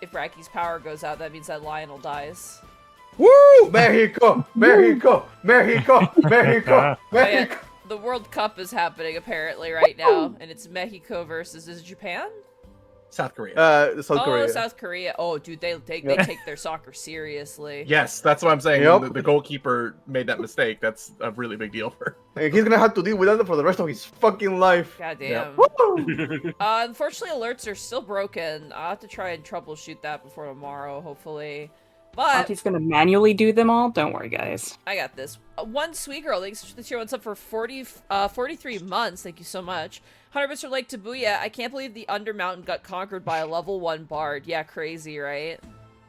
If Racky's power goes out, that means that Lionel dies. Woo! Mexico! Mexico! Mexico! Mexico! Mexico! The World Cup is happening apparently right now, and it's Mexico versus is it Japan? South Korea. South Korea. South Korea. Oh, dude, they take their soccer seriously. Yes, that's what I'm saying. Yep. The goalkeeper made that mistake. That's a really big deal for him. And he's gonna have to deal with that for the rest of his fucking life. Goddamn. Woo! Unfortunately, alerts are still broken. I'll have to try and troubleshoot that before tomorrow, hopefully. But He's gonna manually do them all. Don't worry, guys. I got this. One sweet girl, thanks for the tier 1 sub for 43 months. Thank you so much. 100 bits from Lake Tabuya. I can't believe the Undermountain got conquered by a level 1 bard. Yeah, crazy, right?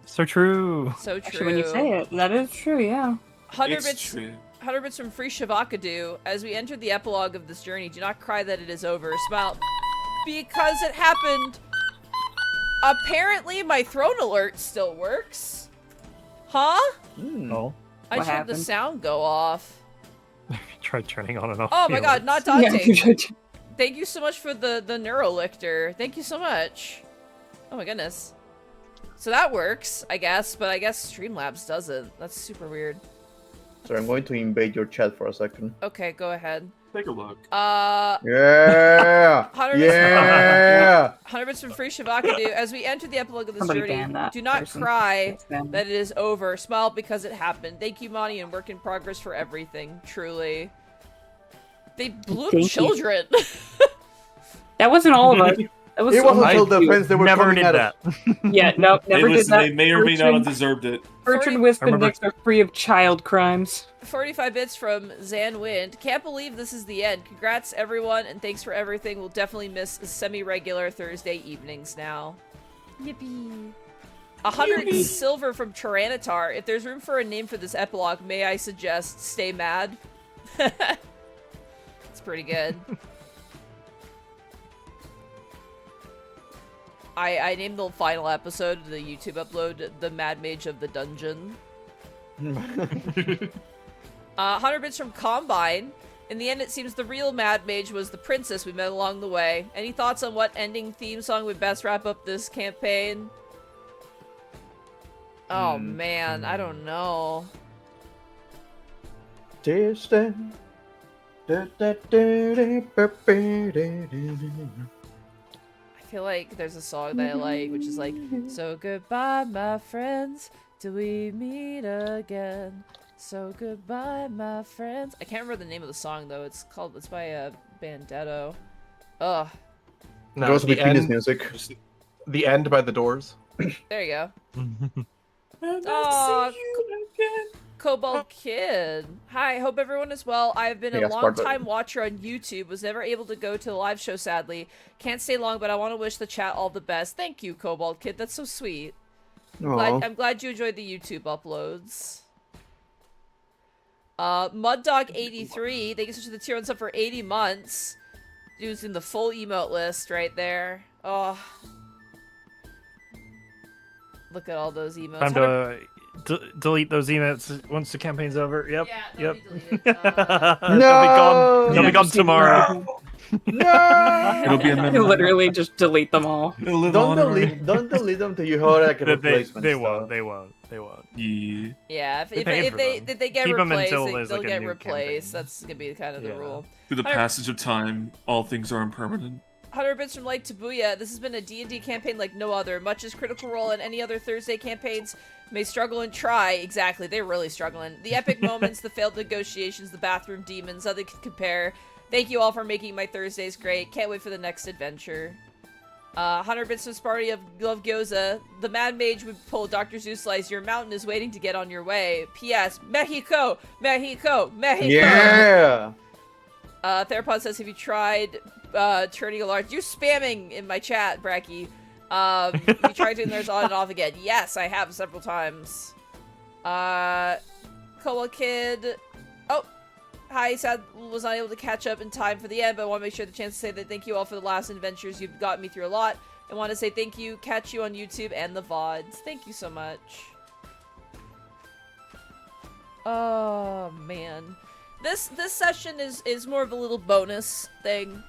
So true. So true. Actually, when you say it, that is true, yeah. 100 bits from Free Shavakadu. As we enter the epilogue of this journey, do not cry that it is over. Smile. Because it happened. Apparently, my throne alert still works. Huh? Oh. I just heard the sound go off. Try turning on and off. Oh my god, not Dante. Yeah. Thank you so much for the Neurolictor. Thank you so much. Oh my goodness. So that works, I guess, but I guess Streamlabs doesn't. That's super weird. So I'm going to invade your chat for a second. Okay, go ahead. Take a look. Yeah! 100 Yeah! 100 bits from Free Shavakadu. As we enter the epilogue of this Somebody journey, ban that do not person. cry Ban them. that it is over. Smile because it happened. Thank you, Monty, and work in progress for everything. Truly. They blew up Thank you. children. That wasn't all of us. That was It wasn't so until much. defense they were Never coming did at that. us. Yeah, no, never did that. They may or may not have deserved it. Bertrand Wisp and Nix are free of child crimes. 45 bits from Zan Wind. Can't believe this is the end. Congrats, everyone, and thanks for everything. We'll definitely miss semi-regular Thursday evenings now. Yippee. 100 silver from Tyranitar. If there's room for a name for this epilogue, may I suggest Stay Mad? It's pretty good. I named the final episode of the YouTube upload The Mad Mage of the Dungeon. 100 bits from Combine. In the end, it seems the real Mad Mage was the princess we met along the way. Any thoughts on what ending theme song would best wrap up this campaign? Oh man, I don't know. Distant. I feel like there's a song that I like, which is like, so goodbye, my friends, till we meet again. So goodbye, my friends. I can't remember the name of the song though. It's by Bandetto. Ugh. No, Goes the between his end, music. the end by the Doors. There you go. Oh, Cobalt Kid. Hi, hope everyone is well. I've been a long-time watcher on YouTube. Was never able to go to the live show, sadly. Can't stay long, but I want to wish the chat all the best. Thank you, Cobalt Kid. That's so sweet. I'm glad you enjoyed the YouTube uploads. Muddog83. Thank you so much for the tier 1 sub for 80 months. Using the full emote list right there. Oh. Look at all those emotes. Time to delete those emotes once the campaign's over. Yep. Yeah, yep. No! They'll be gone tomorrow. No! It'll be a memory. Literally just delete them all. It'll live Don't on delete them till you hold like a replacement. They stuff. won't. They won't. Yeah. Yeah, if paid they for get Keep 'em replaced, until they'll there's, like, a get new replaced. campaign. That's gonna be kind of the rule. Through the passage of time, all things are impermanent. 100 bits from Light to Booyah. This has been a D&D campaign like no other. Much as Critical Role and any other Thursday campaigns may struggle and try. Exactly, they're really struggling. The epic moments, the failed negotiations, the bathroom demons, nothing can compare. Thank you all for making my Thursdays great. Can't wait for the next adventure. 100 bits from Sparty of Love Gyoza. The Mad Mage would pull Dr. Zeuslice. Your mountain is waiting to get on your way. P.S. Mexico! Mexico! Mexico! Yeah! Therapod says, have you tried turning a large... You're spamming in my chat, Bracky. You tried turning theirs on and off again. Yes, I have several times. Koa Kid... Oh! Hi, sad was not able to catch up in time for the end, but I want to make sure the chance to say that thank you all for the last adventures. You've gotten me through a lot. I want to say thank you, catch you on YouTube and the VODs. Thank you so much. Oh, man. This session is more of a little bonus thing.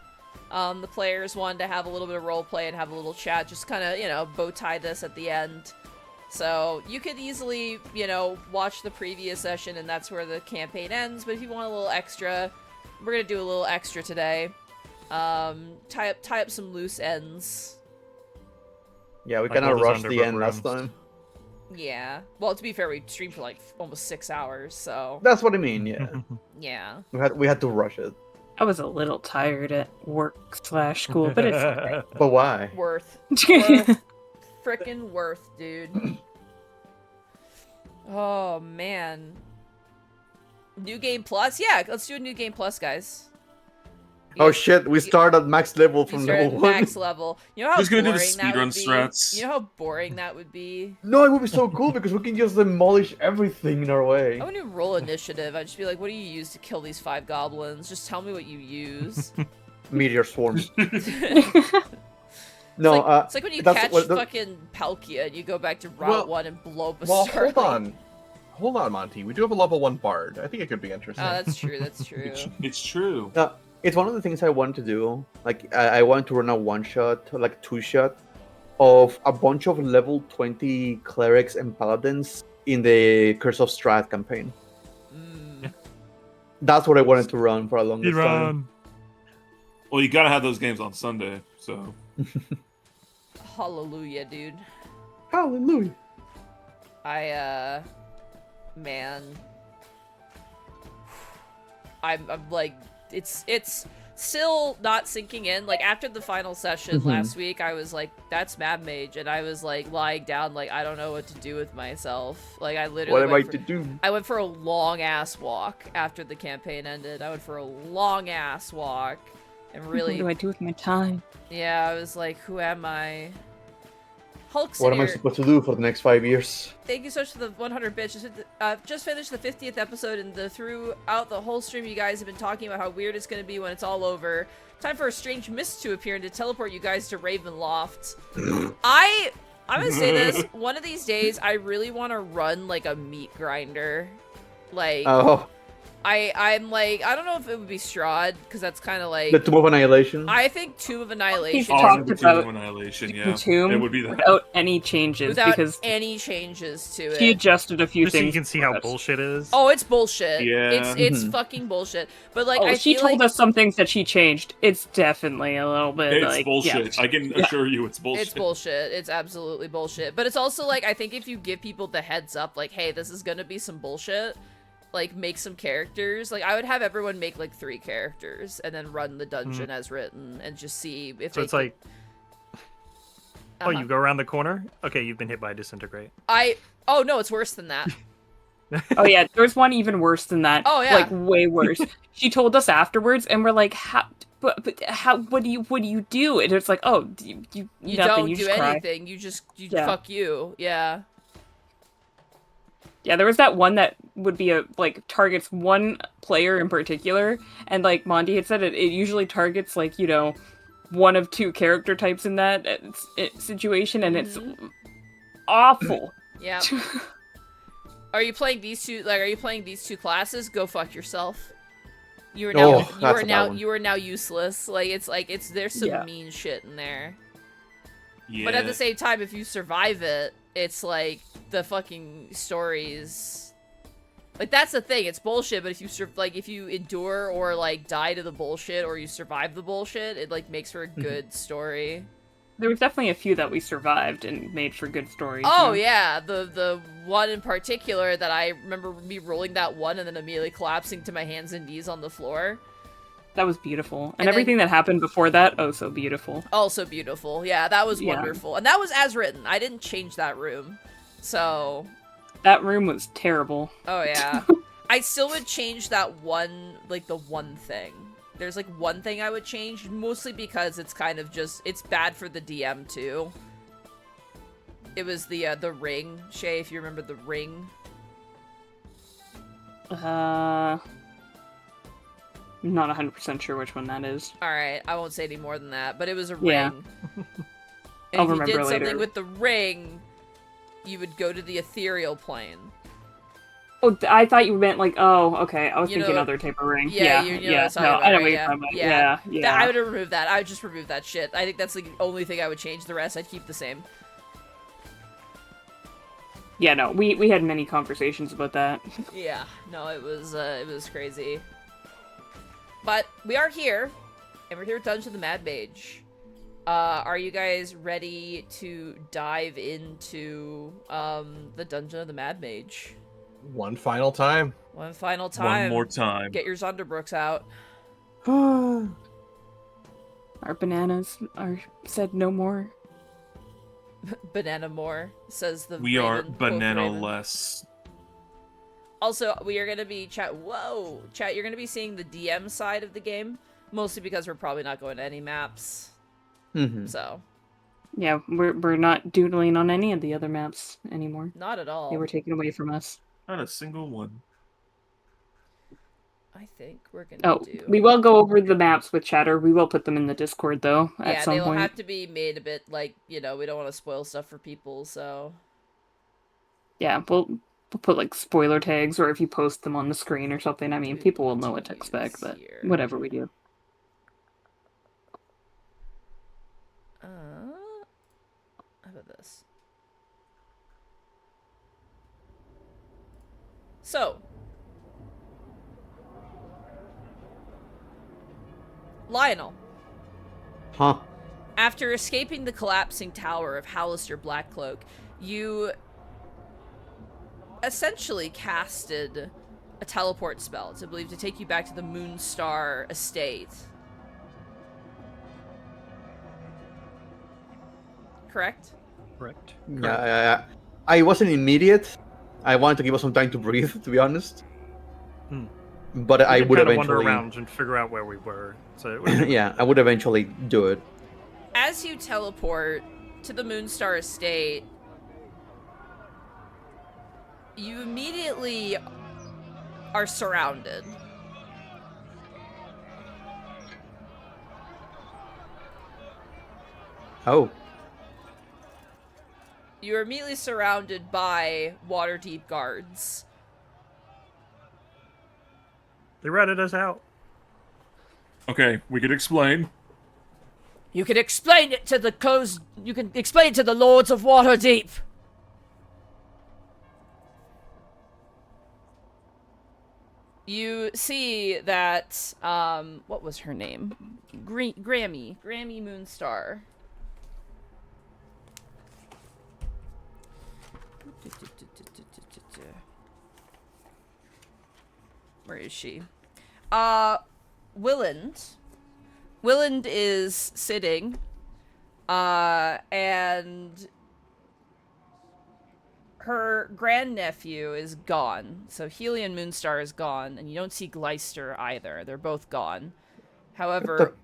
The players wanted to have a little bit of roleplay and have a little chat, just kind of, you know, bow tie this at the end. So you could easily, you know, watch the previous session and that's where the campaign ends, but if you want a little extra, we're gonna do a little extra today. Tie up some loose ends. Yeah, we Like kind of all those rushed the end underground last rooms. time. Yeah. Well, to be fair, we streamed for like almost 6 hours, so That's what I mean, yeah. yeah. we had to rush it. I was a little tired at work/school, but it's okay. But why? Worth. Frickin' worth, dude. Oh, man. New Game Plus? Yeah, let's do a New Game Plus, guys. Oh shit, we start at max level We from start level at 1. max level. You know how Who's gonna do boring the that would speedrun be? strats? You know how boring that would be? No, it would be so cool because we can just demolish everything in our way. I wouldn't roll initiative. I'd just be like, what do you use to kill these 5 goblins? Just tell me what you use. Meteor swarm. It's No, like, it's like when you that's catch what the- fucking Palkia and you go back to Route Well- 1 and blow up a Well, star. hold on, Monty. We do have a level 1 bard. I think it could be Oh, interesting. that's true, that's true. It's true. It's one of the things I want to do. Like, I want to run a one-shot, like 2-shot, of a bunch of level 20 clerics and paladins in the Curse of Strahd campaign. Mm. That's what I wanted to run for a longest time. Well, you gotta have those games on Sunday, so. Hallelujah, dude. Hallelujah. Man. I'm like, it's still not sinking in. Like, after the final session last week, I was like, that's Mad Mage, and I was like, lying down, like, I don't know what to do with myself. Like, I literally What am I to do? I went for a long-ass walk after the campaign ended. I went for a long-ass walk, and really, What do I do with my time? yeah, I was like, who am I? Hulk's What am I here. supposed to do for the next 5 years? Thank you so much for the 100 bits. Just finished the 50th episode, and throughout the whole stream, you guys have been talking about how weird it's going to be when it's all over. Time for a strange mist to appear and to teleport you guys to Ravenloft. I'm going to say this. One of these days, I really want to run, like, a meat grinder. Like, Oh, I'm like, I don't know if it would be Strahd, because that's kind of like... the Tomb of Annihilation. I think Tomb of Annihilation. He's Oh, talked it's about Annihilation, yeah. The tomb It would be that. without any changes Without because any changes to it. she adjusted a few Just so things. you can see for how us. bullshit it is. Oh, it's bullshit. Yeah. It's fucking bullshit. But like, Oh, I she feel told like us some things that she changed. It's definitely a little bit It's like bullshit. Yeah. I can assure you it's bullshit. it's bullshit. It's absolutely bullshit. But it's also like, I think if you give people the heads up, like, hey, this is gonna be some bullshit, like, make some characters. Like, I would have everyone make like 3 characters and then run the dungeon as written and just see if So they it's like, Uh-huh. oh, you go around the corner? Okay, you've been hit by a disintegrate. Oh no, it's worse than that. Oh yeah, there's one even worse than that. Oh, yeah. like way worse. She told us afterwards, and we're like, how? But how? What do you do? And it's like, oh, you You nothing. don't You do just cry. anything. You Yeah. fuck you. Yeah. Yeah, there was that one that would be like targets one player in particular, and like Monty had said, it usually targets like one of 2 character types in that situation, and it's awful. Yeah. Are you playing these two? Like, are you playing these 2 classes? Go fuck yourself. You are now. Oh, you that's are a now. bad one. You are now useless. Like it's there's some Yeah. mean shit in there. Yeah. But at the same time, if you survive it, it's like the fucking stories. Like, that's the thing, it's bullshit, but if you if you endure or like die to the bullshit or you survive the bullshit, it like makes for a good story. There was definitely a few that we survived and made for good stories. Oh you know? yeah, the one in particular that I remember me rolling that one and then immediately collapsing to my hands and knees on the floor. That was beautiful. then- And everything that happened before that, oh so beautiful. Also beautiful. Yeah, that was Yeah. wonderful. And that was as written. I didn't change that room. So, That room was terrible. oh yeah. I still would change that one, like the one thing. There's like one thing I would change, mostly because it's kind of just, it's bad for the DM too. It was the ring, Shay, if you remember the ring. I'm not 100% sure which one that is. Alright, I won't say any more than that, but it was a Yeah. ring. And I'll if you remember did something later. with the ring, you would go to the ethereal plane. Oh, I thought you meant like, oh, okay. I was You thinking know- other type of ring. Yeah, Yeah, you know what I'm talking No, about, I know right? what you're Yeah. talking about. Yeah. Yeah. I would have removed that. I would just remove that shit. I think that's the only thing I would change. The rest I'd keep the same. Yeah, no, we had many conversations about that. Yeah, no, it was crazy. But we are here, and we're here with Dungeon of the Mad Mage. Are you guys ready to dive into the Dungeon of the Mad Mage? One final time. One final time. One more time. Get your Zunderbrooks out. Our bananas are said no more. Banana more, says the We are Raven, quoth Raven. banana-less. Also, we are gonna be chat. You're gonna be seeing the DM side of the game, mostly because we're probably not going to any maps. Mm-hmm. So, Yeah, we're not doodling on any of the other maps anymore. not at all. They were taken away from us. Not a single one. I think we're gonna Oh, do. we will go over the maps with chatter. We will put them in the Discord though at Yeah, some they will point. have to be made a bit like, we don't want to spoil stuff for people. So, Yeah, we'll put like spoiler tags, or if you post them on the screen or something. I mean, people will know what to expect, but Here. whatever we do. How about this? So, Lionel, Huh. after escaping the collapsing tower of Hallister Blackcloak, you essentially casted a teleport spell. It's believed to take you back to the Moonstar estate. Correct? Correct. Yeah, I wasn't immediate. I wanted to give us some time to breathe, to be honest. Hmm. But We I could would kinda wander eventually. around and figure out where we were. So it would Yeah, I would eventually do it. As you teleport to the Moonstar estate, you immediately are surrounded. Oh. You are immediately surrounded by Waterdeep guards. They ratted us out. Okay, we could explain. You can explain it to the You can explain it to the Lords of Waterdeep. You see that, what was her name? Grammy Moonstar. Where is she? Willand. Willand is sitting, and her grandnephew is gone. So Helion Moonstar is gone, and you don't see Gleister either. They're both gone. However,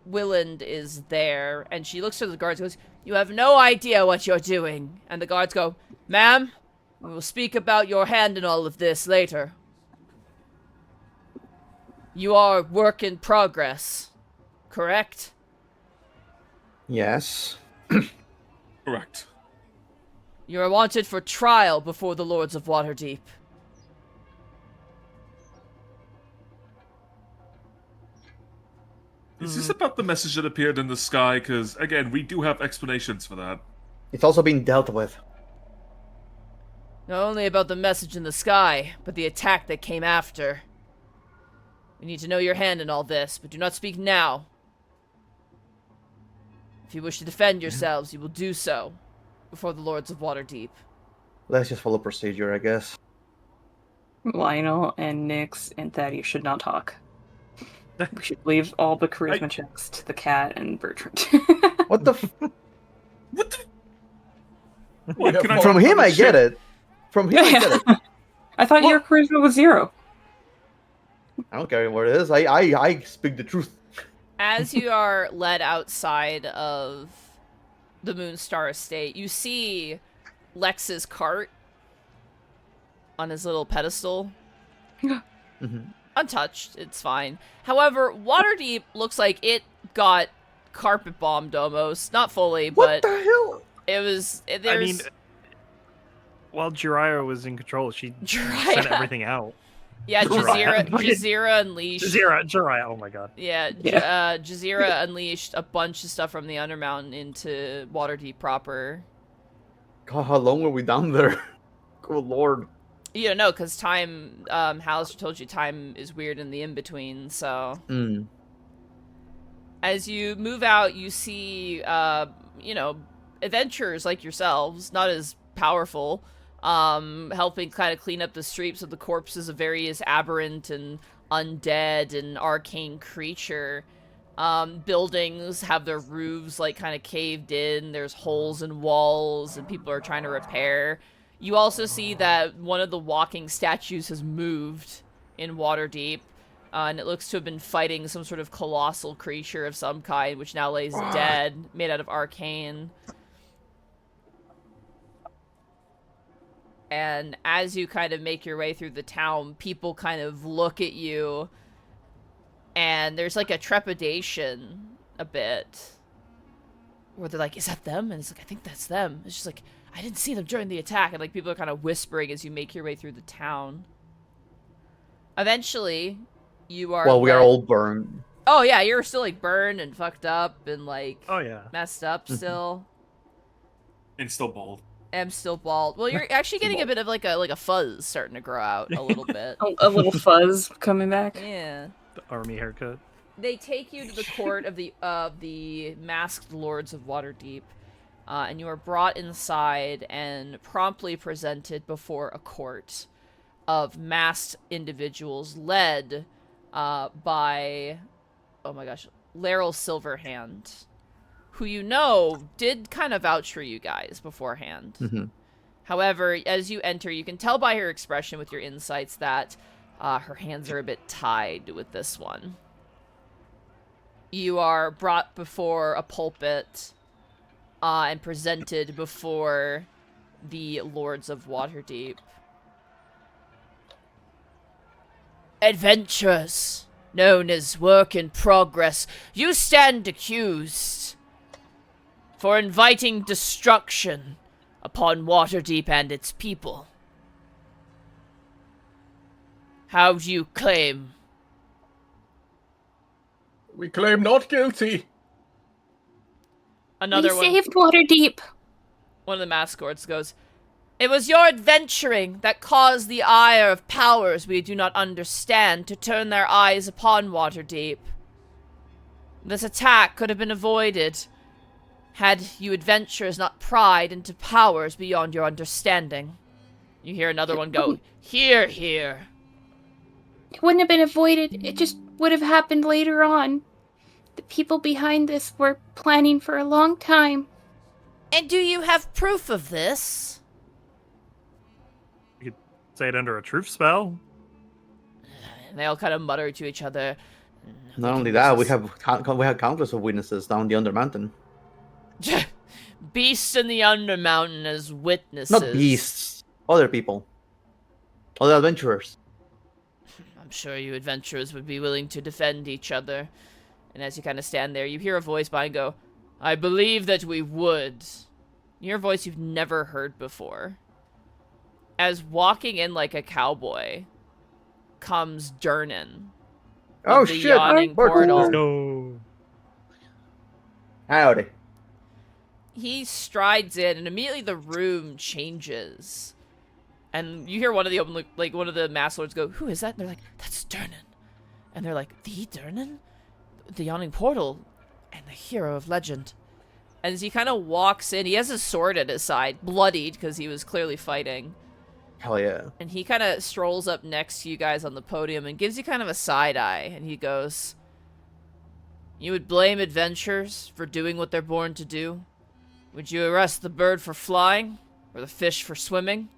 Willand is there, and she looks to the guards and goes, "You have no idea what you're doing." And the guards go, "Ma'am, we will speak about your hand in all of this later. You are work in progress, correct?" Yes. Correct. You are wanted for trial before the Lords of Waterdeep. Is this about the message that appeared in the sky? Because, again, we do have explanations for that. It's also been dealt with. Not only about the message in the sky, but the attack that came after. We need to know your hand in all this, but do not speak now. If you wish to defend yourselves, you will do so before the Lords of Waterdeep. Let's just follow procedure, I guess. Lionel and Nyx and Thaddeus should not talk. We should leave all the charisma checks to the cat and Bertrand. What the? What the? We have Can I- fallen From him, the I get ship. it. From him, I get it. I thought your charisma was 0. I don't care what it is. I speak the truth. As you are led outside of the Moonstar Estate, you see Lex's cart on his little pedestal. Mhm. Untouched, it's fine. However, Waterdeep looks like it got carpet bombed almost. Not fully, What but the hell? it was. I There's mean, while Jiraiya was in control, she Jiraiya. sent everything out. Yeah, Jiraiya. Jazeera unleashed. Jiraiya, oh my god. Yeah, Yeah. Jazeera unleashed a bunch of stuff from the Undermountain into Waterdeep proper. God, how long were we down there? Good lord. You don't know, because time, Halister told you time is weird in the in-between, so... Mm. As you move out, you see, adventurers like yourselves, not as powerful, helping kind of clean up the streets of the corpses of various aberrant and undead and arcane creature. Buildings have their roofs, like, kind of caved in, there's holes in walls, and people are trying to repair. You also see that one of the walking statues has moved in Waterdeep, and it looks to have been fighting some sort of colossal creature of some kind, which now lays dead, made out of arcane. And as you kind of make your way through the town, people kind of look at you, and there's like a trepidation a bit, where they're like, is that them? And it's like, I think that's them. It's just like, I didn't see them during the attack. And like people are kind of whispering as you make your way through the town. Eventually, you are Well, we are led- all burned. Oh yeah, you're still like burned and fucked up and like Oh yeah. messed up still. And still bald. I'm still bald. Well, you're actually getting a bit of like a fuzz starting to grow out a little bit. A little fuzz coming back. Yeah. The army haircut. They take you to the court of the masked lords of Waterdeep, and you are brought inside and promptly presented before a court of masked individuals led by, oh my gosh, Laryl Silverhand, who you know did kind of vouch for you guys beforehand. Mm-hmm. However, as you enter, you can tell by her expression with your insights that her hands are a bit tied with this one. You are brought before a pulpit and presented before the Lords of Waterdeep. Adventurers, known as Work in Progress, you stand accused for inviting destruction upon Waterdeep and its people. How do you claim? We claim not guilty. Another we one. saved Waterdeep. One of the mascots goes, "It was your adventuring that caused the ire of powers we do not understand to turn their eyes upon Waterdeep. This attack could have been avoided had you adventurers not pried into powers beyond your understanding." You hear another one go, "Hear, hear." It wouldn't have been avoided. It just would have happened later on. The people behind this were planning for a long time. And do you have proof of this? Say it under a truth spell. And they all kind of mutter to each other. Not only that, we have countless of witnesses down the Undermountain. Beasts in the Undermountain as witnesses. Not beasts. Other people. Other adventurers. I'm sure you adventurers would be willing to defend each other. And as you kind of stand there, you hear a voice behind go, "I believe that we would." You hear a voice you've never heard before. As walking in like a cowboy comes Durnan. Oh the shit! yawning portal. No. Howdy. He strides in, and immediately the room changes. And you hear one of the one of the Mass Lords go, "Who is that?" And they're like, "That's Durnan." And they're like, "The Durnan? The Yawning Portal and the hero of legend." And as he kind of walks in, he has his sword at his side, bloodied because he was clearly fighting. Hell yeah. And he kind of strolls up next to you guys on the podium and gives you kind of a side eye. And he goes, "You would blame adventurers for doing what they're born to do? Would you arrest the bird for flying? Or the fish for swimming?"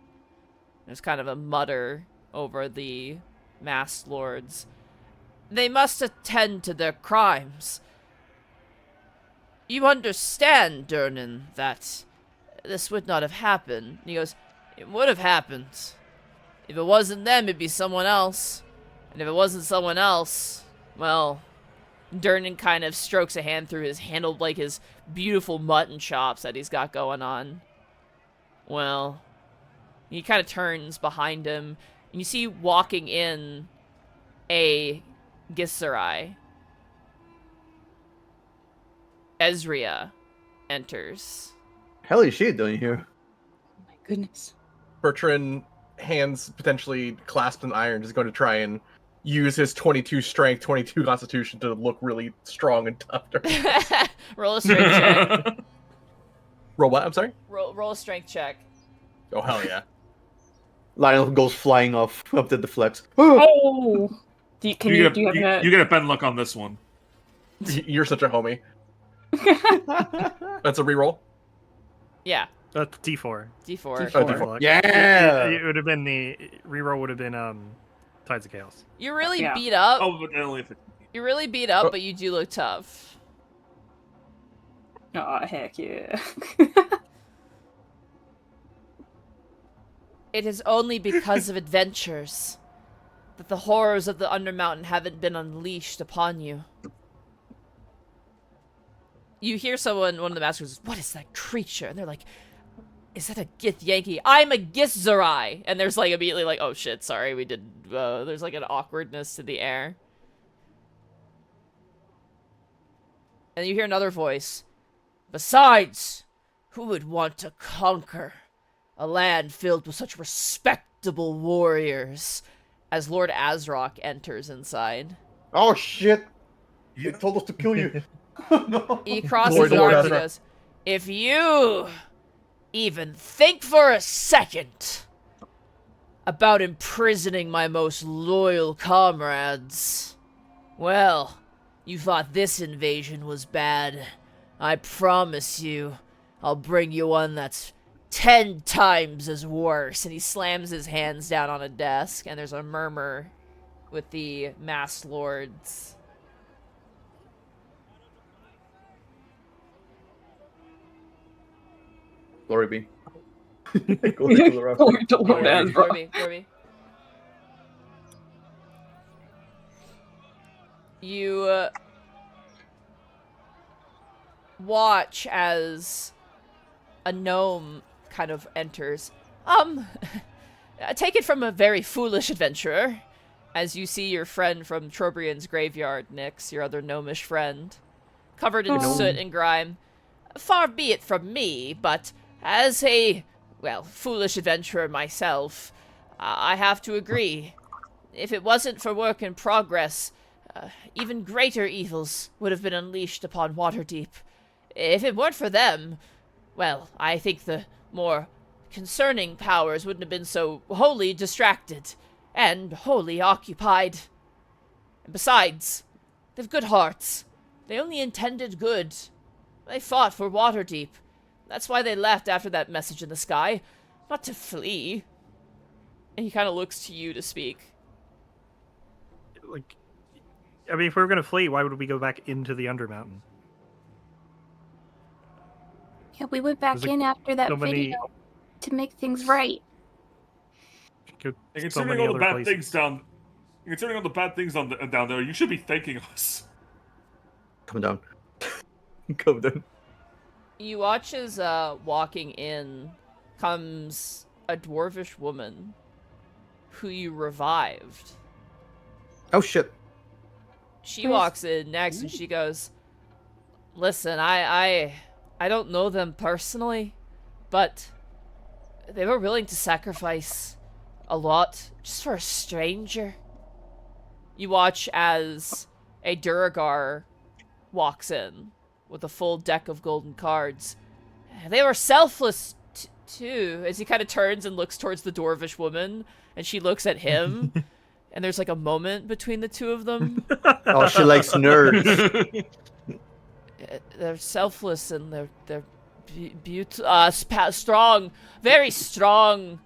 There's kind of a mutter over the Masked Lords. "They must attend to their crimes. You understand, Durnan, that this would not have happened." And he goes, "It would have happened. If it wasn't them, it'd be someone else. And if it wasn't someone else, well..." Durnan kind of strokes a hand through his handled like his beautiful mutton chops that he's got going on. "Well..." He kind of turns behind him, and you see walking in a Githzerai. Ezria enters. Hell is she doing here? Oh my goodness. Bertrand, hands potentially clasped in iron, is going to try and use his 22 strength, 22 constitution to look really strong and tough. Roll a strength check. Roll what? I'm sorry? Roll a strength check. Oh, hell yeah. Lionel goes flying off up the deflects. Oh! Do you You have get a Ben look on this one. You're such a homie. That's a reroll? Yeah, That's D4. D4. Oh, D4. Yeah. It would have been the reroll would have been Tides of Chaos. You're really Yeah. beat up. Oh, but only if it... You're really beat up, Oh. but you do look tough. Oh, heck yeah. It is only because of adventures that the horrors of the Undermountain haven't been unleashed upon you. You hear one of the masters, "What is that creature?" And they're like, "Is that a Githyanki? I'm a Githzerai!" And there's like immediately like, "Oh shit, sorry, we did," there's like an awkwardness to the air. And you hear another voice, "Besides, who would want to conquer a land filled with such respectable warriors?" As Lord Azrock enters inside. Oh shit! He told us to kill you. No. He crosses Lord his arms and Azrock. goes, "If you even think for a second about imprisoning my most loyal comrades, well, you thought this invasion was bad. I promise you, I'll bring you one that's 10 times as worse." And he slams his hands down on a desk, and there's a murmur with the Masked Lords. Glory be. Glory to the rock. Glory to Lord Azra. Corby. You watch as a gnome kind of enters. Take it from a very foolish adventurer, as you see your friend from Trobriand's graveyard, Nyx, your other gnomish friend, covered in Oh. soot and grime. Far be it from me, but as a, well, foolish adventurer myself, I have to agree. If it wasn't for work in progress, even greater evils would have been unleashed upon Waterdeep. If it weren't for them, well, I think the more concerning powers wouldn't have been so wholly distracted and wholly occupied. And besides, they've good hearts. They only intended good. They fought for Waterdeep. That's why they left after that message in the sky. Not to flee. And he kind of looks to you to speak. Like, I mean, if we were gonna flee, why would we go back into the Undermountain? Yeah, we went back There's, like, in after that so many- video to make things right. Go And so considering many all the other bad places. things down there, you should be thanking us. Come down. Come down. You watch as walking in comes a dwarvish woman who you revived. Oh shit. She walks in next and she goes, "Listen, I don't know them personally, but they were willing to sacrifice A lot, just for a stranger. You watch as a Duragar walks in with a full deck of golden cards. They were selfless too, as he kind of turns and looks towards the dwarvish woman, and she looks at him, and there's like a moment between the two of them. Oh, she likes nerds. They're selfless and they're strong, very strong.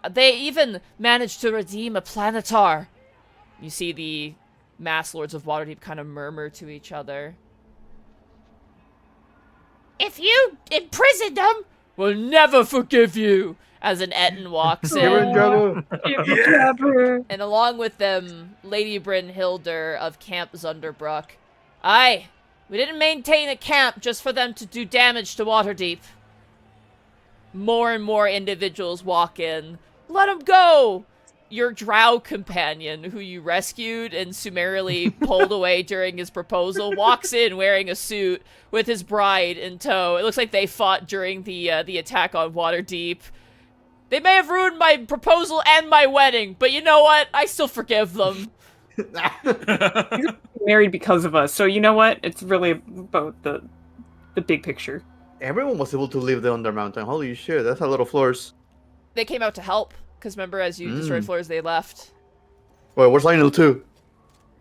They even managed to redeem a planetar. You see the mass lords of Waterdeep kind of murmur to each other. If you imprisoned them, we'll never forgive you. As an Etten walks in. And along with them, Lady Brynhilder of Camp Zunderbruck. Aye, we didn't maintain a camp just for them to do damage to Waterdeep. More and more individuals walk in. Let them go! Your drow companion, who you rescued and summarily pulled away during his proposal, walks in wearing a suit with his bride in tow. It looks like they fought during the attack on Waterdeep. They may have ruined my proposal and my wedding, but you know what? I still forgive them. Married because of us, so you know what? It's really about the big picture. Everyone was able to live there on their mountain. Holy shit, that's a lot of floors. They came out to help, because remember, as you destroyed floors, they left. Wait, where's Lionel 2?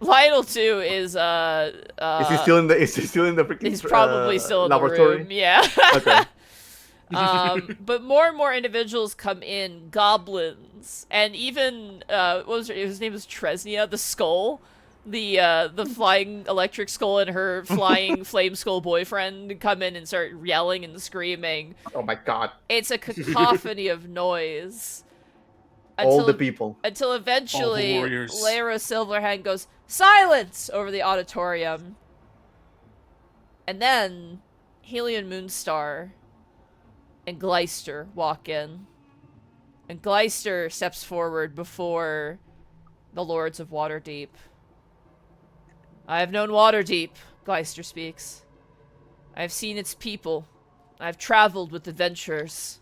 Lionel 2 is is he still in the freaking he's probably still in laboratory? the room, yeah. Okay. But more and more individuals come in, goblins, and even his name was Tresnia, the skull, the flying electric skull, and her flying flame skull boyfriend come in and start yelling and screaming. Oh my god. It's a cacophony of noise. All the people. Until eventually, All the warriors. Lyra Silverhand goes, "Silence!" over the auditorium. And then, Helion Moonstar and Gleister walk in. And Gleister steps forward before the Lords of Waterdeep. I have known Waterdeep, Gleister speaks. I have seen its people. I have traveled with adventurers.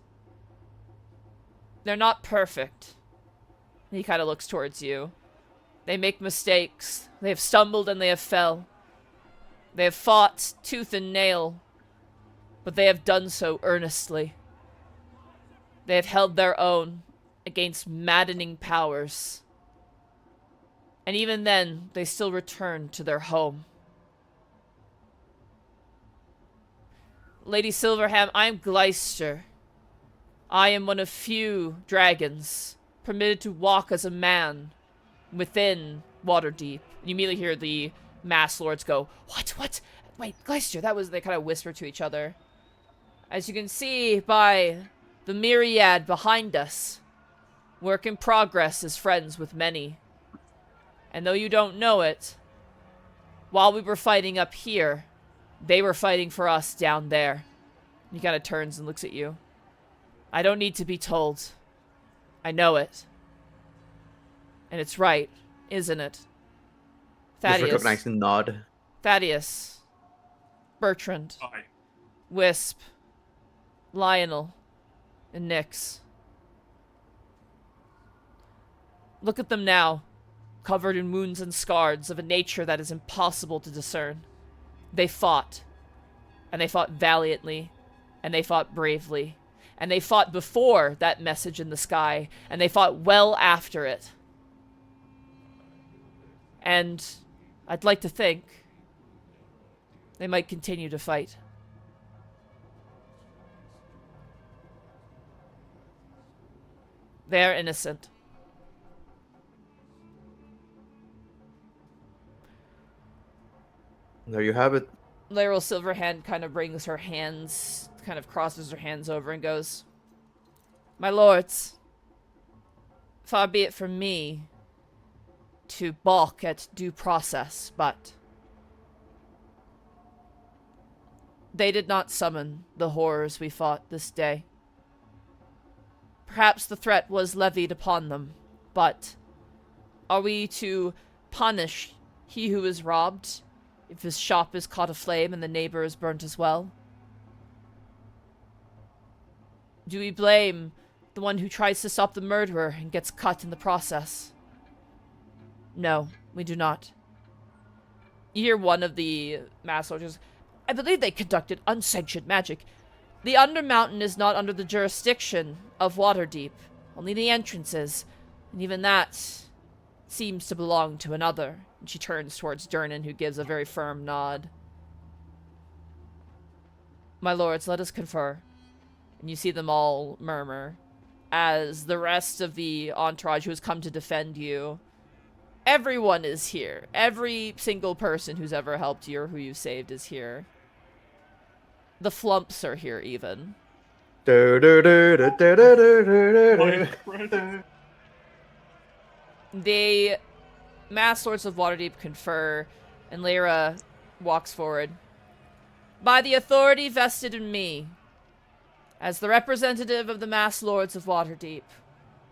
They're not perfect. He kind of looks towards you. They make mistakes. They have stumbled and they have fell. They have fought tooth and nail, but they have done so earnestly. They have held their own against maddening powers. And even then, they still return to their home. Lady Silverham, I am Gleister. I am one of few dragons permitted to walk as a man within Waterdeep. You immediately hear the mass lords go, What? Wait, Gleister, they kind of whisper to each other. As you can see by the myriad behind us, work in progress is friends with many. And though you don't know it, while we were fighting up here, they were fighting for us down there. He kind of turns and looks at you. I don't need to be told. I know it. And it's right, isn't it? Just recognize and nod. Thaddeus. Bertrand. Aye. Wisp. Lionel. And Nyx. Look at them now, covered in wounds and scars of a nature that is impossible to discern. They fought. And they fought valiantly. And they fought bravely. And they fought before that message in the sky. And they fought well after it. And I'd like to think they might continue to fight. They're innocent. There you have it. Laryl Silverhand kind of brings her hands, kind of crosses her hands over and goes, My lords, far be it from me to balk at due process, but they did not summon the horrors we fought this day. Perhaps the threat was levied upon them, but are we to punish he who is robbed if his shop is caught aflame and the neighbor is burnt as well? Do we blame The one who tries to stop the murderer and gets cut in the process. No, we do not. You hear one of the mass soldiers. I believe they conducted unsanctioned magic. The Undermountain is not under the jurisdiction of Waterdeep. Only the entrances. And even that seems to belong to another. And she turns towards Durnan, who gives a very firm nod. My lords, let us confer. And you see them all murmur, as the rest of the entourage who has come to defend you, everyone is here. Every single person who's ever helped you or who you've saved is here. The Flumps are here, even. The Mass Lords of Waterdeep confer, and Lyra walks forward. By the authority vested in me, as the representative of the Mass Lords of Waterdeep,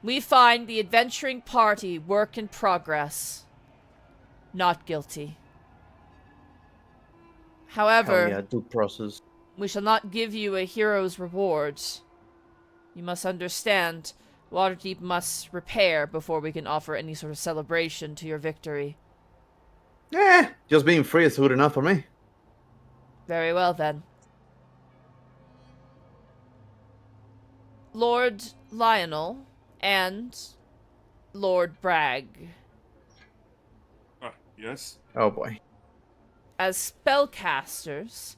we find the adventuring party work in progress. Not guilty. However, yeah, due process. we shall not give you a hero's reward. You must understand, Waterdeep must repair before we can offer any sort of celebration to your victory. Just being free is good enough for me. Very well, then. Lord Lionel and Lord Bragg. Yes? Oh boy. As spellcasters,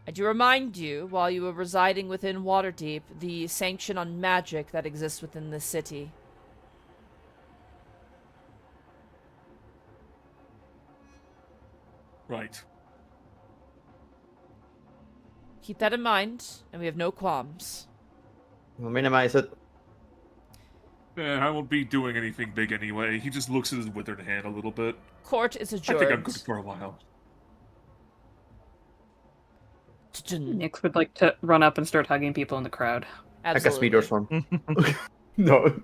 I do remind you, while you were residing within Waterdeep, the sanction on magic that exists within this city. Right. Keep that in mind, and we have no qualms. We'll minimize it. I won't be doing anything big anyway. He just looks at his withered hand a little bit. Court is I adjourned. think I'm good for a while. Nyx would like to run up and start hugging people in the crowd. I guess Meteor's Absolutely. form. No.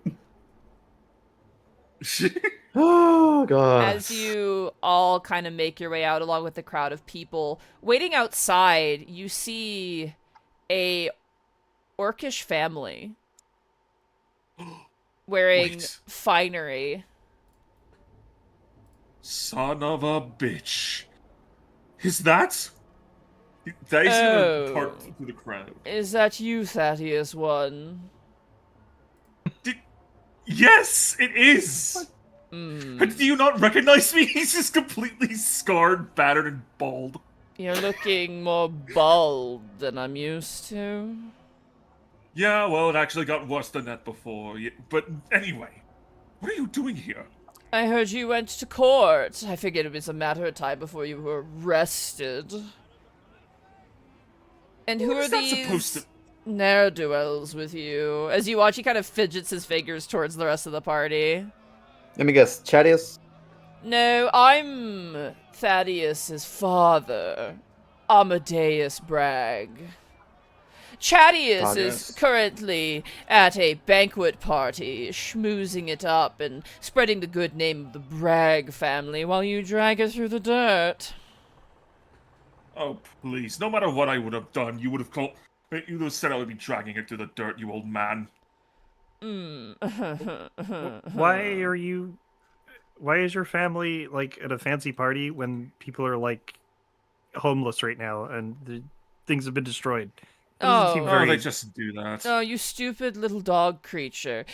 Oh god. As you all kind of make your way out along with the crowd of people, waiting outside, you see a orcish family wearing Wait. finery. Son of a bitch. Is that? That is Oh. gonna part to the crowd. Is that you, Thaddeus One? Yes, it is! Hmm. Do you not recognize me? He's just completely scarred, battered, and bald. You're looking more bald than I'm used to. Yeah, well, it actually got worse than that before. But anyway, what are you doing here? I heard you went to court. I figured it was a matter of time before you were arrested. And who What are is that supposed these to... ne'er-do-wells with you? As you watch, he kind of fidgets his fingers towards the rest of the party. Let me guess. Chadius? No, I'm Thaddeus's father, Amadeus Bragg. Chadius is Yes. currently at a banquet party, schmoozing it up and spreading the good name of the Bragg family while you drag it through the dirt. Oh, please. No matter what I would have done, you would have called... You would have said I would be dragging it through the dirt, you old man. Why is your family like at a fancy party when people are like homeless right now and the things have been destroyed? That doesn't seem Oh. Oh, very- they just do that. Oh, you stupid little dog creature.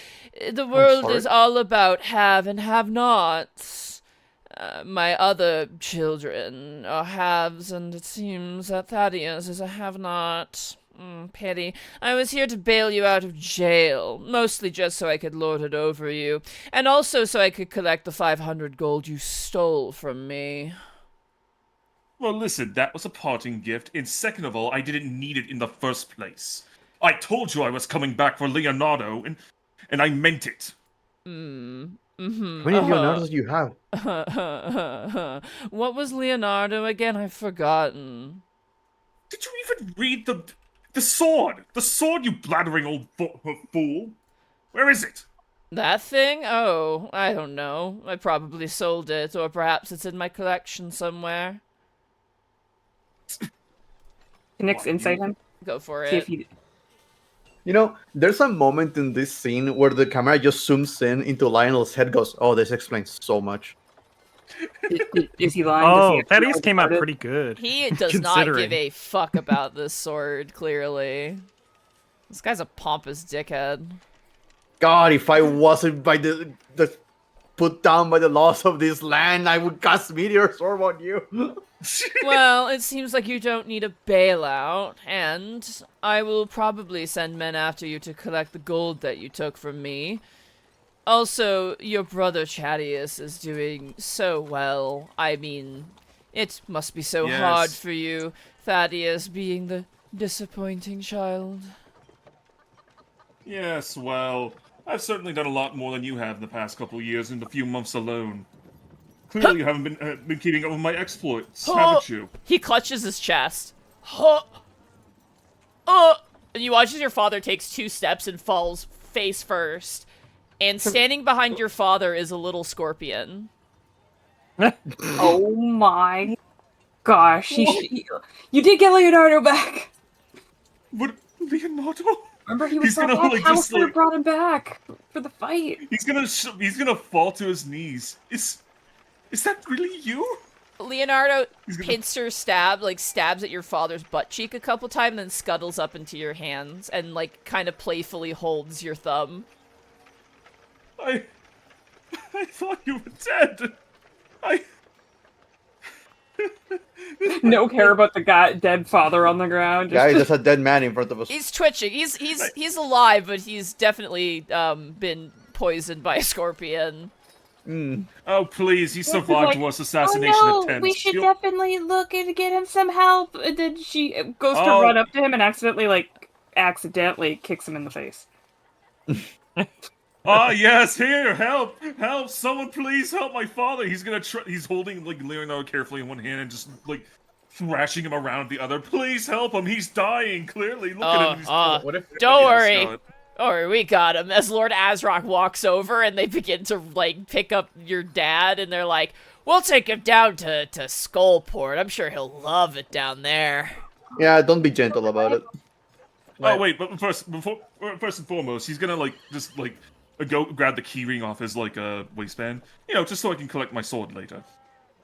The world sorry. is all about have and have nots. My other children are haves, and it seems that Thaddeus is a have not. Pity. I was here to bail you out of jail, mostly just so I could lord it over you, and also so I could collect the 500 gold you stole from me. Well, listen, that was a parting gift, and second of all, I didn't need it in the first place. I told you I was coming back for Leonardo, and I meant it. How many Leonardos do you have? What was Leonardo again? I've forgotten. Did you even read the sword? The sword, you blathering old fool! Where is it? That thing? Oh, I don't know. I probably sold it, or perhaps it's in my collection somewhere. Can Nyx What, insight you- him? Go for See it. if he. You know, there's a moment in this scene where the camera just zooms in into Lionel's head, goes, "Oh, this explains so much." Is he lying? Does he Oh, actually Thaddeus know came out about it? pretty good. He does not Considering. give a fuck about this sword, clearly. This guy's a pompous dickhead. God, if I wasn't by the put down by the laws of this land, I would cast Meteor Sword on you. Well, it seems like you don't need a bailout, and I will probably send men after you to collect the gold that you took from me. Also, your brother Chadius is doing so well. I mean, it must be so hard Yes. for you, Thaddeus, being the disappointing child. Yes, well, I've certainly done a lot more than you have in the past couple years in the few months alone. Clearly, you haven't been keeping up with my exploits, haven't you? He clutches his chest. And you watch as your father takes 2 steps and falls face first. And standing behind your father is a little scorpion. Oh my gosh. You did get Leonardo back. But Leonardo, Remember, he was He's brought gonna, back. like, House just, would have like- brought him back for the fight. he's gonna fall to his knees. Is that really you? Leonardo He's gonna- pincer stabs at your father's butt cheek a couple times, then scuttles up into your hands and, like, kind of playfully holds your thumb. I thought you were dead. No care about the dead father on the ground. Guys, Just there's a dead man in front of us. He's twitching. He's alive, but he's definitely been poisoned by a scorpion. Oh please, he This is survived like, worse assassination Oh no, attempts. we should He'll- definitely look and get him some help. and then she goes to Oh. run up to him and accidentally kicks him in the face. Ah yes, here, help, someone please help my father. He's gonna he's holding like Leonardo carefully in one hand and just like thrashing him around with the other. Please help him, he's dying. Clearly, look at him. He's What if Don't Yes, worry. God. Or we got him. As Lord Azrock walks over and they begin to, like, pick up your dad, and they're like, we'll take him down to Skullport. I'm sure he'll love it down there. Yeah, don't be gentle about it. Oh wait, but first and foremost, he's gonna like just like go grab the keyring off his like waistband, you know, just so I can collect my sword later.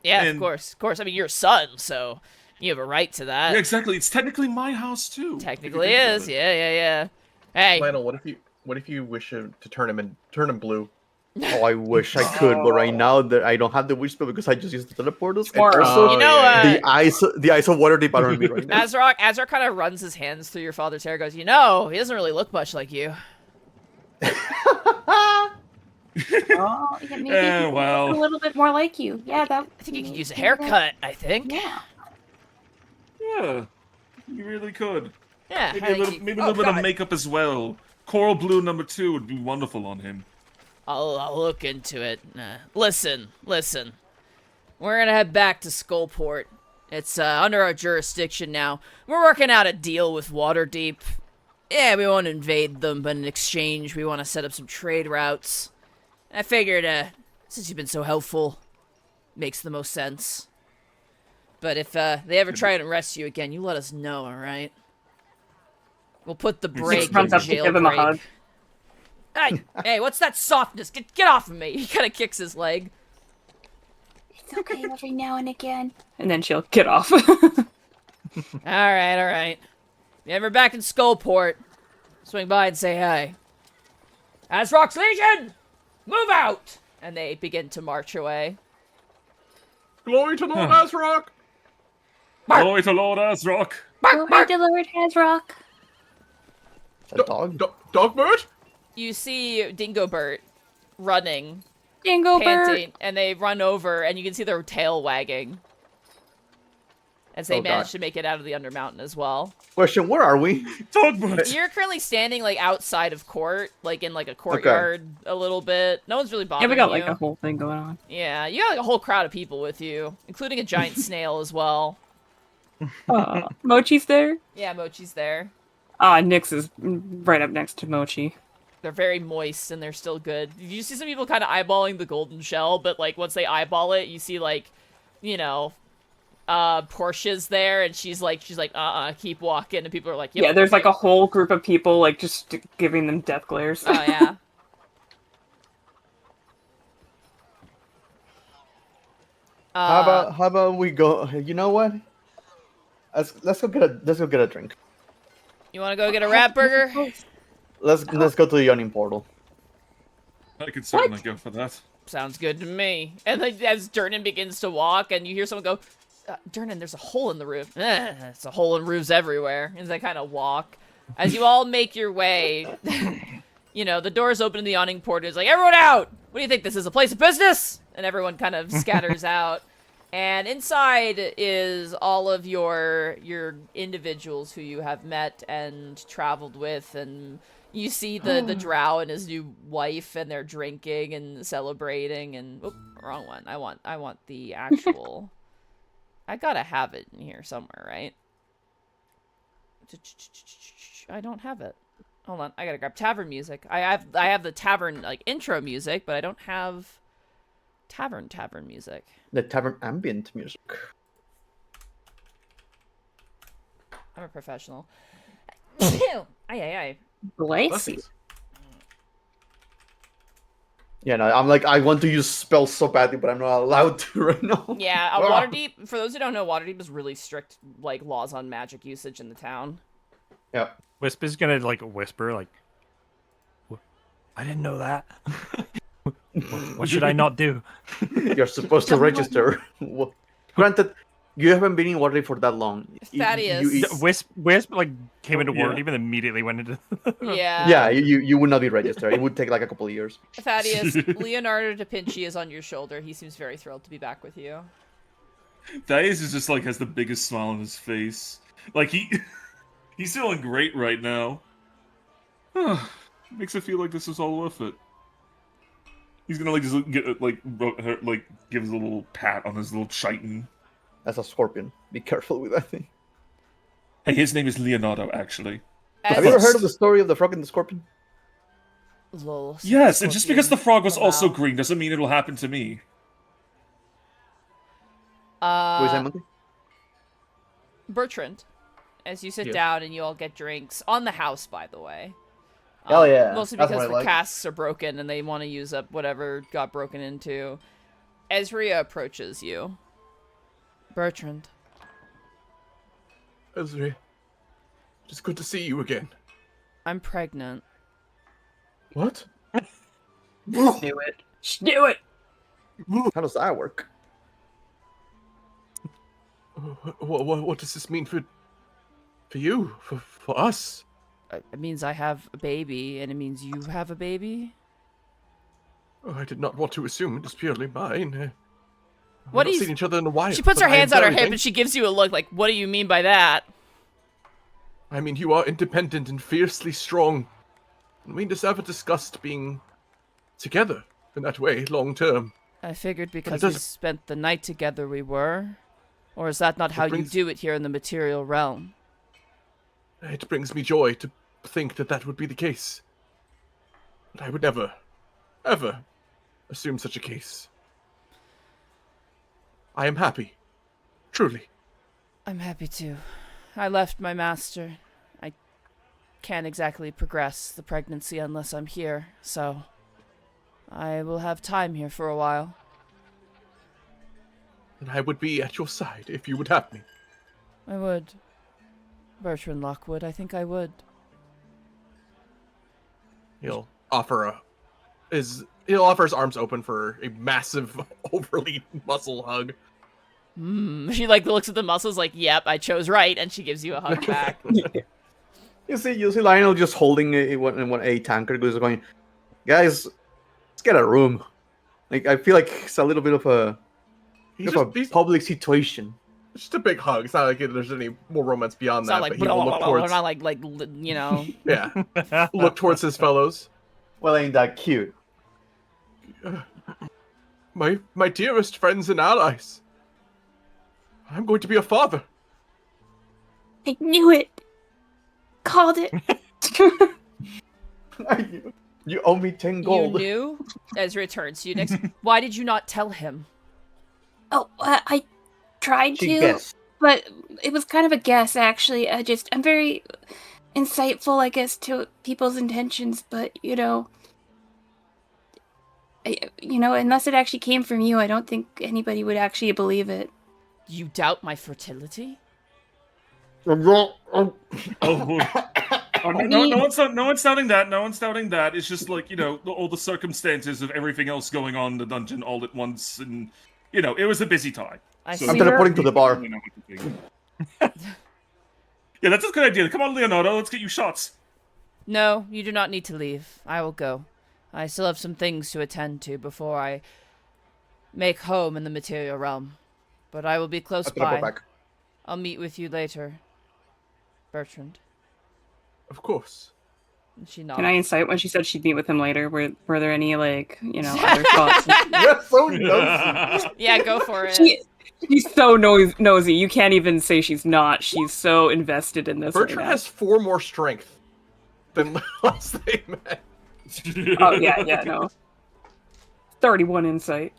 Yeah, And- of course. I mean, you're a son, so you have a right to that. Yeah, exactly. It's technically my house too. Technically if you think is. about it. Yeah. Hey, Lionel, what if you wish to turn him blue? Oh, I wish I could, but right now that I don't have the wish spell because I just used the teleporters. And Tomorrow. also, you know, the ice of water deep on me right now. Azrock kind of runs his hands through your father's hair, goes, you know, he doesn't really look much like you. Oh, yeah, maybe Eh, he could well. look a little bit more like you. Yeah, that. I think you could use a haircut, I think. Yeah. Yeah, you really could. Yeah. Maybe I a think little, you- maybe a oh, little bit God. of makeup as well. Coral blue number 2 would be wonderful on him. I'll look into it. Listen. We're gonna head back to Skullport. It's under our jurisdiction now. We're working out a deal with Waterdeep. Yeah, we won't invade them, but in exchange, we want to set up some trade routes. I figured, since you've been so helpful, makes the most sense. But if they ever try and arrest you again, you let us know, alright? We'll put the break in runs up to give him a hug. Hey, what's that softness? Get off of me! He kind of kicks his leg. It's okay every now and again. And then she'll get off. Alright. If you're ever back in Skullport, swing by and say hi. Azrock's Legion! Move out! And they begin to march away. Glory to Lord Azrock! Glory to Lord Azrock. Glory to Lord Hazrock. A dog? Dogbird? You see Dingobert running, Dingo Bird. panting, and they run over, and you can see their tail wagging. As they Oh, manage God. to make it out of the Undermountain as well. Question, where are we? Dogbert. You're currently standing, like, outside of court, like, in, like, a courtyard a little bit. No one's really Yeah, bothering we got you. like a whole thing going on. Yeah, you got, like, a whole crowd of people with you, including a giant snail as well. Mochi's there. Yeah, Mochi's there. Nyx is right up next to Mochi. They're very moist and they're still good. You see some people kind of eyeballing the golden shell, but like once they eyeball it, you see like, you know, Portia's there, and she's like, keep walking, and people are like, yep, Yeah, there's like okay. a whole group of people like just giving them death glares. Oh yeah. How about we go? You know what? Let's go get a drink. You want to go get a rat burger? Let's go to the yawning portal. I could certainly go for that. Sounds good to me. And like, as Durnan begins to walk, and you hear someone go, Durnan, there's a hole in the roof. It's a hole in roofs everywhere. As they kind of walk. As you all make your way, you know, the doors open in the yawning portal. It's like, everyone out! What do you think? This is a place of business? And everyone kind of scatters out. And inside is all of your individuals who you have met and traveled with, and you see the drow and his new wife, and they're drinking and celebrating. And wrong one. I want the actual. I gotta have it in here somewhere, right? I don't have it. Hold on, I gotta grab tavern music. I have the tavern like intro music, but I don't have tavern music. The tavern ambient music. I'm a professional. Aye. Bless you. Yeah, no, I'm like, I want to use spells so badly, but I'm not allowed to right now. Yeah, Waterdeep, for those who don't know, Waterdeep is really strict, like, laws on magic usage in the town. Yeah. Wisp is gonna like whisper like, I didn't know that. What should I not do? You're supposed to register. Granted, you haven't been in Waterdeep for that long. Thaddeus. Wisp like came into Waterdeep and immediately went into. Yeah. Yeah, you would not be registered. It would take like a couple of years. Thaddeus, Leonardo da Vinci is on your shoulder. He seems very thrilled to be back with you. Thaddeus is just like has the biggest smile on his face. Like he's feeling great right now. Makes it feel like this is all worth it. He's gonna like just get like give us a little pat on his little chitin. That's a scorpion. Be careful with that thing. Hey, his name is Leonardo, actually. Have you ever heard of the story of the frog and the scorpion? Lol, Yes, and just because the frog was Oh, also wow. green doesn't mean it'll happen to me. What is that, Monkey? Bertrand, as you sit Yeah. down and you all get drinks on the house, by the way. Hell yeah, Mostly that's because what I the like. casks are broken and they want to use up whatever got broken into. Ezria approaches you. Bertrand. Ezri, it's good to see you again. I'm pregnant. What? Do it. Do it. How does that work? What does this mean for you? For us? It means I have a baby, and it means you have a baby? Oh, I did not want to assume it is purely mine. We've What not do you- seen each other in a while. She puts but her I am hands on her very hip and she gives you a look like, what do you mean by that? I mean, you are independent and fiercely strong. And we just haven't discussed being together in that way, long term. I figured because does- we spent the night together we were. Or is that not how brings- you do it here in the material realm? It brings me joy to think that that would be the case. But I would never, ever assume such a case. I am happy. Truly. I'm happy too. I left my master. I can't exactly progress the pregnancy unless I'm here, so I will have time here for a while. And I would be at your side if you would have me. I would. Bertrand Lockwood, I think I would. He'll offer he'll offer his arms open for a massive, overly muscle hug. She like looks at the muscles like, yep, I chose right, and she gives you a hug back. You see Lionel just holding a tankard, goes going, guys, let's get a room. Like I feel like it's a little bit of a He's public situation. just a big hug. It's not like there's any more romance beyond It's that. not like, But he will look towards, not like, you know. yeah, look towards his fellows. Well, ain't that cute? My dearest friends and allies. I'm going to be a father. I knew it. Called it. You owe me 10 gold. You knew? Ezra turns to you next. Why did you not tell him? Oh, tried She to, guessed. but it was kind of a guess, actually. I'm very insightful, I guess, to people's intentions, but, unless it actually came from you, I don't think anybody would actually believe it. You doubt my fertility? Oh, no one's doubting that. No one's doubting that. It's just like, all the circumstances of everything else going on in the dungeon all at once, and it was a busy time. I I'm teleporting to the bar. Yeah, that's a good idea. Come on, Leonardo, let's get you shots. No, you do not need to leave. I will go. I still have some things to attend to before I make home in the material realm. But I will be close I'll teleport by. back. I'll meet with you later, Bertrand. Of course. And she nodded. Can I insight when she said she'd meet with him later? Were there any, other thoughts? You're so nosy. Yeah, go for it. She's so nosy. You can't even say she's not. She's so invested in this. Bertrand right has 4 more strength than last they met. Oh, yeah, no. 31 insight.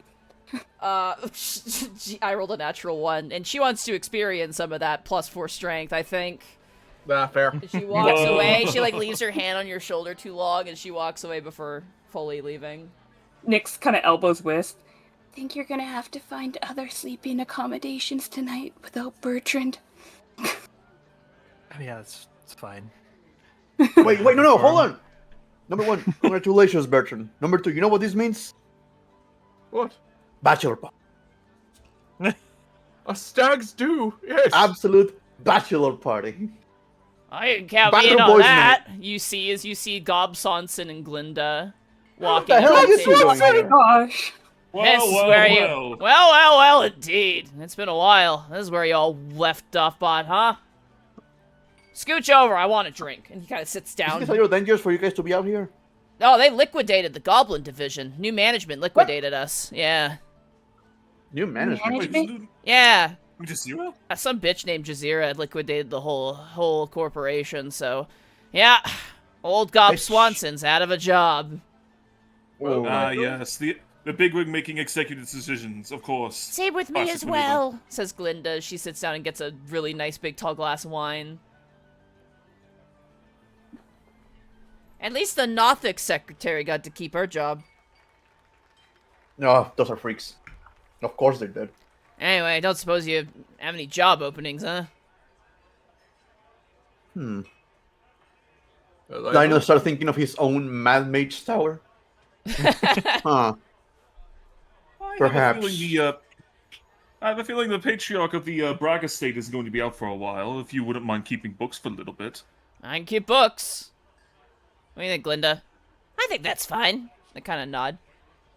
I rolled a natural 1, and she wants to experience some of that +4 strength, I think. Nah, fair. And she walks Whoa. away. She leaves her hand on your shoulder too long, and she walks away before fully leaving. Nyx kind of elbows Wisp. I think you're gonna have to find other sleeping accommodations tonight without Bertrand. Yeah, it's fine. Wait, no, hold on. Number 1, congratulations, Bertrand. Number 2, you know what this means? What? Bachelor party. A stag's do, yes. Absolute bachelor party. I didn't count Battle me in on Boys that. You see Gob Sonson and Glinda walking. the hell up are you the two table. doing here? Gosh. This is where you. Well, indeed. It's been a while. This is where you all left off on, huh? Scooch over. I want a drink. And he kind of sits Is down. this a little dangerous for you guys to be out here? Oh, they liquidated the Goblin Division. New management liquidated us. Yeah. New management. Management? Yeah. Jazeera? Some bitch named Jazeera had liquidated the whole corporation, so... Yeah. Old Gob Bitch. Swanson's out of a job. Oh, Yes, the bigwig making executive decisions, of course. Same with me Classic as medieval. well, says Glinda. She sits down and gets a really nice big tall glass of wine. At least the Nothic secretary got to keep her job. No, those are freaks. Of course they did. Anyway, I don't suppose you have any job openings, huh? Dino started thinking of his own Mad Mage tower. Huh. Perhaps. I have a feeling the patriarch of the Braga state is going to be out for a while, if you wouldn't mind keeping books for a little bit. I can keep books. What do you think, Glinda? I think that's fine. I kind of nod.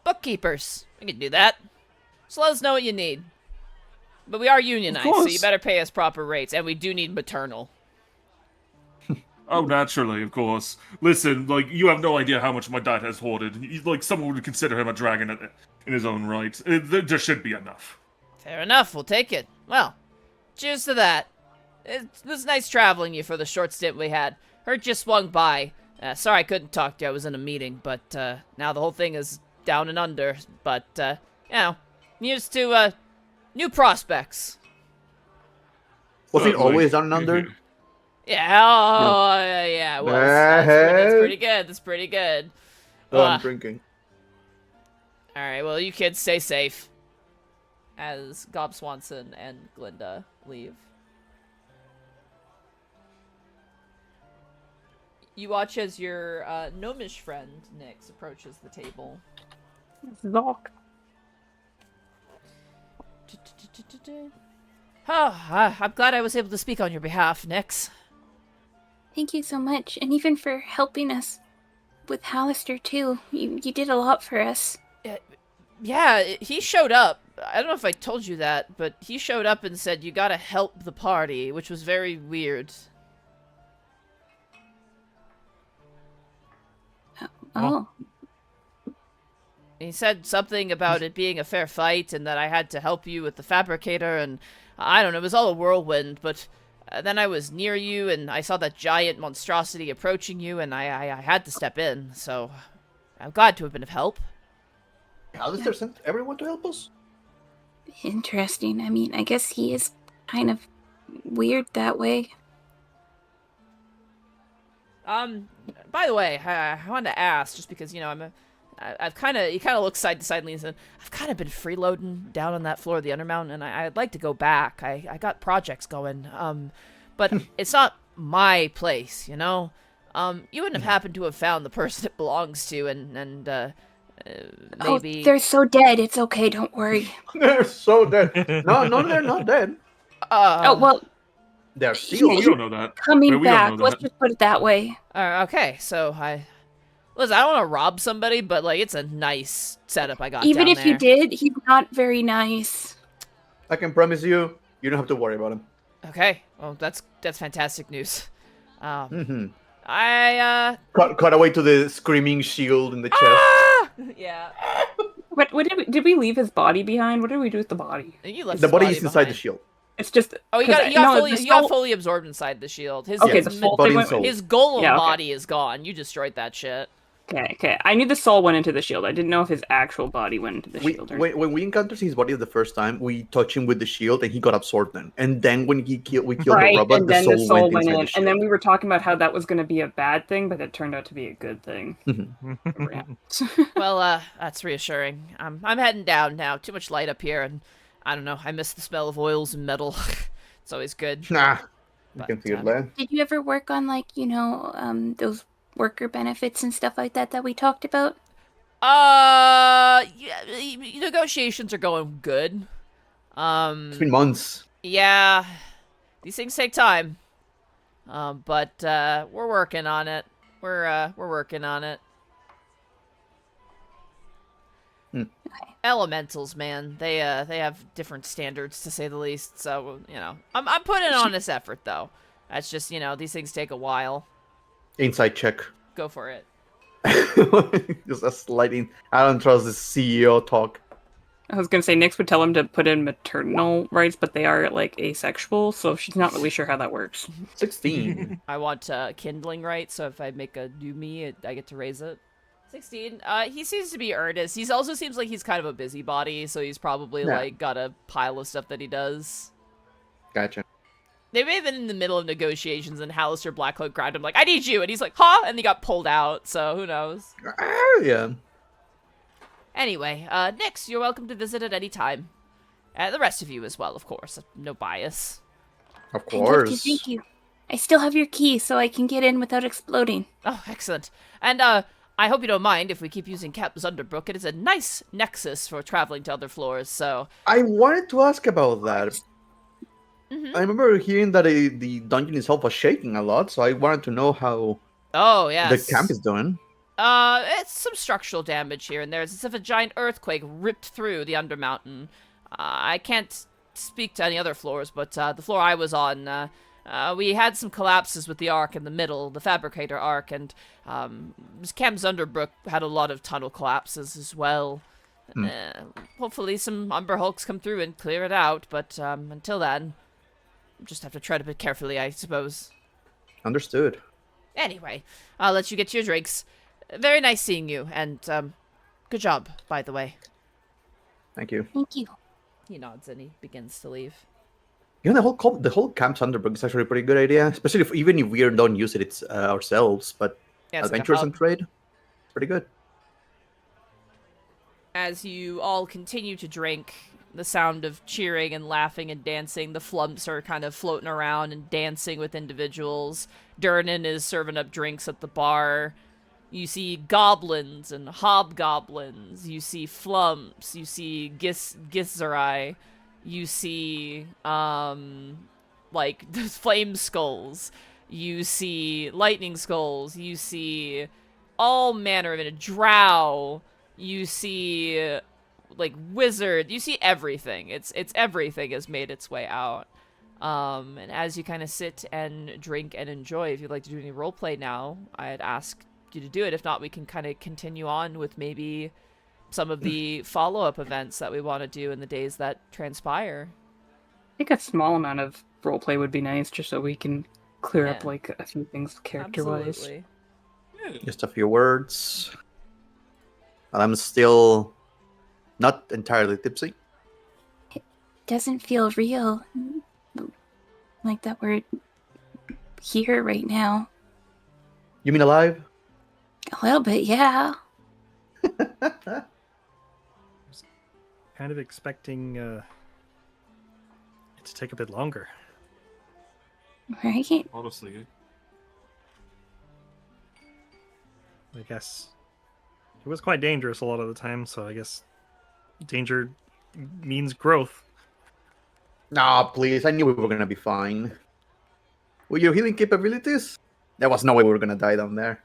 Bookkeepers. We can do that. Just let us know what you need. But we are unionized, so you better pay us proper rates, and we do need maternal. Oh, naturally, of course. Listen, you have no idea how much my dad has hoarded. Someone would consider him a dragon in his own right. There should be enough. Fair enough, we'll take it. Well, cheers to that. It was nice traveling you for the short stint we had. Heard you swung by. Sorry I couldn't talk to you, I was in a meeting, but now the whole thing is down and under. But, here's to new prospects. Was it Certainly. always down and under? Yeah, yeah, it was. That's pretty good, that's pretty good. I'm drinking. Alright, well, you kids stay safe. As Gob Swanson and Glinda leave. You watch as your gnomish friend, Nyx, approaches the table. Zoc. Oh, I'm glad I was able to speak on your behalf, Nyx. Thank you so much, and even for helping us with Hallister too. You did a lot for us. Yeah, he showed up. I don't know if I told you that, but he showed up and said you gotta help the party, which was very weird. Oh. He said something about it being a fair fight and that I had to help you with the fabricator, and I don't know, it was all a whirlwind, but then I was near you and I saw that giant monstrosity approaching you, and I had to step in, so I'm glad to have been of help. Alistair sent everyone to help us? Interesting. I mean, I guess he is kind of weird that way. By the way, I wanted to ask, just because, you know, he kind of looks side to side and said, I've kind of been freeloading down on that floor of the Undermountain, and I'd like to go back. I got projects going, but it's not my place, you know? You wouldn't have happened to have found the person it belongs to, and maybe... Oh, they're so dead. It's okay. Don't worry. They're so dead. No, they're not dead. Oh, well, They're Oh, sealed. we don't know that. coming No, we don't back. know Let's that. just put it that way. Okay, so listen, I don't want to rob somebody, but, like, it's a nice setup I got Even down if you there. did, he's not very nice. I can promise you, you don't have to worry about him. Okay, well, that's fantastic news. Mm-hmm. I, Cut away to the screaming shield in the chest. Ah! Yeah. What did we leave his body behind? What did we do with the body? You left The his body is inside behind. the shield. It's just Oh, you 'cause got, I- you got no, fully the you got soul- fully absorbed inside the shield. His Okay, Yes, the his, soul body thing and went, soul. his golem Yeah, okay. body is gone. You destroyed that shit. Okay. I knew the soul went into the shield. I didn't know if his actual body went into the shield. Or... When we encountered his body the first time, we touched him with the shield and he got absorbed then. And then when we killed right, the robot, and then the soul went inside in, the shield. and then we were talking about how that was going to be a bad thing, but it turned out to be a good thing. Well, that's reassuring. I'm heading down now. Too much light up here, and I don't know. I miss the smell of oils and metal. It's always good. Nah, you But, can feel that. Did you ever work on, like, those worker benefits and stuff like that we talked about? Yeah, negotiations are going good. It's been months. Yeah, these things take time. But we're working on it. We're working on it. Elementals, man, they have different standards, to say the least. So, you know, I'm putting an honest effort, though. That's just, you know, these things take a while. Inside check. Go for it. Just a sliding. I don't trust this CEO talk. I was going to say, Nyx would tell him to put in maternal rights, but they are, like, asexual, so she's not really sure how that works. 16. I want kindling right, so if I make a new me, I get to raise it. 16. He seems to be earnest. He also seems like he's kind of a busybody, so he's probably, Yeah. like, got a pile of stuff that he does. Gotcha. They may have been in the middle of negotiations, and Hallister Blackcloak grabbed him like, I need you! And he's like, huh? And he got pulled out, so who knows? Yeah. Anyway, Nyx, you're welcome to visit at any time. The rest of you as well, of course. No bias. Of I'd love to, course. thank you. I still have your key, so I can get in without exploding. Oh, excellent. And, I hope you don't mind if we keep using Captain's Underbrook. It is a nice nexus for traveling to other floors, so... I wanted to ask about that. I remember hearing that the dungeon itself was shaking a lot, so I wanted to know how Oh, yes. the camp is doing. It's some structural damage here and there. It's as if a giant earthquake ripped through the Undermountain. I can't speak to any other floors, but the floor I was on, we had some collapses with the arc in the middle, the Fabricator arc, and Cam's Underbrook had a lot of tunnel collapses as well. Hopefully some Umber Hulks come through and clear it out, but until then, just have to tread a bit carefully, I suppose. Understood. Anyway, I'll let you get to your drinks. Very nice seeing you, and good job, by the way. Thank you. Thank you. He nods and he begins to leave. You know, the whole camp's Underbrook is actually a pretty good idea, especially even if we don't use it ourselves. But Yeah, it's like a adventures hub. and trade, it's pretty good. As you all continue to drink, the sound of cheering and laughing and dancing, the flumps are kind of floating around and dancing with individuals. Durnan is serving up drinks at the bar. You see goblins and hobgoblins. You see flumps. You see Gizzerai. You see, like, flame skulls. You see lightning skulls. You see all manner of it. Drow. You see, like, wizard. You see everything. It's everything has made its way out. And as you kind of sit and drink and enjoy, if you'd like to do any roleplay now, I'd ask you to do it. If not, we can kind of continue on with maybe some of the follow-up events that we want to do in the days that transpire. I think a small amount of roleplay would be nice, just so we can clear up, Yeah. like, a few things character-wise. Absolutely. Just a few words. And I'm still not entirely tipsy. doesn't feel real. Like that we're here right now. You mean alive? A little bit, yeah. Kind of expecting it to take a bit longer. Right? Honestly. I guess it was quite dangerous a lot of the time, so I guess danger means growth. Nah, please. I knew we were gonna be fine. With your healing capabilities, there was no way we were gonna die down there.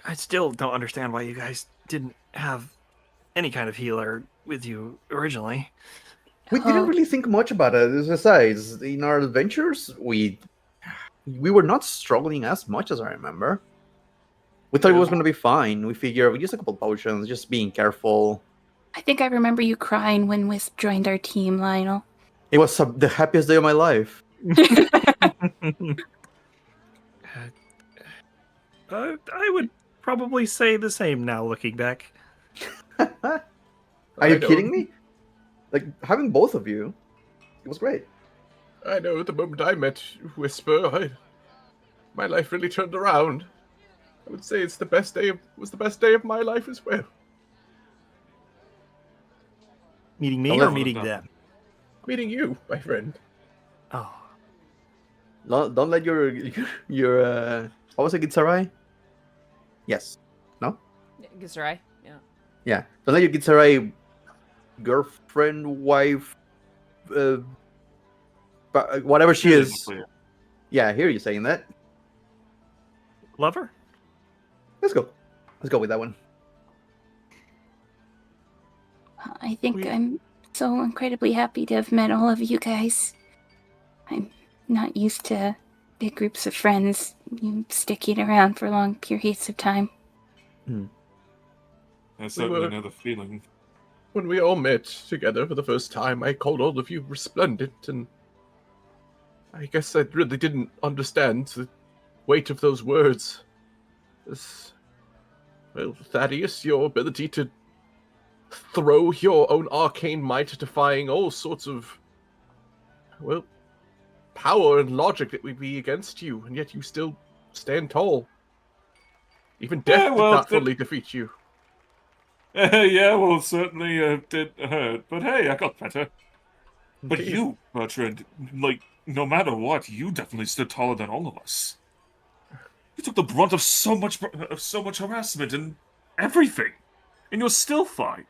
I still don't understand why you guys didn't have any kind of healer with you originally. We didn't really think much about it. Besides, in our adventures, we were not struggling as much as I remember. We thought it was gonna be fine. We figured we used a couple potions, just being careful. I think I remember you crying when Wisp joined our team, Lionel. It was the happiest day of my life. I would probably say the same now, looking back. Are you kidding me? Like, having both of you, it was great. I know, the moment I met Whisper, my life really turned around. I would say was the best day of my life as well. Meeting me Don't or let- meeting them? Meeting you, my friend. Oh, Don't let your what was it, Gitsarai? Yes. No? Gizrai? Yeah. Yeah. Don't let your Gitsarai girlfriend, wife, whatever she is. Yeah, I hear you saying that. lover? Let's go. Let's go with that one. I think I'm so incredibly happy to have met all of you guys. I'm not used to big groups of friends sticking around for long periods of time. I certainly know the feeling. When we all met together for the first time, I called all of you resplendent, and I guess I really didn't understand the weight of those words. Well, Thaddeus, your ability to throw your own arcane might, defying all sorts of, well, power and logic that would be against you, and yet you still stand tall. Even death did not fully defeat you. Yeah, well, it certainly did hurt. But hey, I got better. But Indeed. you, Bertrand, like, no matter what, you definitely stood taller than all of us. You took the brunt of so much harassment and everything, and you're still fine.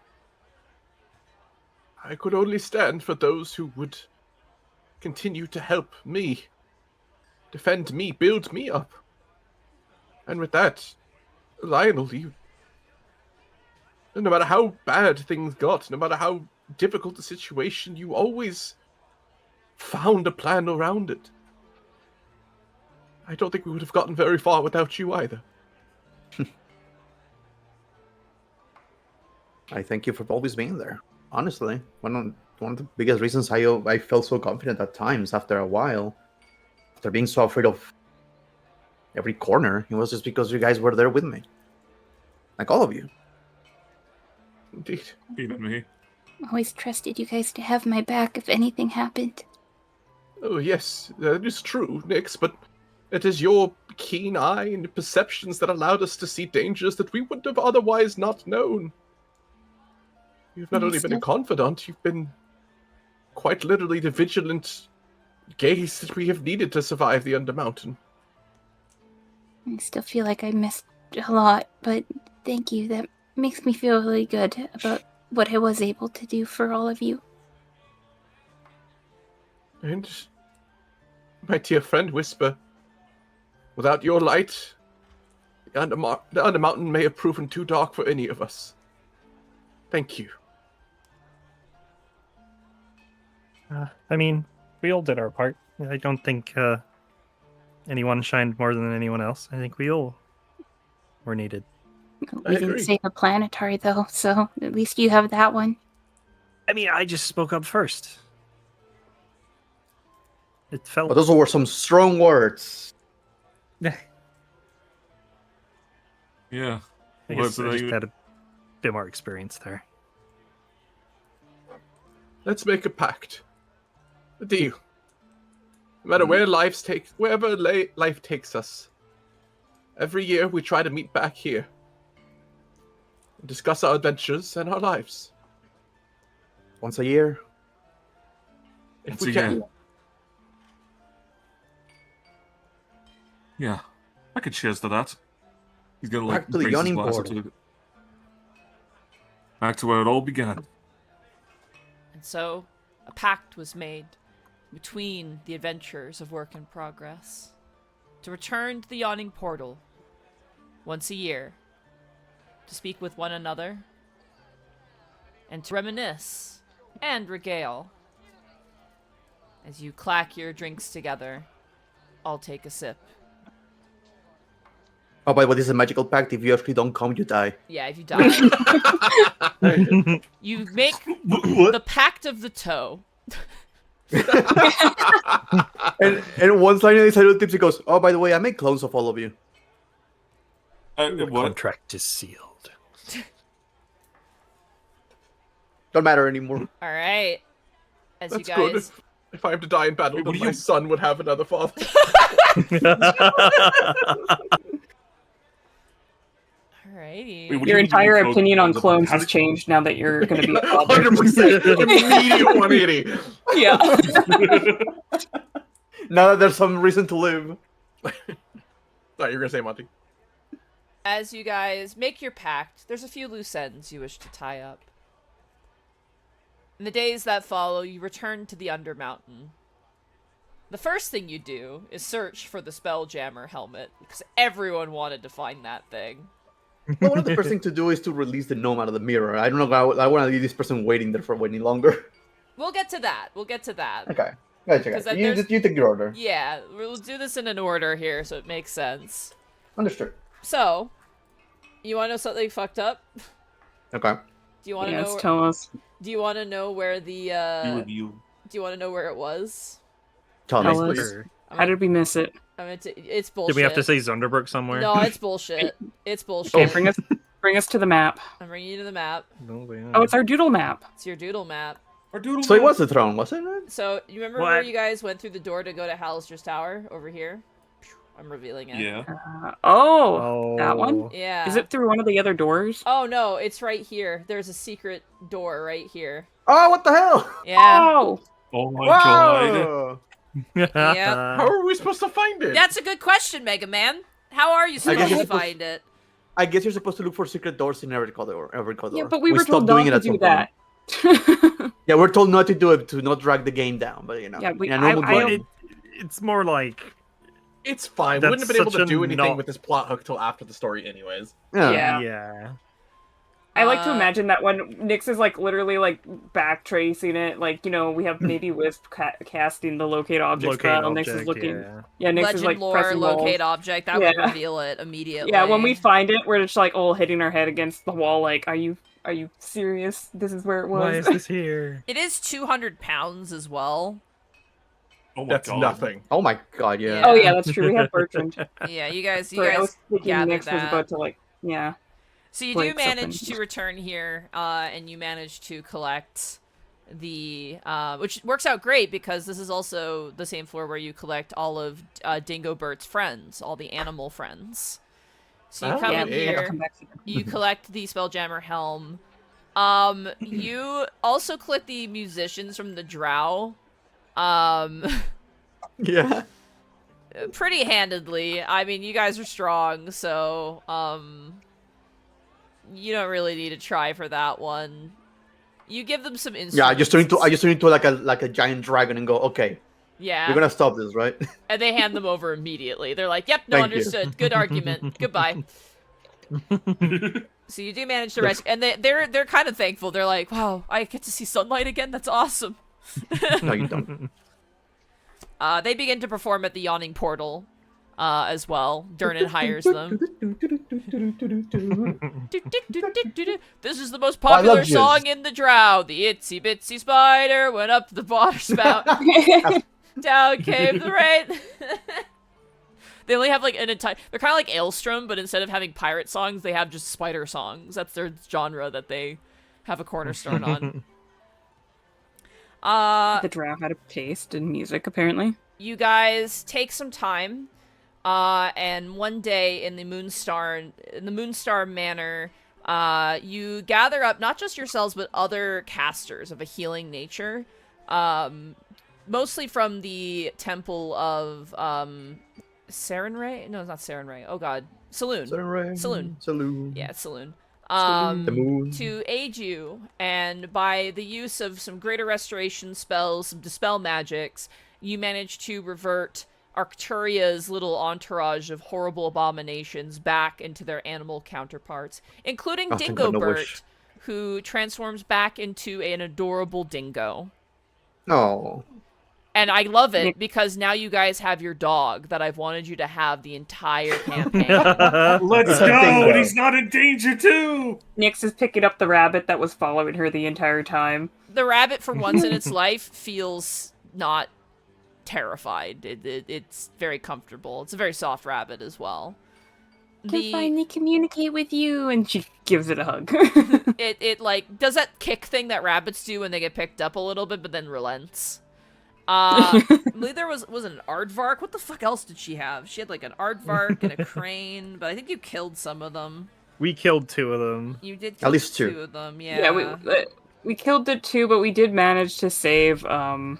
I could only stand for those who would continue to help me, defend me, build me up. And with that, Lionel, no matter how bad things got, no matter how difficult the situation, you always found a plan around it. I don't think we would have gotten very far without you either. I thank you for always being there. Honestly, one of the biggest reasons I felt so confident at times after a while, after being so afraid of every corner, it was just because you guys were there with me. Like all of you. Indeed. Even me. Always trusted you guys to have my back if anything happened. Oh, yes, that is true, Nix, but it is your keen eye and perceptions that allowed us to see dangers that we would have otherwise not known. You've not only been a confidant, you've been quite literally the vigilant gaze that we have needed to survive the Undermountain. I still feel like I missed a lot, but thank you. That makes me feel really good about what I was able to do for all of you. And, my dear friend Whisper, without your light, the Undermountain may have proven too dark for any of us. Thank you. I mean, we all did our part. I don't think anyone shined more than anyone else. I think we all were needed. We didn't save a planetary, though, so at least you have that one. I mean, I just spoke up first. It felt... But those were some strong words. Yeah. I guess I just had a bit more experience there. Let's make a pact. A deal. No matter wherever life takes us, every year we try to meet back here and discuss our adventures and our lives. Once a year. If Once we a can. year. Yeah, I could cheers to that. He's gonna like Back to the raise his yawning glass up portal. back to where it all began. And so, a pact was made between the adventurers of Work in Progress to return to the Yawning Portal once a year to speak with one another and to reminisce and regale. As you clack your drinks together, I'll take a sip. Oh, by the way, this is a magical pact. If you actually don't come, you die. Yeah, if you die. You make What? the Pact of the Toe. And one line inside of the tips, he goes, "Oh, by the way, I make clones of all of you." The What? contract is sealed. Don't matter anymore. Alright. As That's you good. guys... If I have to die in battle, Wait, what then do my you- son would have another father. Alrighty. Wait, what do Your you mean entire you code opinion on the- clones how has did- changed now that you're going to be a father. 100% immediate 180. Yeah. Now that there's some reason to live. No, you're gonna say Monty. As you guys make your pact, there's a few loose ends you wish to tie up. In the days that follow, you return to the Undermountain. The first thing you do is search for the Spelljammer helmet, because everyone wanted to find that thing. Well, one of the first things to do is to release the gnome out of the mirror. I don't know. I want to leave this person waiting there for any longer. We'll get to that. We'll get to that. Okay. Gotcha. 'Cause Gotcha. there's- You take your order. Yeah, we'll do this in an order here, so it makes sense. Understood. So, you want to know something fucked up? Okay. Do you want to Yes, know? tell us. Do you want to know where the? You reveal. Do you want to know where it was? Tell Tell me. us. Sure. How did we miss it? I mean, it's bullshit. Did we have to say Zunderberg somewhere? No, it's bullshit. It's bullshit. Okay, bring us to the map. I'm bringing you to the map. No, we Oh, it's our doodle map. It's your doodle map. Or doodle So it map. was the throne, wasn't it? So, you remember where What? you guys went through the door to go to Hallister's Tower? Over here? I'm revealing it. Yeah. Oh, that one? Yeah. Is it through one of the other doors? Oh, no, it's right here. There's a secret door right here. Oh, what the hell? Yeah. Oh! Oh my god. Whoa! How are we supposed to find it? That's a good question, Mega Man. How are you guess supposed to you're supposed- find it? I guess you're supposed to look for secret doors in every corridor. Yeah, but we were stopped told not to at do some that. point. Yeah, we're told not to do it to not drag the game down. But you know, Yeah, in a normal I game. It's more like It's fine. We That's wouldn't have been able such to a do anything not- with this plot hook till after the story, anyways. Yeah. yeah. I like to Uh, imagine that when Nyx is like literally like backtracing it, like, you know, we have maybe Wisp casting the locate object spell, and Nyx is looking. Yeah, Nyx Legend is like lore, pressing locate walls. object. That would Yeah. reveal it immediately. Yeah, when we find it, we're just like all hitting our head against the wall. Like, are you serious? This is where it was. Why is this here? It is 200 pounds as well. Oh my That's god. nothing. Oh my god, yeah. Oh yeah, that's true. We have Bertrand. Yeah, you guys Sorry, I was thinking gathered Nyx was that. about to like, yeah. So you do break manage something. to return here, and you manage to collect the, which works out great because this is also the same floor where you collect all of Dingo Bert's friends, all the animal friends. So you Oh, come Yeah, in yeah. we have to here, come back to you collect the Spelljammer helm. You also collect the musicians from the Drow. Yeah. Pretty handedly. I mean, you guys are strong, so, you don't really need to try for that one. You give them some instruments. Yeah, I just turn into like a giant dragon and go, okay, Yeah. you're gonna stop this, right? And they hand them over immediately. They're like, yep, no, Thank you. understood. Good argument. Goodbye. So you do manage to rescue, and they're kind of thankful. They're like, wow, I get to see sunlight again. That's awesome. No, you don't. They begin to perform at the Yawning Portal, as well. Durnan hires them. This is the most I love popular jizz. song in the Drow. The itsy bitsy spider went up the water spout. Down came the rain. They only have like an entire. They're kind of like Aelstrom, but instead of having pirate songs, they have just spider songs. That's their genre that they have a cornerstone on. The drow had a taste in music, apparently. You guys take some time, and one day in the Moonstar Manor, you gather up not just yourselves but other casters of a healing nature, mostly from the temple of Sarenrae. No, it's not Sarenrae. Oh God, Saloon. Saloon. Yeah, it's Saloon. The moon. To aid you, and by the use of some greater restoration spells, some dispel magics, you manage to revert Arcturia's little entourage of horrible abominations back into their animal counterparts, including Thank God, no Dingobert, wish. who transforms back into an adorable dingo. Oh. And I love it because now you guys have your dog that I've wanted you to have the entire campaign. Let's It's a go! dingo. And he's not in danger too! Nyx is picking up the rabbit that was following her the entire time. The rabbit, for once in its life, feels not terrified. It's very comfortable. It's a very soft rabbit as well. Can finally communicate with you. And she gives it a hug. It like does that kick thing that rabbits do when they get picked up a little bit, but then relents. I believe there was an aardvark. What the fuck else did she have? She had like an aardvark and a crane, but I think you killed some of them. We killed 2 of them. You did kill At least 2 of them, yeah. Yeah, we killed the 2, but we did manage to save, I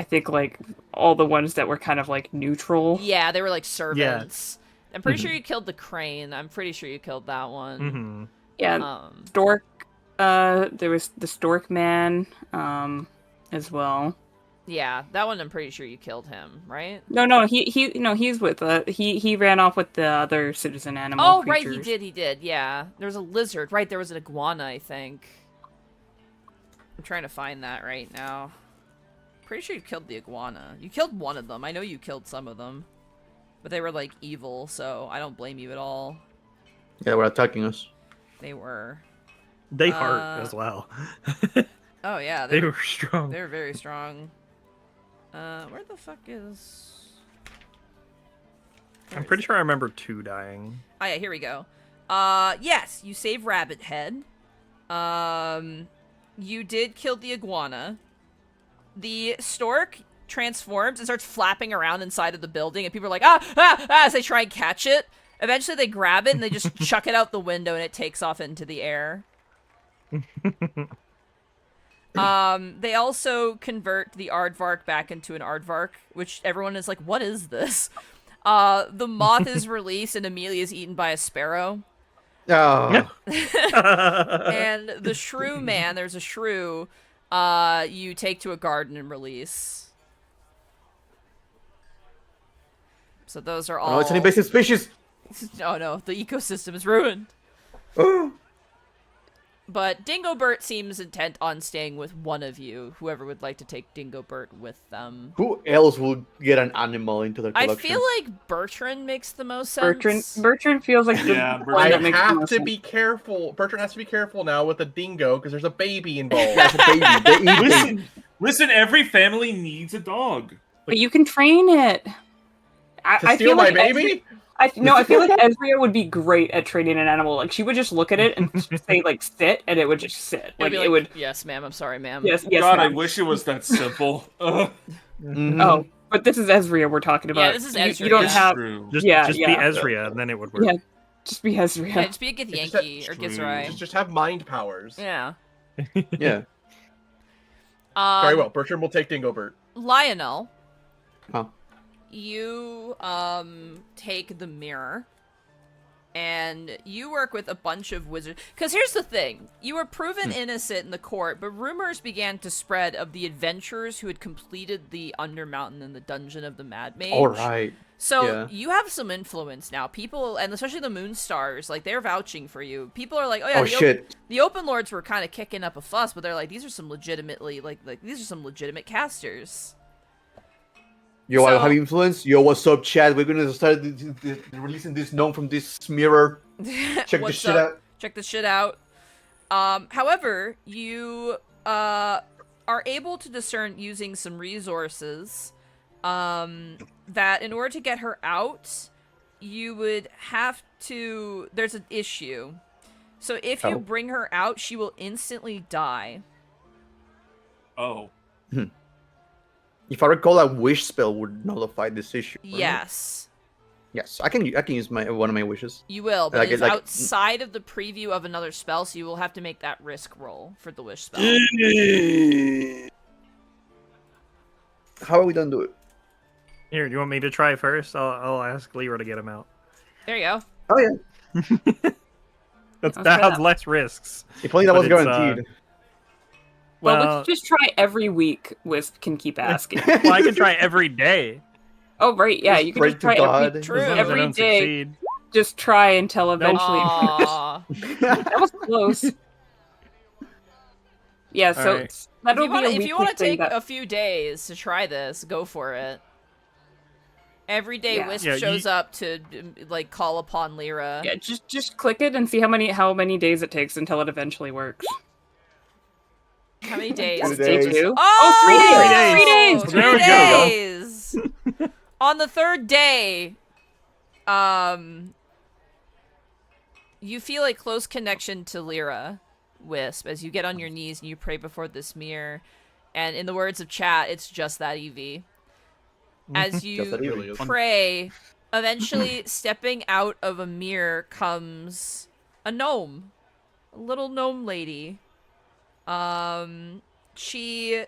think, like, all the ones that were kind of, like, neutral. Yeah, they were like servants. I'm pretty sure you killed the crane. I'm pretty sure you killed that one. Mm-hmm. Yeah, Stork, there was the Stork Man, as well. Yeah, that one I'm pretty sure you killed him, right? No, he's with he ran off with the other citizen animal. Oh, creatures. right, he did. Yeah, there was a lizard. Right, there was an iguana, I think. I'm trying to find that right now. Pretty sure you killed the iguana. You killed one of them. I know you killed some of them, but they were like evil, so I don't blame you at all. Yeah, we're attacking us. They were. They hurt as well. Oh yeah, They were strong. They're very strong. Where the fuck is? I'm pretty sure I remember 2 dying. Oh yeah, here we go. Yes, you save Rabbit Head. You did kill the iguana. The stork transforms and starts flapping around inside of the building, and people are like, as they try and catch it. Eventually they grab it and they just chuck it out the window and it takes off into the air. They also convert the aardvark back into an aardvark, which everyone is like, what is this? The moth is released and immediately is eaten by a sparrow. Oh. And the shrew man, there's a shrew, you take to a garden and release. So those are all... Oh, it's an invasive species! Oh no, the ecosystem is ruined. Oh. But Dingobert seems intent on staying with one of you, whoever would like to take Dingobert with them. Who else would get an animal into their collection? I feel like Bertrand makes the most sense. Bertrand feels like the Yeah, one I that makes the have most to sense. be careful. Bertrand has to be careful now with the dingo because there's a baby involved. That's a baby. They eat Listen, babies. listen, every family needs a dog. But you can train it. To steal my like baby? I feel like Ezria would be great at training an animal. Like she would just look at it and say like sit, and it would just sit. Like, It'd be it would. Yes, ma'am. I'm sorry, ma'am. Yes. God, I ma'am. wish it was that simple. Ugh. Mhm. Oh, but this is Ezria we're talking about. Yeah, this is Ezria. You don't It's have. True. Just, Yeah, just yeah. be Ezria, and then it would work. Yeah, just be Ezria. Yeah, just be a good It's just Yankee that- or True. Gizrai. Just have mind powers. Yeah. Yeah. Very well. Bertrand will take Dingobert. Lionel, Huh. you take the mirror and you work with a bunch of wizards. Because here's the thing. You were proven innocent in the court, but rumors began to spread of the adventurers who had completed the Undermountain and the Dungeon of the Mad Mage. All right. So Yeah. you have some influence now. People, and especially the Moonstars, like, they're vouching for you. People are like, oh yeah, Oh, shit. the Open Lords were kind of kicking up a fuss, but they're like, these are some legitimately, like these are some legitimate casters. Yo, I So- have influence. Yo, what's up, Chad? We're gonna start releasing this gnome from this mirror. Check this What's shit up? out. Check this shit out. However, you are able to discern using some resources that in order to get her out, you would have to... There's an issue. So if you bring her out, she will instantly die. Oh. If I recall, a wish spell would nullify this issue. Right? Yes. Yes, I can use one of my wishes. You will, but Like- it's like- outside of the preview of another spell, so you will have to make that risk roll for the wish spell. How are we done do it? Here, do you want me to try first? I'll ask Lyra to get him out. There you go. Oh yeah. That Okay. has less risks. If only that But was it's, guaranteed. Well, we Well, could just try every week. Wisp can keep asking. well, I can try every day. Oh, right, yeah, Just you can pray just to try God. every, True. As long as I every don't day. succeed. Just try until eventually. Aww. That was close. Yeah, so Alright. it's- that'll If be a you weekly want to thing take that- a few days to try this, go for it. Every day Yeah. Wisp Yeah, shows up to like call upon Lyra. Yeah, just click it and see how many days it takes until it eventually works. How many days? Two Day days. 2? Oh, 3 days. 3 days! 3 There we go. days. On the third day, you feel a close connection to Lyra, Wisp, as you get on your knees and you pray before this mirror. And in the words of chat, it's just that EV. As Just that you EV. Really is. pray, eventually stepping out of a mirror comes a gnome. A little gnome lady. She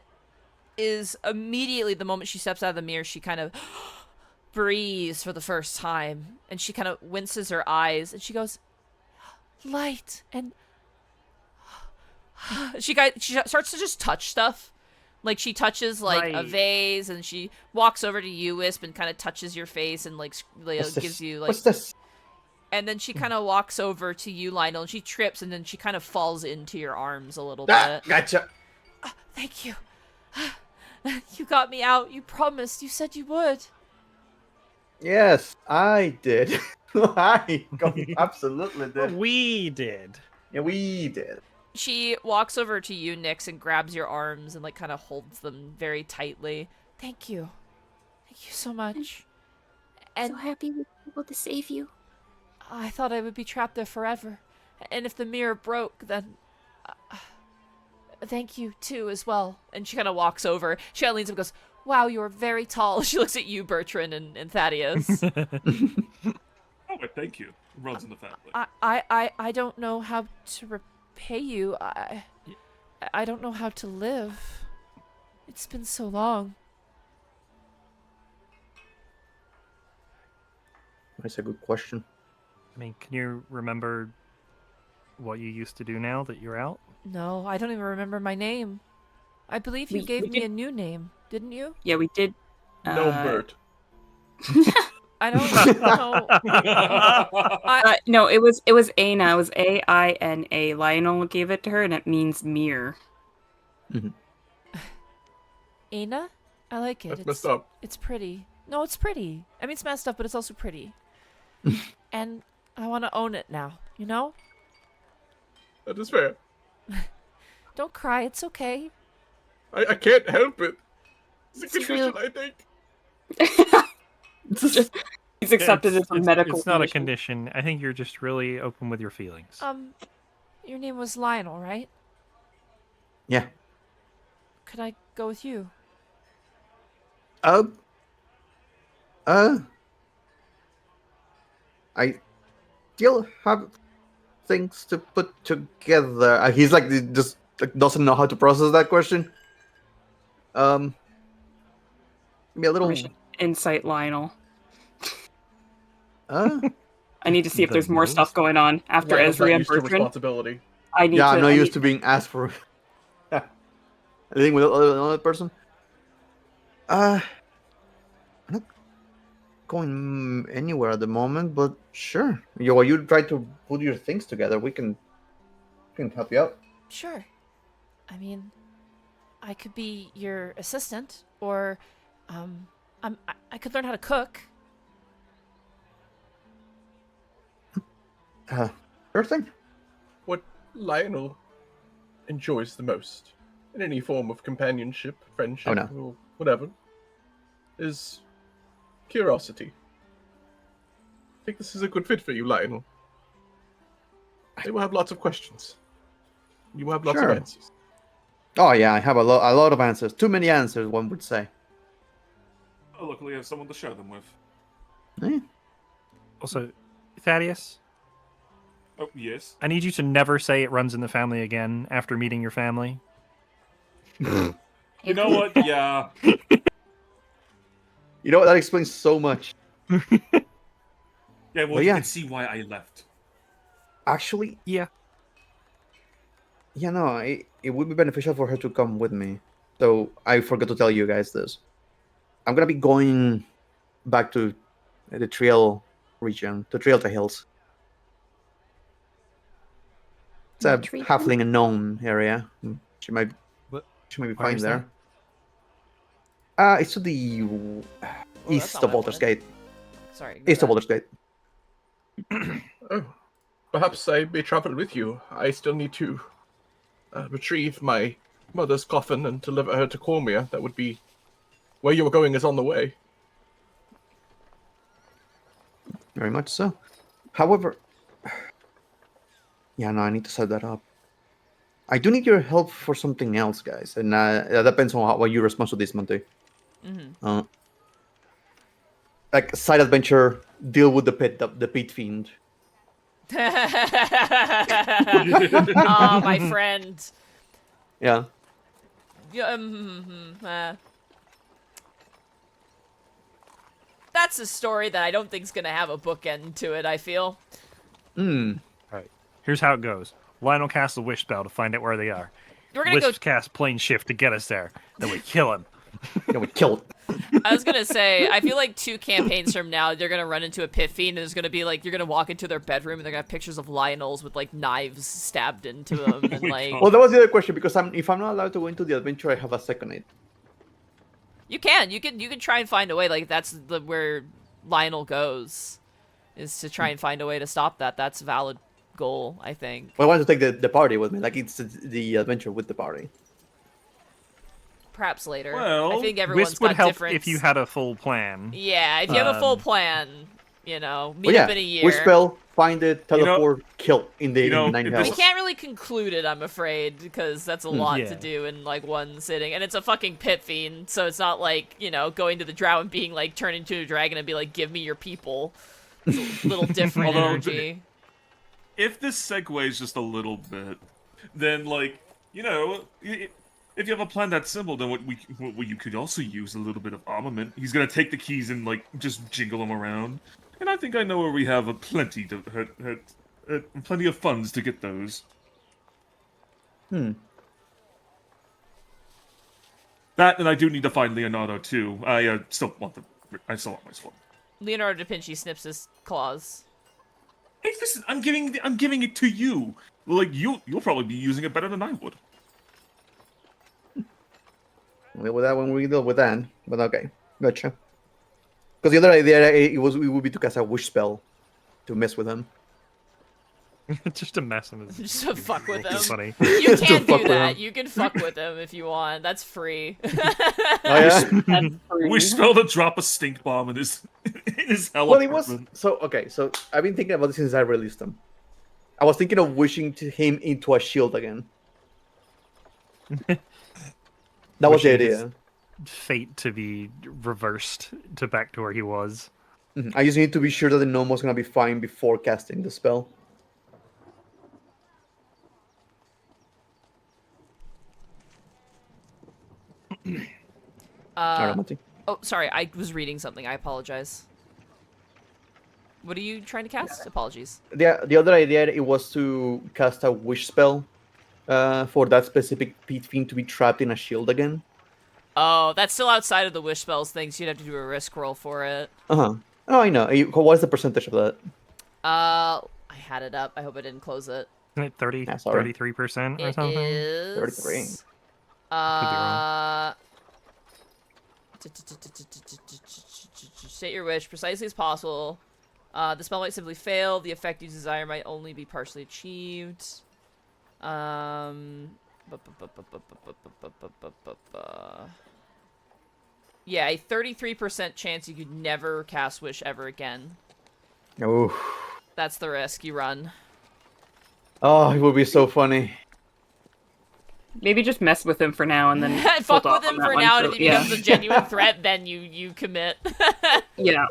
is immediately, the moment she steps out of the mirror, she kind of breathes for the first time. And she kind of winces her eyes and she goes, light. And she starts to just touch stuff. Like, she touches, like, a Right. vase, and she walks over to you, Wisp, and kind of touches your face and, like, What's this? gives you, like... What's this? And then she kind of walks over to you, Lionel, and she trips, and then she kind of falls into your arms a little Ah, bit. gotcha. Thank you. You got me out. You promised. You said you would. Yes, I did. Absolutely did. We did. Yeah, we did. She walks over to you, Nyx, and grabs your arms and, like, kind of holds them very tightly. Thank you. Thank you so much. And So happy we were able to save you. I thought I would be trapped there forever. And if the mirror broke, then... thank you, too, as well. And she kind of walks over. She kind of leans up and goes, wow, you're very tall. She looks at you, Bertrand, and Thaddeus. Oh, wait, thank you. Runs in the family. I don't know how to repay you. I don't know how to live. It's been so long. That's a good question. I mean, can you remember what you used to do now that you're out? No, I don't even remember my name. I believe you We gave me did- a new name, didn't you? Yeah, we did. No, Bert. I don't know. No, it was Aina. It was Aina. Lionel gave it to her, and it means mirror. Aina? I like it. That's messed up. It's pretty. No, it's pretty. I mean, it's messed up, but it's also pretty. And I want to own it now, you know? That is fair. Don't cry, it's okay. I can't help it. It's a It's condition, true. I think. He's accepted It's- as a medical. It's not a condition. I think you're just really open with your feelings. Your name was Lionel, right? Yeah. Could I go with you? I still have things to put together. He's like just like, doesn't know how to process that question. Maybe a little. Insight, Lionel. Uh, I need to see if The there's more most? stuff going on after Lionel's not Ezra and used to Bertrand. responsibility. I need yeah, to. I'm not I used need- to being asked for anything with another person. I'm not going anywhere at the moment, but sure. While you try to put your things together, we can help you out. Sure. I mean, I could be your assistant, or I could learn how to cook. Sure thing. What Lionel enjoys the most in any form of companionship, friendship, Oh, no. or whatever, is curiosity. I think this is a good fit for you, Lionel. They will have lots of questions. You will have lots of Sure. answers. Oh yeah, I have a lot of answers. Too many answers, one would say. Oh, luckily I have someone to share them with. Eh? Also, Thaddeus, Oh, yes. I need you to never say it runs in the family again after meeting your family. You know what? Yeah. You know what? That explains so much. Yeah, well, Well, you yeah. can see why I left. Actually, Yeah. yeah, no, it would be beneficial for her to come with me. So I forgot to tell you guys this. I'm gonna be going back to the trail region, to Trail to Hills. It's a Which region? halfling unknown area. She might What? be Where fine is there. It's to the Oh, that's east not of what I Baldur's wanted. Gate. Sorry. go East of back. Baldur's Gate. Oh, perhaps I may travel with you. I still need to retrieve my mother's coffin and deliver her to Cormia. That would be where you were going is on the way. Very much so. However, yeah, no, I need to set that up. I do need your help for something else, guys, and that depends on what you respond to this, Monty. Mhm. Like side adventure, deal with the pit fiend. Oh, my friend. Yeah. Yeah, that's a story that I don't think's gonna have a bookend to it, I feel. Hmm. Alright. Here's how it goes. Lionel casts a wish spell to find out where they are. We're gonna Wisp go. casts plane shift to get us there. Then we kill him. Yeah, we killed. I was gonna say, I feel like 2 campaigns from now, they're gonna run into a pit fiend, and there's gonna be like, you're gonna walk into their bedroom, and they're gonna have pictures of Lionels with like knives stabbed into them, and my like, God. Well, that was the other question because if I'm not allowed to go into the adventure, I have a second aid. you can try and find a way. Like that's where Lionel goes, is to try and find a way to stop that. That's a valid goal, I think. Well, I want to take the party with me. Like it's the adventure with the party. Perhaps later. I Well, think everyone's Wisp would got help different. if you had a full plan. Yeah, if you have a full Um, plan, you know, meet But yeah, up in a year. we spell, find it, You know- teleport, kill in the you know, 9 if hells. We can't really conclude it, I'm afraid, because that's a lot to Yeah. do in like one sitting, and it's a fucking pit fiend, so it's not like, you know, going to the drow and being like turned into a dragon and be like, give me your people. It's a little different Although, energy. If this segues just a little bit, then like, you know, if you have a plan that simple, then what you could also use a little bit of armament. He's gonna take the keys and like just jingle them around, and I think I know where we have plenty of funds to get those. Hmm. That, and I do need to find Leonardo too. I still want my sword. Leonardo da Vinci snips his claws. Hey, listen, I'm giving it to you. Like you'll probably be using it better than I would. We'll deal with that when we deal with that. But okay, gotcha. Because the other idea it would be to cast a wish spell to mess with him. Just to mess him. Just to fuck with him. Funny. You Just to can fuck do with that. him. You can fuck with him if you want. That's free. Oh yeah. That's free. We spelled to drop a stink bomb in his hell Well, it was apartment. so okay. So I've been thinking about this since I released him. I was thinking of wishing him into a shield again. That was the Wishing his- idea. Fate to be reversed to back to where he was. Mhm. I just need to be sure that the gnome was gonna be fine before casting the spell. Alright, Monty. Oh, sorry. I was reading something. I apologize. What are you trying to cast? Apologies. The other idea it was to cast a wish spell for that specific pit fiend to be trapped in a shield again. Oh, that's still outside of the wish spells thing, so you'd have to do a risk roll for it. Oh, I know. What's the percentage of that? I had it up. I hope I didn't close it. Isn't it 30, Yeah, sorry. 33% or It something? is 33. State your wish precisely as possible. The spell might simply fail. The effect you desire might only be partially achieved. Yeah, a 33% chance you could never cast Wish ever again. Oof. That's the risk you run. Oh, it would be so funny. Maybe just mess with him for now and then Fuck hold with off on him that for one now, and till- if he becomes a genuine threat, then you commit. Yeah.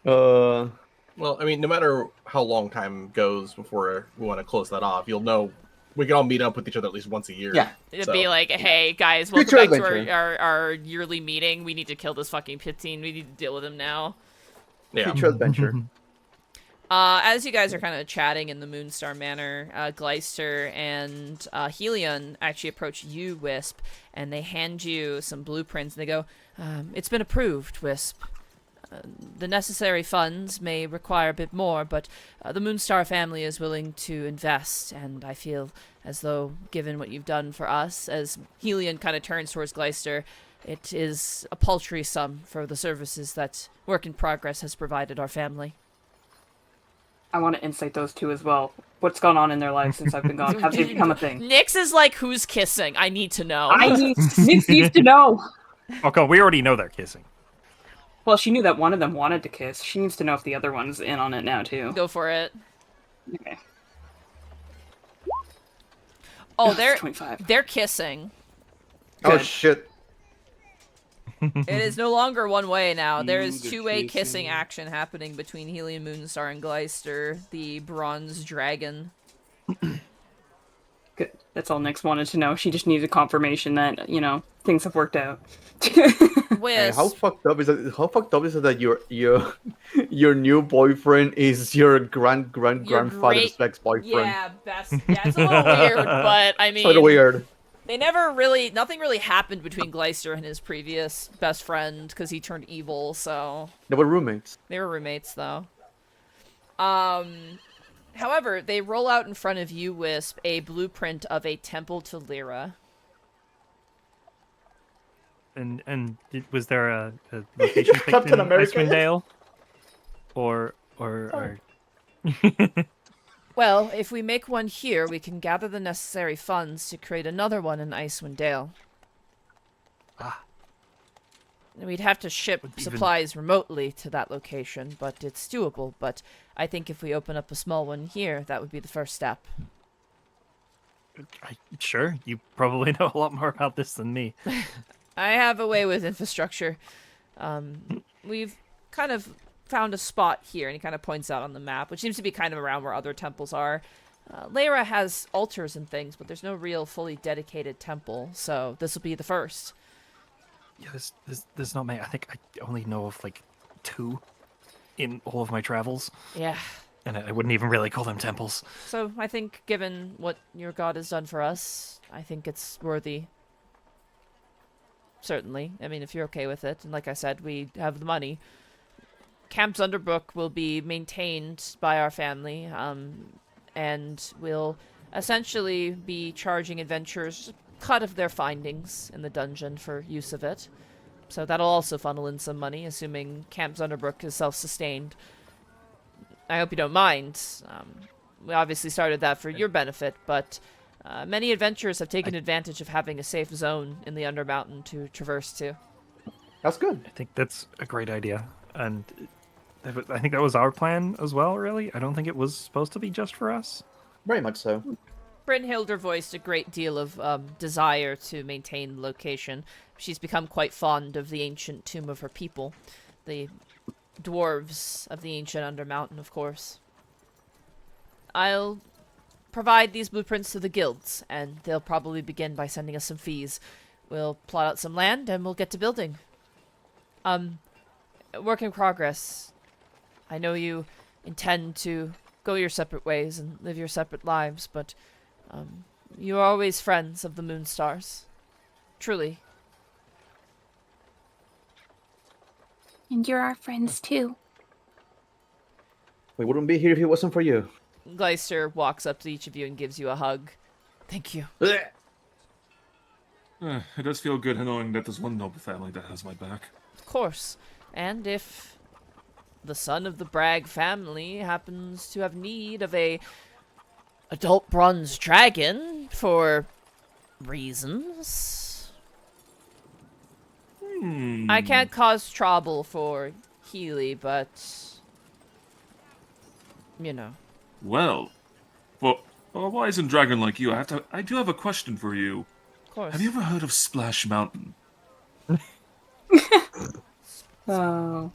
Well, I mean, no matter how long time goes before we want to close that off, you'll know we can all meet up with each other at least once a year. Yeah. It'd So, be like, hey, guys, welcome Future back to adventure. our yearly meeting. We need to kill this fucking Pithine. We need to deal with him now. yeah. Future adventure. As you guys are kind of chatting in the Moonstar Manor, Gleister and Helion actually approach you, Wisp, and they hand you some blueprints, and they go, it's been approved, Wisp. The necessary funds may require a bit more, but the Moonstar family is willing to invest, and I feel as though, given what you've done for us, as Helion kind of turns towards Gleister, it is a paltry sum for the services that Work in Progress has provided our family. I want to insight those two as well. What's gone on in their lives since I've been gone? Have they become a thing? Nyx is like, who's kissing? I need to know. Nyx needs to know. Okay, we already know they're kissing. Well, she knew that one of them wanted to kiss. She needs to know if the other one's in on it now, too. Go for it. Okay. Oh, they're 25. they're kissing. Oh Good. shit. It is no longer one way now. There Ooh, is they're two-way kissing. kissing action happening between Helion Moonstar and Gleister, the bronze dragon. Good. That's all Nyx wanted to know. She just needed confirmation that, things have worked out. Hey, Wisp. how fucked up is it? How fucked up is it that your new boyfriend is your grandfather's great- ex-boyfriend? Yeah, best. Yeah, it's a little weird, but I mean, Sort of weird. they nothing really happened between Gleister and his previous best friend because he turned evil. So They were roommates. they were roommates, though. However, they roll out in front of you, Wisp, a blueprint of a temple to Lyra. Was there a location picked Captain in America, Icewind yes. Dale? Or Well, if we make one here, we can gather the necessary funds to create another one in Icewind Dale. We'd have to ship Would be even- supplies remotely to that location, but it's doable. But I think if we open up a small one here, that would be the first step. Sure, you probably know a lot more about this than me. I have a way with infrastructure. We've kind of found a spot here, and he kind of points out on the map, which seems to be kind of around where other temples are. Lyra has altars and things, but there's no real fully dedicated temple, so this will be the first. Yeah, there's not many. I think I only know of like 2 in all of my travels, Yeah. and I wouldn't even really call them temples. So I think, given what your god has done for us, I think it's worthy. Certainly. I mean, if you're okay with it, and like I said, we have the money. Camp Zunderbrook will be maintained by our family, and will essentially be charging adventurers a cut of their findings in the dungeon for use of it. So that'll also funnel in some money, assuming Camp Zunderbrook is self-sustained. I hope you don't mind. We obviously started that for your benefit, but many adventurers have taken advantage of having a safe zone in the Undermountain to traverse to. That's good. I think that's a great idea, and I think that was our plan as well. Really, I don't think it was supposed to be just for us. Very much so. Brynhilder voiced a great deal of desire to maintain the location. She's become quite fond of the ancient tomb of her people, the dwarves of the ancient Undermountain, of course. I'll provide these blueprints to the guilds, and they'll probably begin by sending us some fees. We'll plot out some land, and we'll get to building. Work in progress. I know you intend to go your separate ways and live your separate lives, but you are always friends of the Moonstars. Truly. And you're our friends too. We wouldn't be here if it wasn't for you. Gleister walks up to each of you and gives you a hug. Thank you. It does feel good knowing that there's one noble family that has my back. Of course. And if the son of the Bragg family happens to have need of a adult bronze dragon for reasons, I can't cause trouble for Healy, but you know. Well, for a wizened dragon like you, I do have a question for you. Of course. Have you ever heard of Splash Mountain? Oh.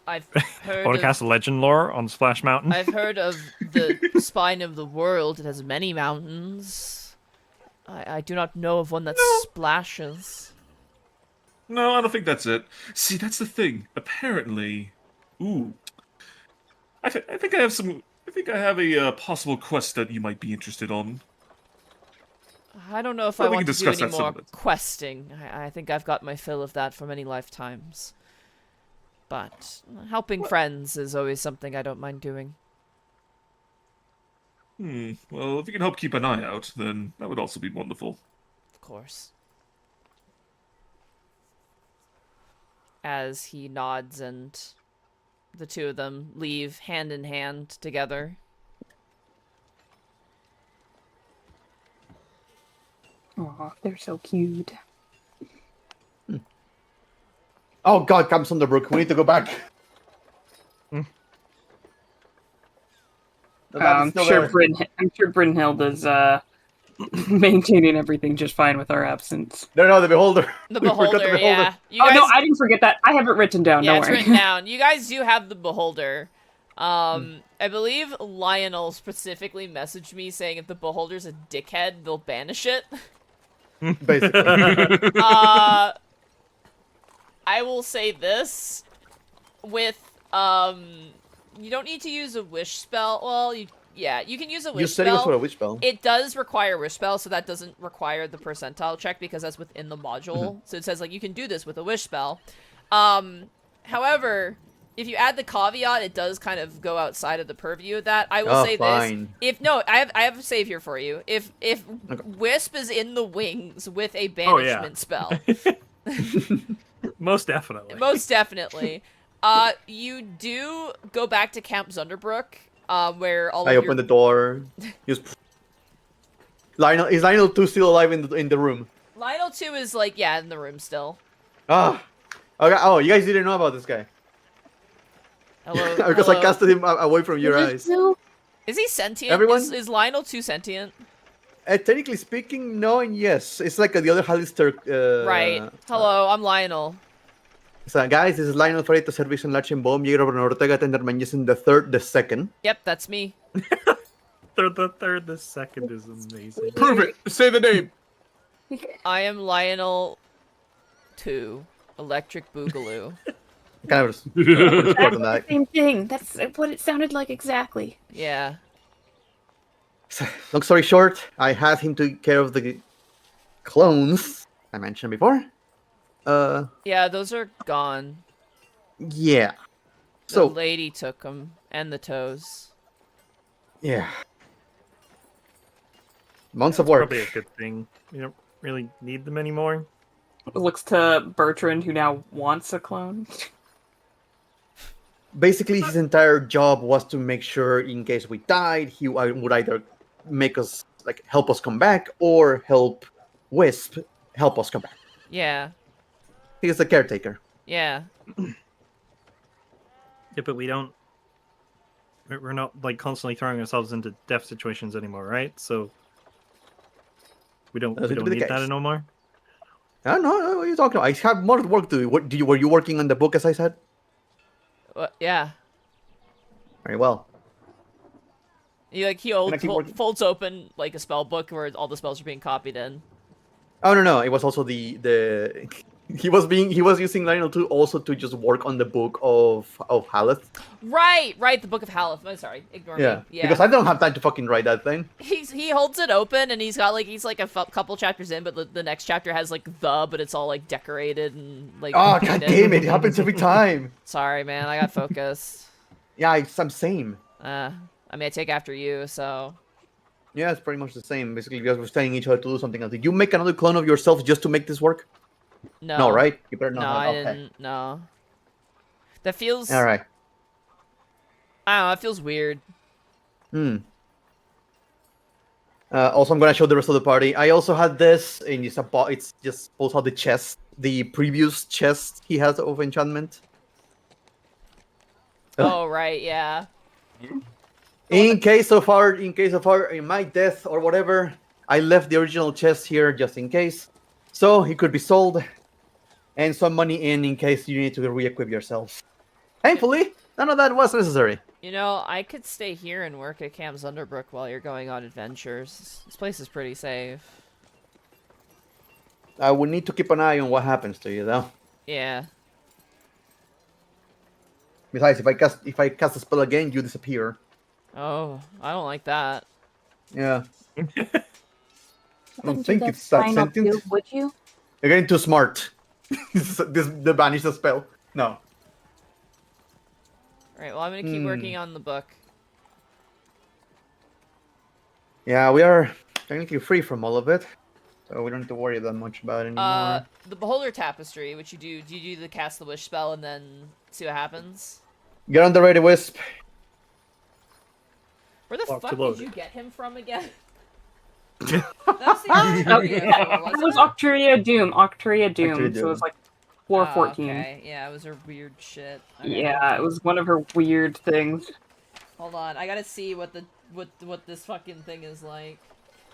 I've heard Want to of, cast legend lore on Splash Mountain? I've heard of the spine of the world. It has many mountains. I do not know of one that splashes. No, I don't think that's it. See, that's the thing. Apparently, I think I have some. I think I have a possible quest that you might be interested on. I don't know if Well, I we want can to do discuss any that some more of it. questing. I think I've got my fill of that for many lifetimes. But helping friends is always something I don't mind doing. Well, if you can help keep an eye out, then that would also be wonderful. Of course. As he nods and the two of them leave hand in hand together. Aw, they're so cute. Oh God, Camp Thunderbrook, we need to go back. The lab is I'm still sure there. Brynhild is maintaining everything just fine with our absence. No, the Beholder. The We forgot Beholder, yeah. You Oh guys, no, I didn't forget that. I have it written down. yeah, Don't it's worry. written down. You guys do have the Beholder. I believe Lionel specifically messaged me saying if the Beholder's a dickhead, they'll banish it. Basically. I will say this with you don't need to use a wish spell. Well, you can use a wish You said it was spell. for a witch spell. It does require a wish spell, so that doesn't require the percentile check because that's within the module. So it says like you can do this with a wish spell. However, if you add the caveat, it does kind of go outside of the purview of that. I will say fine. this: I have a save here for you. If Wisp is in the wings with a Oh, yeah. banishment spell. Most definitely. Most definitely. You do go back to Camp Zunderbrook, where all I of opened the door. Lionel is Lionel 2 still alive in the room? Lionel 2 is like, yeah, in the room still. Ah. Okay. Oh, you guys didn't know about this guy. Hello. Because hello. I casted him away from your eyes. Is he sentient? Everyone? Is Lionel 2 sentient? Technically speaking, no and yes. It's like the other Hallister. Right. Hello, I'm Lionel. So guys, this is Lionel Ferreira, Service and Lachin Bomb, Jäger of Ortega, Tendermañez in the second. Yep, that's me. The second is amazing. Prove it. Say the name. I am Lionel 2, Electric Boogaloo. Kind of report on that. Same thing. That's what it sounded like exactly. Yeah. Long story short, I had him take care of the clones I mentioned before. Yeah, those are gone. Yeah. The So, lady took them, and the toes. yeah. Months of work. Probably a good thing. You don't really need them anymore. Looks to Bertrand, who now wants a clone. Basically, his entire job was to make sure, in case we died, he would either make us, like, help us come back, or help Wisp help us come back. Yeah. He is the caretaker. Yeah. Yeah, but we don't. We're not like constantly throwing ourselves into death situations anymore, right? So we don't That seems to be the need that case. no more. I don't know what are you talking about. I have more work to do. Were you working on the book, as I said? Yeah. Very well. He Can I keep working? folds open like a spell book where all the spells are being copied in. Oh no, it was also the he was using Lionel 2 also to just work on the book of Haleth. Right, the Book of Haleth. I'm sorry, ignore me. Yeah. Because I don't have time to fucking write that thing. He holds it open and he's like a couple chapters in, but the next chapter has like but it's all like decorated and like. Oh god painted. damn it! It happens every time. Sorry, man. I got focused. Yeah, I'm same. I mean, I take after you, so. Yeah, it's pretty much the same. Basically, you guys were telling each other to do something else. Did you make another clone of yourself just to make this work? No. No, right? You better not. No, have. I Okay. didn't. No. That feels. All right. I don't know. It feels weird. Also, I'm gonna show the rest of the party. I also had this, and it's just pulls out the chest the previous chest he has of enchantment. Oh, right, yeah. In case of my death or whatever, I left the original chest here just in case, so it could be sold, and some money in case you need to re-equip yourself. Thankfully, none of that was necessary. You know, I could stay here and work at Camp Zunderbrook while you're going on adventures. This place is pretty safe. I would need to keep an eye on what happens to you, though. Yeah. Besides, if I cast a spell again, you disappear. Oh, I don't like that. Yeah. I don't Wouldn't think do it's that final sentient. two, would you? You're getting too smart. The banish the spell. No. Alright, well, I'm gonna keep working on the book. Yeah, we are technically free from all of it, so we don't have to worry that much about it anymore. The Beholder Tapestry, which do you do the Cast the Wish spell and then see what happens? Get on the ready, Wisp. Where the Lock fuck to did load. you get him from again? That's the Octaria Yeah, one, it wasn't was it? Octaria Doom. Octaria Doom. Octaria So it Doom. was like floor Oh, 14. okay. Yeah, it was her weird shit. Okay. Yeah, it was one of her weird things. Hold on, I gotta see what this fucking thing is like.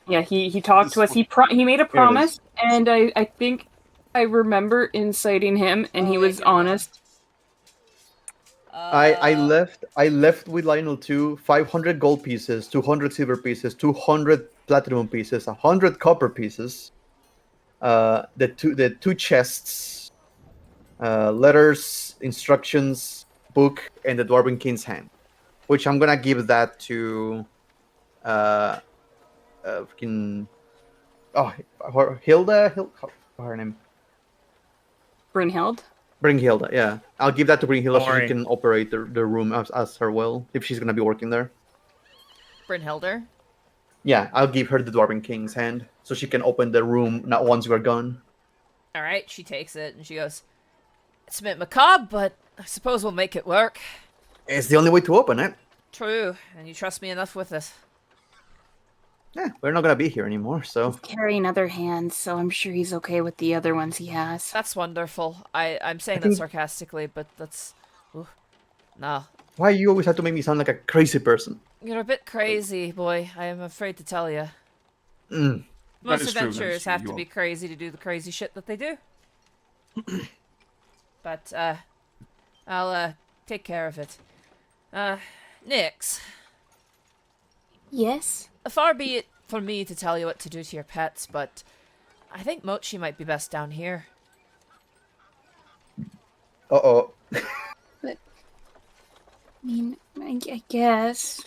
Yeah, he talked to us. He made a promise, and I think I remember inciting him, and Oh, he wait, was here we go. honest. I left with Lionel 500 gold pieces, 200 silver pieces, 200 platinum pieces, 100 copper pieces, the two chests, letters, instructions, book, and the Dwarven King's hand, which I'm gonna give that to Hilda, her name. Brynhild. Bringhilda, yeah. I'll give that to Bringhilda so she Sorry. can operate the room as her will, if she's gonna be working there. Brynhilder. Yeah, I'll give her the Dwarven King's hand so she can open the room not once we're gone. Alright, she takes it and she goes, "It's a bit macabre, but I suppose we'll make it work." It's the only way to open it. True, and you trust me enough with it. Yeah, we're not gonna be here anymore, so Carrying other hands, so I'm sure he's okay with the other ones he has. That's wonderful. I'm saying I that think- sarcastically, but that's... Ooh. No. why you always have to make me sound like a crazy person? You're a bit crazy, boy. I am afraid to tell you. Mm. Most is true, that is adventurers true. have You to be are- crazy to do the crazy shit that they do. But, I'll, take care of it. Nix, Yes? far be it for me to tell you what to do to your pets, but I think Mochi might be best down here. Uh-oh. I mean, I guess.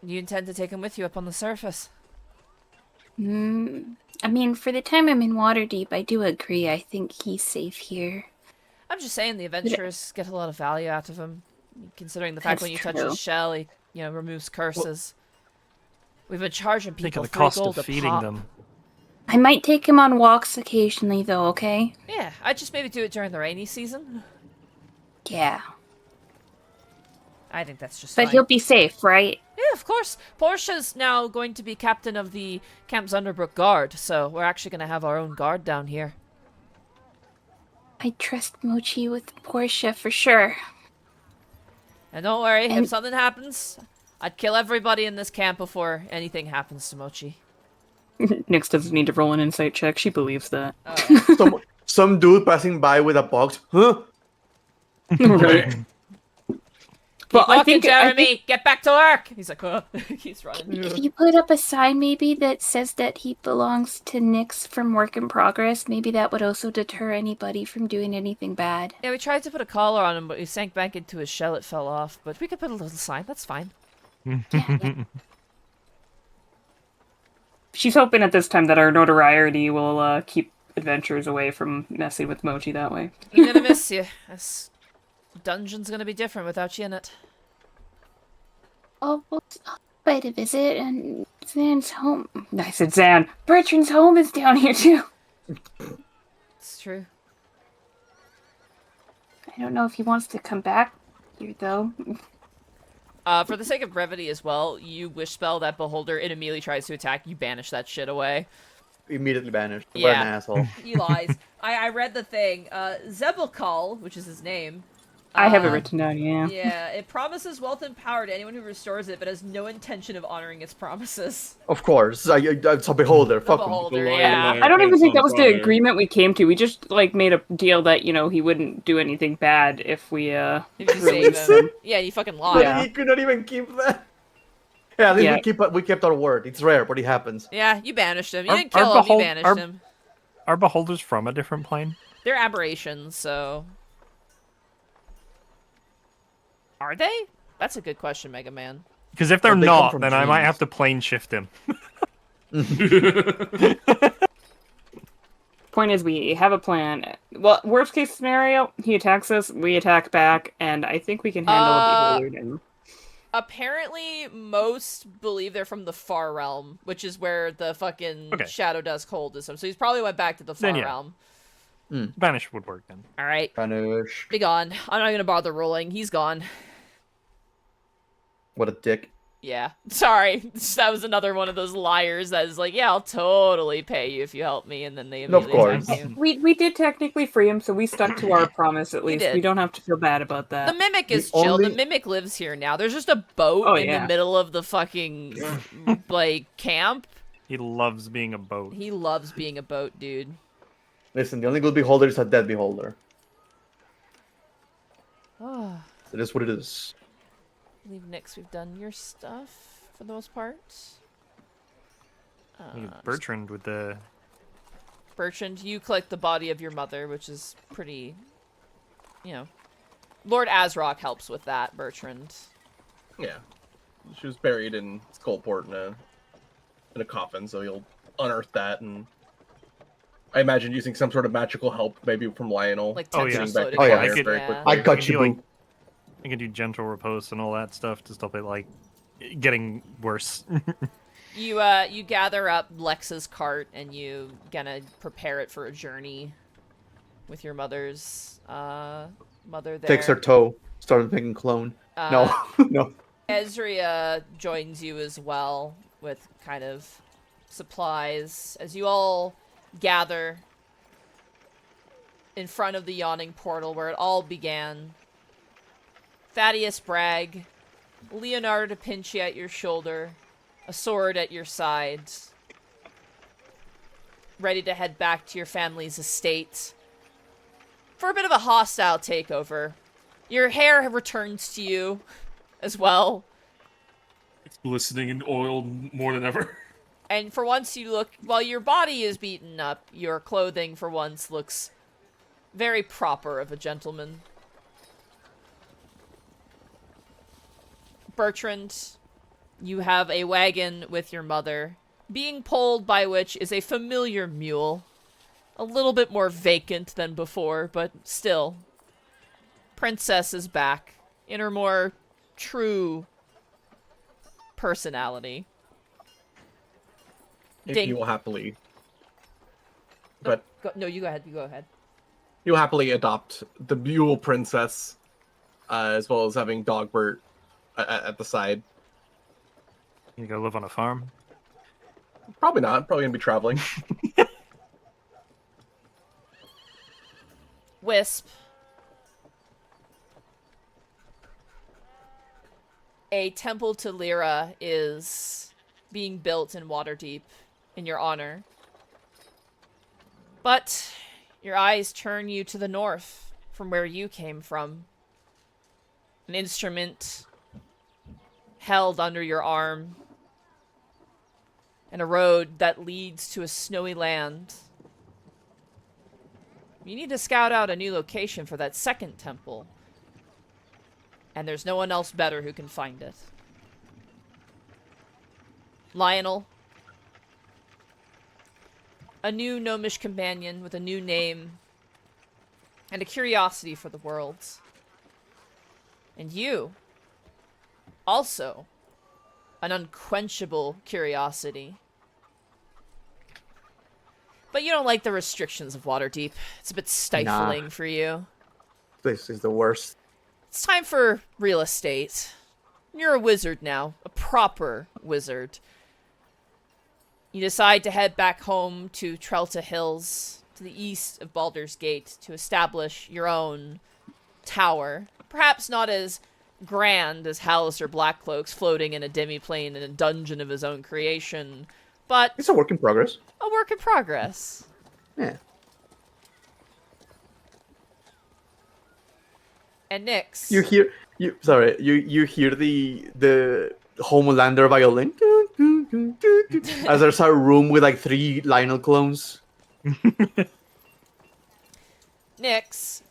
You intend to take him with you up on the surface? I mean, for the time I'm in Waterdeep, I do agree. I think he's safe here. I'm just saying the adventurers get a lot of value out of him, considering the fact That's when you touch true. his shell, he, removes curses. We've been charging Think people of the 3 cost gold of a feeding pop. them. I might take him on walks occasionally, though, okay? Yeah, I'd just maybe do it during the rainy season. Yeah. I think that's just But fine. he'll be safe, right? Yeah, of course. Portia's now going to be captain of the Camp Zunderbrook Guard, so we're actually going to have our own guard down here. I trust Mochi with Portia for sure. And don't worry, if And- something happens, I'd kill everybody in this camp before anything happens to Mochi. Nyx doesn't need to roll an insight check. She believes that. Some dude passing by with a box. Huh? Right. Keep walking, I think Jeremy! Get back to work! He's like, oh, he's running. If you put up a sign maybe that says that he belongs to Nyx from Work in Progress, maybe that would also deter anybody from doing anything bad. Yeah, we tried to put a collar on him, but he sank back into his shell, it fell off. But we could put a little sign, that's fine. Yeah. She's hoping at this time that our notoriety will keep adventurers away from messing with Mochi that way. I'm gonna miss you. This dungeon's gonna be different without you in it. Oh, well, I'll try to visit, and Zan's home. I said, Zan, Bertrand's home is down here too. It's true. I don't know if he wants to come back here, though. For the sake of brevity as well, you wish spell that beholder, it immediately tries to attack, you banish that shit away. immediately banished. What Yeah. an asshole. He lies. I read the thing. Zebulkal, which is his name. I have it written down, yeah. Yeah, it promises wealth and power to anyone who restores it, but has no intention of honoring its promises. Of course, it's a beholder. Fuck him. Beholder, The lion yeah. lion I don't even prince think that on was the fire. agreement we came to. We just like made a deal that he wouldn't do anything bad if we If you save released him. him. Yeah, you fucking But lied. Yeah. he could not even keep that. Yeah, at least Yeah. we kept our word. It's rare, but it happens. Yeah, you banished him. You Our- didn't kill our him, you behol- banished our- him. Are beholders from a different plane? They're aberrations, so... Are they? That's a good question, Mega Man. Because if they're Or they come not, from then I might dreams. have to plane shift him. Point is, we have a plan. Well, worst case scenario, he attacks us, we attack back, and I think we can handle a beholder now. Apparently, most believe they're from the Far Realm, which is where the fucking Okay. Shadow Dusk hold is from. So he's probably went back to the Far Then yeah. Realm. Banish would work then. Alright, Banish. be gone. I'm not gonna bother rolling. He's gone. What a dick. Yeah. Sorry. That was another one of those liars that is like, yeah, I'll totally pay you if you help me, and then they Of immediately attack course. you. We did technically free him, so we stuck to our promise at We least. did. We don't have to feel bad about The that. Mimic is The chill. The only- Mimic lives here now. There's just a boat Oh, in the yeah. middle of the fucking, like, camp. He loves being a boat. He loves being a boat, dude. Listen, the only good beholder is a dead beholder. Oh. It is what it is. I believe, Nyx, we've done your stuff for the most part. Bertrand with the... Bertrand, you collect the body of your mother, which is pretty, Lord Azrock helps with that, Bertrand. Yeah. She was buried in Skullport in a coffin, so you'll unearth that, and I imagine using some sort of magical help, maybe from Lionel. Like Oh, yeah. tentacles Getting back to floating Oh, yeah. across, I could- very yeah. quickly. I got can you, do, boo. like, I can do gentle repose and all that stuff to stop it, like, getting worse. You gather up Lex's cart and you gonna prepare it for a journey with your mother's mother there. Takes her toe. Started making clone. No, no. Ezria joins you as well with kind of supplies as you all gather in front of the yawning portal where it all began. Thaddeus Bragg, Leonardo da Vinci at your shoulder, a sword at your side, ready to head back to your family's estate for a bit of a hostile takeover. Your hair returns to you as well. It's glistening in oil more than ever. And for once you look, while your body is beaten up, your clothing for once looks very proper of a gentleman. Bertrand, you have a wagon with your mother, being pulled by which is a familiar mule. A little bit more vacant than before, but still. Princess is back in her more true personality. If Ding. you will happily. But No, you go ahead. You go ahead. you'll happily adopt the Mule Princess, as well as having Dogbert at the side. You go live on a farm. Probably not. Probably gonna be traveling. Wisp. A temple to Lyra is being built in Waterdeep in your honor. But your eyes turn you to the north from where you came from. An instrument held under your arm. And a road that leads to a snowy land. You need to scout out a new location for that second temple. And there's no one else better who can find it. Lionel. A new gnomish companion with a new name. And a curiosity for the world. And you. Also. An unquenchable curiosity. But you don't like the restrictions of Waterdeep. It's a bit stifling for you. This is the worst. It's time for real estate. You're a wizard now. A proper wizard. You decide to head back home to Trelta Hills, to the east of Baldur's Gate, to establish your own tower. Perhaps not as grand as Hallister Blackcloak's floating in a demiplane in a dungeon of his own creation, but It's a work in progress. a work in progress. Yeah. And Nyx. You hear you hear the Homelander violin as there's a room with like 3 Lionel clones. Nyx,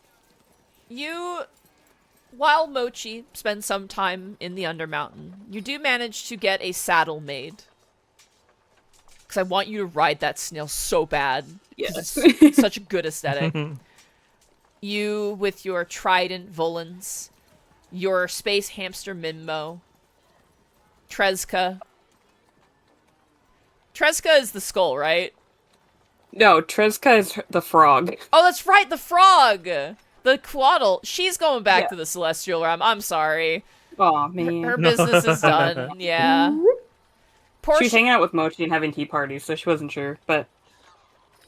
you, while Mochi spends some time in the Undermountain, you do manage to get a saddle made. Because I want you to ride that snail so bad. Yes. It's such a good aesthetic. You, with your trident Volans, your space hamster Minmo, Trezka. Trezka is the skull, right? No, Trezka is the frog. Oh, that's right, the frog! The Quaddle. She's going back Yeah. to the Celestial Realm. I'm sorry. Aw, man. Her business is done. Yeah. She was Portia. hanging out with Mochi and having tea parties, so she wasn't sure, but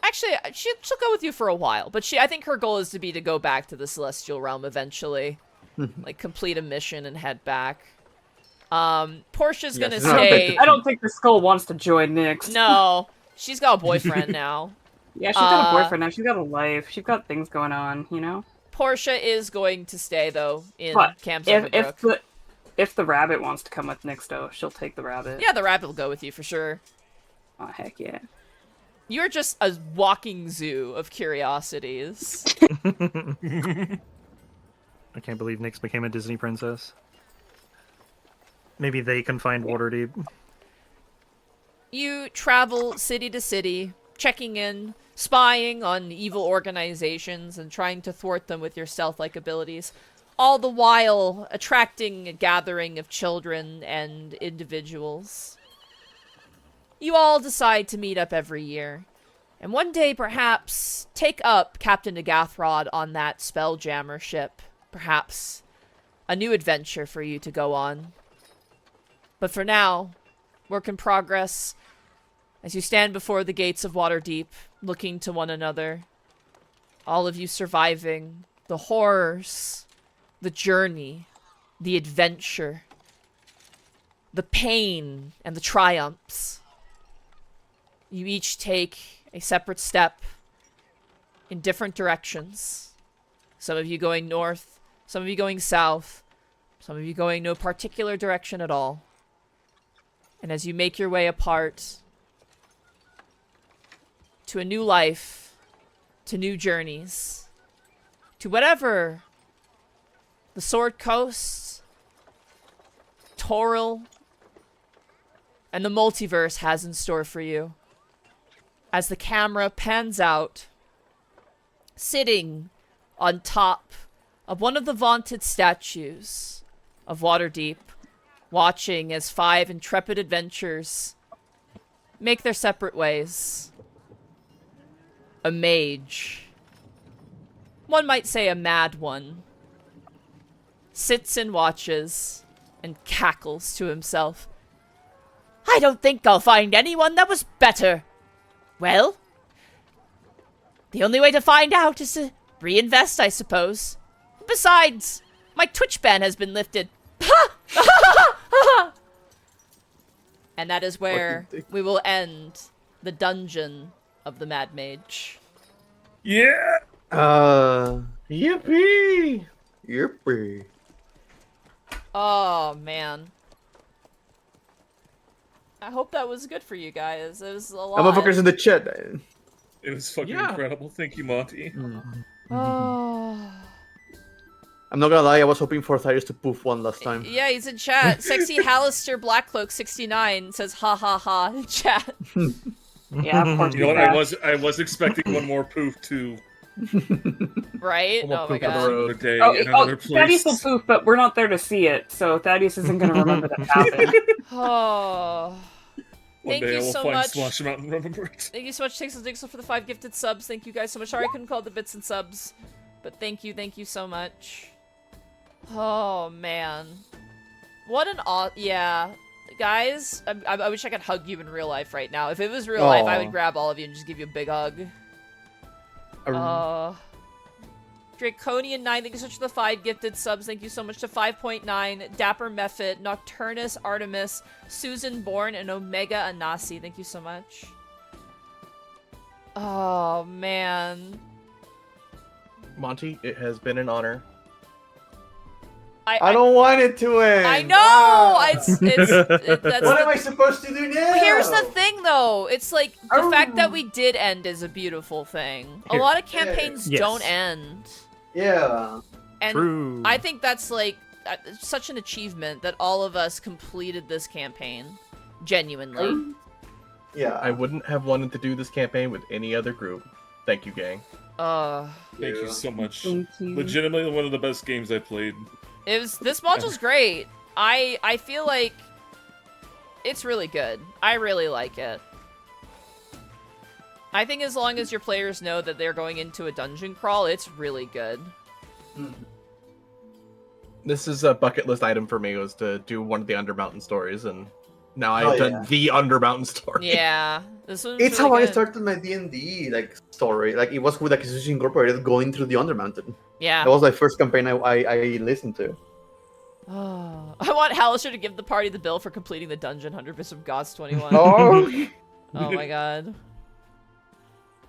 Actually, she'll go with you for a while, but I think her goal is to go back to the Celestial Realm eventually. Like, complete a mission and head back. Portia's gonna she's not stay... I don't think the skull wants to join Nyx. No. She's got a boyfriend now. Yeah, she's got a boyfriend now. She's got a life. She's got things going on, you know? Portia is going to stay, though, in But Camp if the rabbit wants to come with Nyx, though, she'll take the rabbit. Yeah, the rabbit will go with you for sure. Oh, heck yeah. You're just a walking zoo of curiosities. I can't believe Nyx became a Disney princess. Maybe they can find Waterdeep. You travel city to city, checking in, spying on evil organizations, and trying to thwart them with your stealth-like abilities, all the while attracting a gathering of children and individuals. You all decide to meet up every year, and one day perhaps take up Captain Agathrod on that Spelljammer ship. Perhaps a new adventure for you to go on. But for now, work in progress, as you stand before the gates of Waterdeep, looking to one another. All of you surviving the horrors, the journey, the adventure, the pain, and the triumphs. You each take a separate step in different directions. Some of you going north, some of you going south, some of you going no particular direction at all. And as you make your way apart to a new life, to new journeys, to whatever the Sword Coast, Toril, and the multiverse has in store for you. As the camera pans out, sitting on top of one of the vaunted statues of Waterdeep, watching as 5 intrepid adventurers make their separate ways. A mage, one might say a mad one, sits and watches and cackles to himself. I don't think I'll find anyone that was better. Well, the only way to find out is to reinvest, I suppose. Besides, my Twitch ban has been lifted. And that is where we will end the dungeon of the Mad Mage. Yeah. Yippee! Yippee! Oh, man. I hope that was good for you guys. It was a lot. Motherfuckers in the chat. It was fucking Yeah. incredible. Thank you, Monty. Oh. I'm not gonna lie, I was hoping for Tyrus to poof one last time. Yeah, he's in chat. Sexy Hallister Blackcloak 69 says ha ha ha in chat. Yeah, poor You know what? Tika. I was expecting one more poof too. Right? One more Oh my poof on the god. road. Another day, Oh, in another Thaddeus will place. poof, but we're not there to see it, so Thaddeus isn't going to remember that happened. Oh. One Thank day you I will so find much. Splash Mountain and remember it. Thank you so much, Tixel Dixel, for the 5 gifted subs. Thank you guys so much. Sorry I couldn't call it the bits and subs. But thank you so much. Oh, man. What an yeah. guys, I wish I could hug you in real life right now. If it was real life, I would Aw. grab all of you and just give you a big hug. Draconian 9, thank you so much for the 5 gifted subs. Thank you so much to 5.9, Dapper Mephit, Nocturnus Artemis, Susan Bourne, and Omega Anasi. Thank you so much. Oh, man. Monty, it has been an honor. I don't want it to end. I know! Ah. That's What am I supposed to do now? Here's the thing, though. It's like, the fact that we did end is a beautiful thing. A lot of campaigns Yes. don't end. Yeah. And True. I think that's, like, such an achievement that all of us completed this campaign. Genuinely. Yeah. I wouldn't have wanted to do this campaign with any other group. Thank you, gang. Thank you so much. Thank you. Legitimately one of the best games I've played. This module's great. I feel like it's really good. I really like it. I think as long as your players know that they're going into a dungeon crawl, it's really good. This is a bucket list item for me, was to do one of the Undermountain stories, and now Oh, I've done yeah. the Undermountain story. Yeah, this one's It's really how I good. started my D&D like story. Like it was with Acquisition Incorporated going through the Undermountain. Yeah. That was my first campaign I listened to. Oh, I want Hallister to give the party the bill for completing the dungeon 100% of Gods 21. Oh. Oh my god.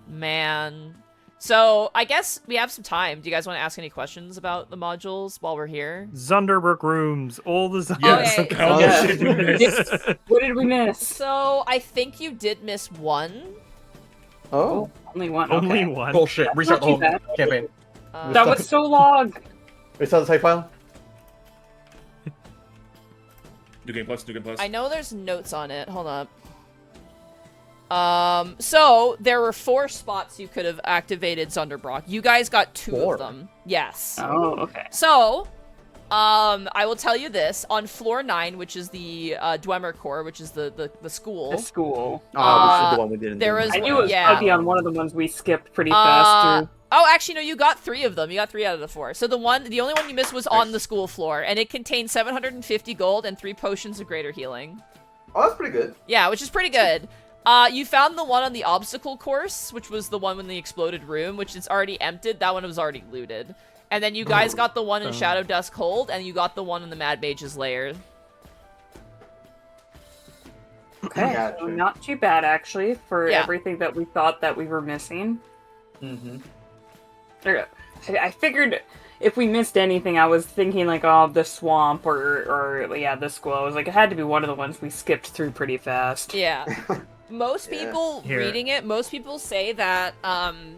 Man. So, I guess we have some time. Do you guys want to ask any questions about the modules while we're here? Zunderbrook rooms. All the Yes. Okay. How Yeah. much did we miss? What did we miss? So, I think you did miss one. Oh. Only one. Only Okay. one. Bullshit. Restart the Not whole too bad. campaign. That was so long. Is that the save file? New Game Plus, New Game Plus. I know there's notes on it. Hold up. So, there were 4 spots you could have activated Zunderbrock. You guys got 2 4? of them. Yes. Oh, okay. So, I will tell you this. On floor 9, which is the Dwemer Core, which is the school. The school. Oh, this is the one we didn't there do. was- I knew it was Yeah. probably on one of the ones we skipped pretty fast through. Oh, actually, no, you got 3 of them. You got 3 out of the 4. So the only one you missed was on the school floor, and it contained 750 gold and 3 potions of greater healing. Oh, that's pretty good. Yeah, which is pretty good. You found the one on the obstacle course, which was the one in the exploded room, which is already emptied. That one was already looted. And then you guys got the one in Shadow Dusk Hold, and you got the one in the Mad Mage's lair. Okay, Gotcha. so not too bad actually for Yeah. everything that we thought that we were missing. Mm-hmm. I figured if we missed anything, I was thinking like, oh, the swamp or yeah, the school. I was like, it had to be one of the ones we skipped through pretty fast. Yeah. Most Yeah. people Here. reading it, most people say that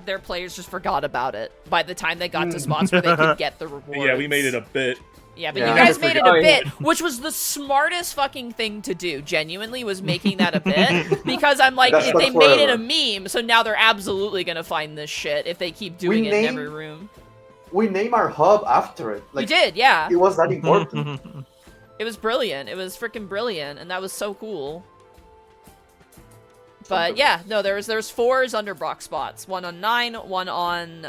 their players just forgot about it by the time they got to spots where they could get the rewards. Yeah, we made it a bit. Yeah, but Yeah. you guys made it a Oh, yeah. bit, which was the smartest fucking thing to do. Genuinely, was making that a bit because I'm like, That's if not they made it a forever. meme, so now they're absolutely gonna find this shit if they keep doing We it in named- every room. We name our hub after it. We did, yeah. It was that important. It was brilliant. It was freaking brilliant, and that was so cool. But yeah, no, there's 4 Zunderbrock spots. One on 9, one on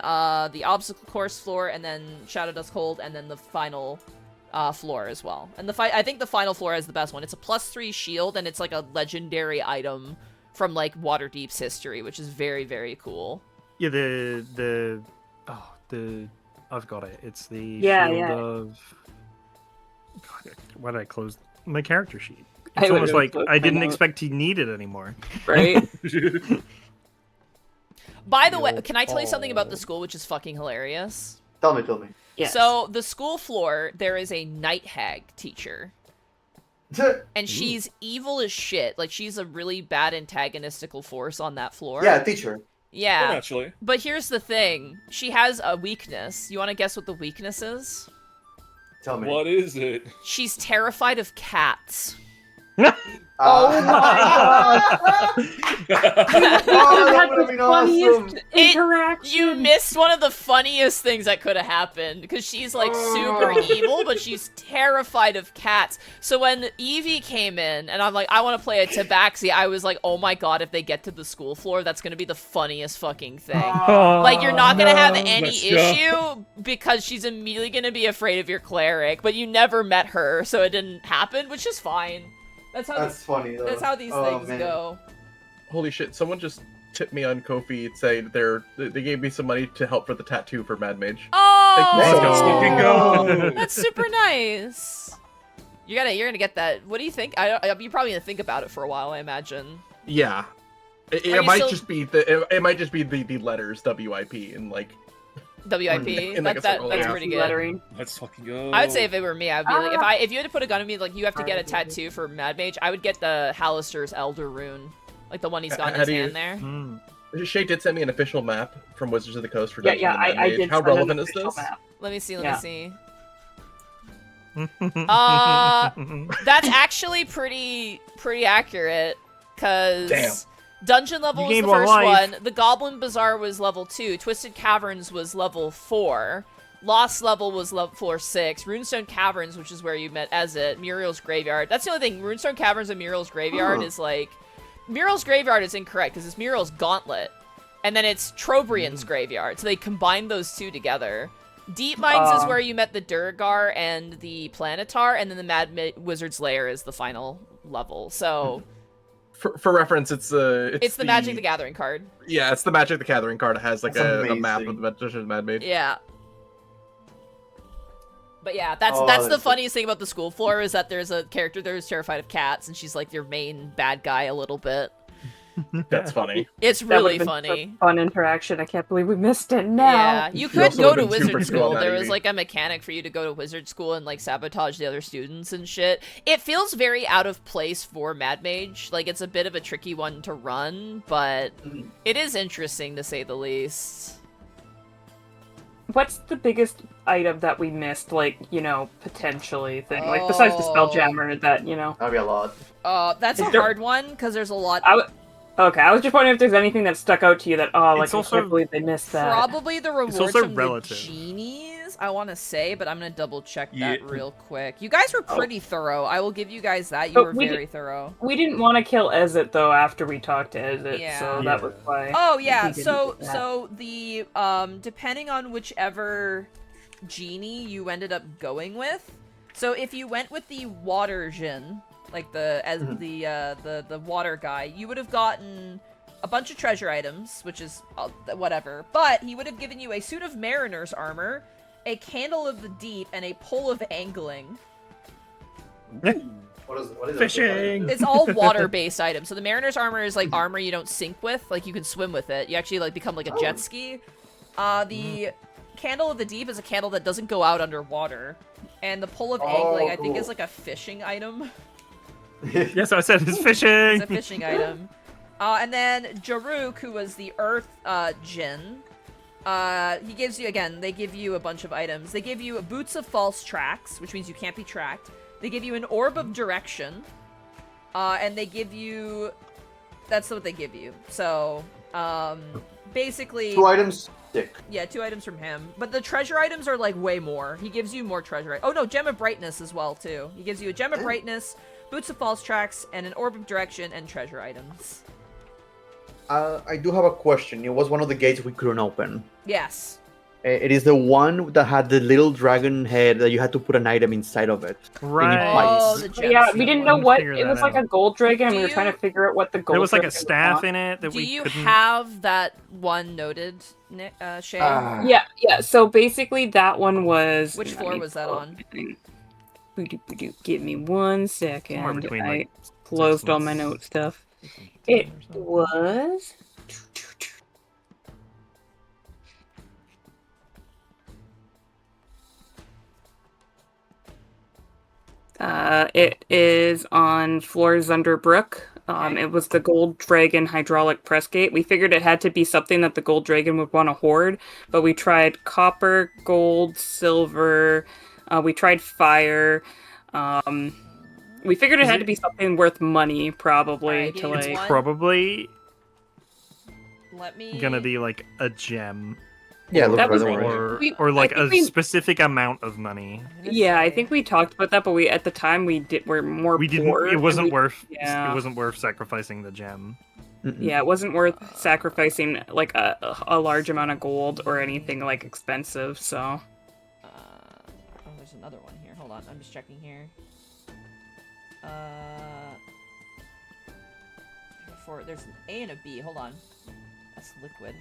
the obstacle course floor, and then Shadow Dusk Hold, and then the final floor as well. And I think the final floor is the best one. It's a +3 shield, and it's like a legendary item from like Waterdeep's history, which is very, very cool. Yeah, I've got it. It's the Yeah, shield yeah. of. God, why did I close my character sheet? I It's almost would've like closed I my didn't note. expect to need it anymore. Right? By the way, Shield can I tell you something about the of- school, which is fucking hilarious? Tell me. Yes. So the school floor, there is a night hag teacher. And she's evil as shit. Like, she's a really bad antagonistical force on that floor. Yeah, teacher. Yeah. Naturally. But here's the thing. She has a weakness. You want to guess what the weakness is? Tell me. What is it? She's terrified of cats. Oh my Oh, that would have been awesome. interaction. You missed one of the funniest things that could have happened, because she's like super Oh. evil, but she's terrified of cats. So when Evie came in, and I'm like, I want to play a Tabaxi, I was like, oh my god, if they get to the school floor, that's gonna be the funniest fucking thing. Like, you're not gonna have any Let's go. issue, because she's immediately gonna be afraid of your cleric, but you never met her, so it didn't happen, which is fine. That's funny though. That's how these Oh, things man. go. Holy shit! Someone just tipped me on Ko-fi and say they gave me some money to help for the tattoo for Mad Mage. Oh, Thank you so Fucking go. go! that's super nice. You're gonna get that. What do you think? You're probably gonna think about it for a while, I imagine. Yeah, Are it you might still- just be the letters WIP and like. WIP. In like a circle, That's yeah. pretty good. Lettering. Let's fucking go. I would say if it were me, I would be like, Ah. if you had to put a gun on me, like you have to get a tattoo for Mad Mage, I would get the Hallister's Elder Rune, like the one he's got in How his do you- hand there. Hmm. Shay did send me an official map from Wizards of the Coast for Yeah, Dungeon yeah, and Mad I Mage. did. How send an relevant is official this? map. Let me see. Let Yeah. me see. That's actually pretty accurate, Damn. because Dungeon level You was the gained one first life. one. The Goblin Bazaar was level 2. Twisted Caverns was level 4. Lost level was level 6. Runestone Caverns, which is where you met Ezit. Muriel's Graveyard. That's the only thing. Runestone Caverns and Muriel's Graveyard is like... Muriel's Graveyard is incorrect, because it's Muriel's Gauntlet. And then it's Trobriand's Graveyard. So they combined those two together. Deep Mines is where you met the Durgar and the Planetar, and then the Wizard's Lair is the final level. So... For reference, it's the Magic the Gathering card. Yeah, it's the Magic the Gathering card. It has like That's a map of amazing. the Magician's Mad Mage. Yeah. But yeah, that's Oh, the that's funniest thing about the school floor is that there's a character there who's terrified of cats, and she's like your main bad guy a little bit. That's funny. It's That really would've been such funny. fun interaction. I can't believe we missed it now. Yeah, you You could also go would've to been super wizard cool school. on that There was easy. like a mechanic for you to go to wizard school and like sabotage the other students and shit. It feels very out of place for Mad Mage. Like it's a bit of a tricky one to run, but it is interesting to say the least. What's the biggest item that we missed, like, potentially thing? Like, besides the Spelljammer that, That'd be a lot. That's Is a there- hard one because there's a lot. Okay, I was just wondering if there's anything that stuck out to you that, like, It's I also- can't believe they missed that. Probably the rewards also from relative. the genies, I want to say, but I'm going to double check that Yeah. real quick. You guys were pretty thorough. I will give you guys that. You But were we very thorough. We didn't want to kill Ezit, though, after we talked to Ezit, Yeah. so that was why. Oh, we yeah. didn't So, do that. so the, depending on whichever genie you ended up going with, so if you went with the water djinn, like the water guy, you would have gotten a bunch of treasure items, which is whatever, but he would have given you a suit of mariner's armor, a candle of the deep, and a pole of angling. What is Fishing. It's all water-based items. So the mariner's armor is like armor you don't sink with, like you can swim with it. You actually like become like a jet ski. The candle of the deep is a candle that doesn't go out underwater, and the pole of angling I think cool. is like a fishing item. Yes, I said it's fishing. It's a fishing item. And then Jaruk, who was the Earth Djinn, he gives you, again, they give you a bunch of items. They give you Boots of False Tracks, which means you can't be tracked. They give you an Orb of Direction. And they give you... That's what they give you. So, basically... 2 items stick. Yeah, 2 items from him. But the treasure items are, like, way more. He gives you more treasure. Oh, no, Gem of Brightness as well, too. He gives you a Gem of Brightness, Boots of False Tracks, and an Orb of Direction, and treasure items. I do have a question. It was one of the gates we couldn't open. Yes. It is the one that had the little dragon head that you had to put an item inside of it. Right. Oh, the Yeah, gems. we didn't know One what, figure it that was like out. a gold dragon, and Do we were trying you- to figure out what the gold There was like a dragon staff was. in it that Do we you couldn't. have that one noted, Shay? Yeah, so basically that one was... Which floor was that on? Give me one second. Somewhere between, I like, closed all six my and note stuff. It was... it is on floors under Brook. It was the Gold Dragon hydraulic press gate. We figured it had to be something that the Gold Dragon would want to hoard, but we tried copper, gold, silver. We tried fire. We figured it Is had it- to be something worth money, probably, Alright, to give me like. one. Probably Let me... gonna be like a gem, Yeah, That was right. or like I a think we- specific amount of money. I'm gonna Yeah, I say- think we talked about that, but at the time were more. We didn't. poor, It and wasn't we- worth. yeah. It wasn't worth sacrificing the gem. Yeah, it wasn't worth sacrificing like a large amount of gold or anything like expensive. So Oh, there's another one here. Hold on, I'm just checking here. There's an A and a B. Hold on. That's liquid.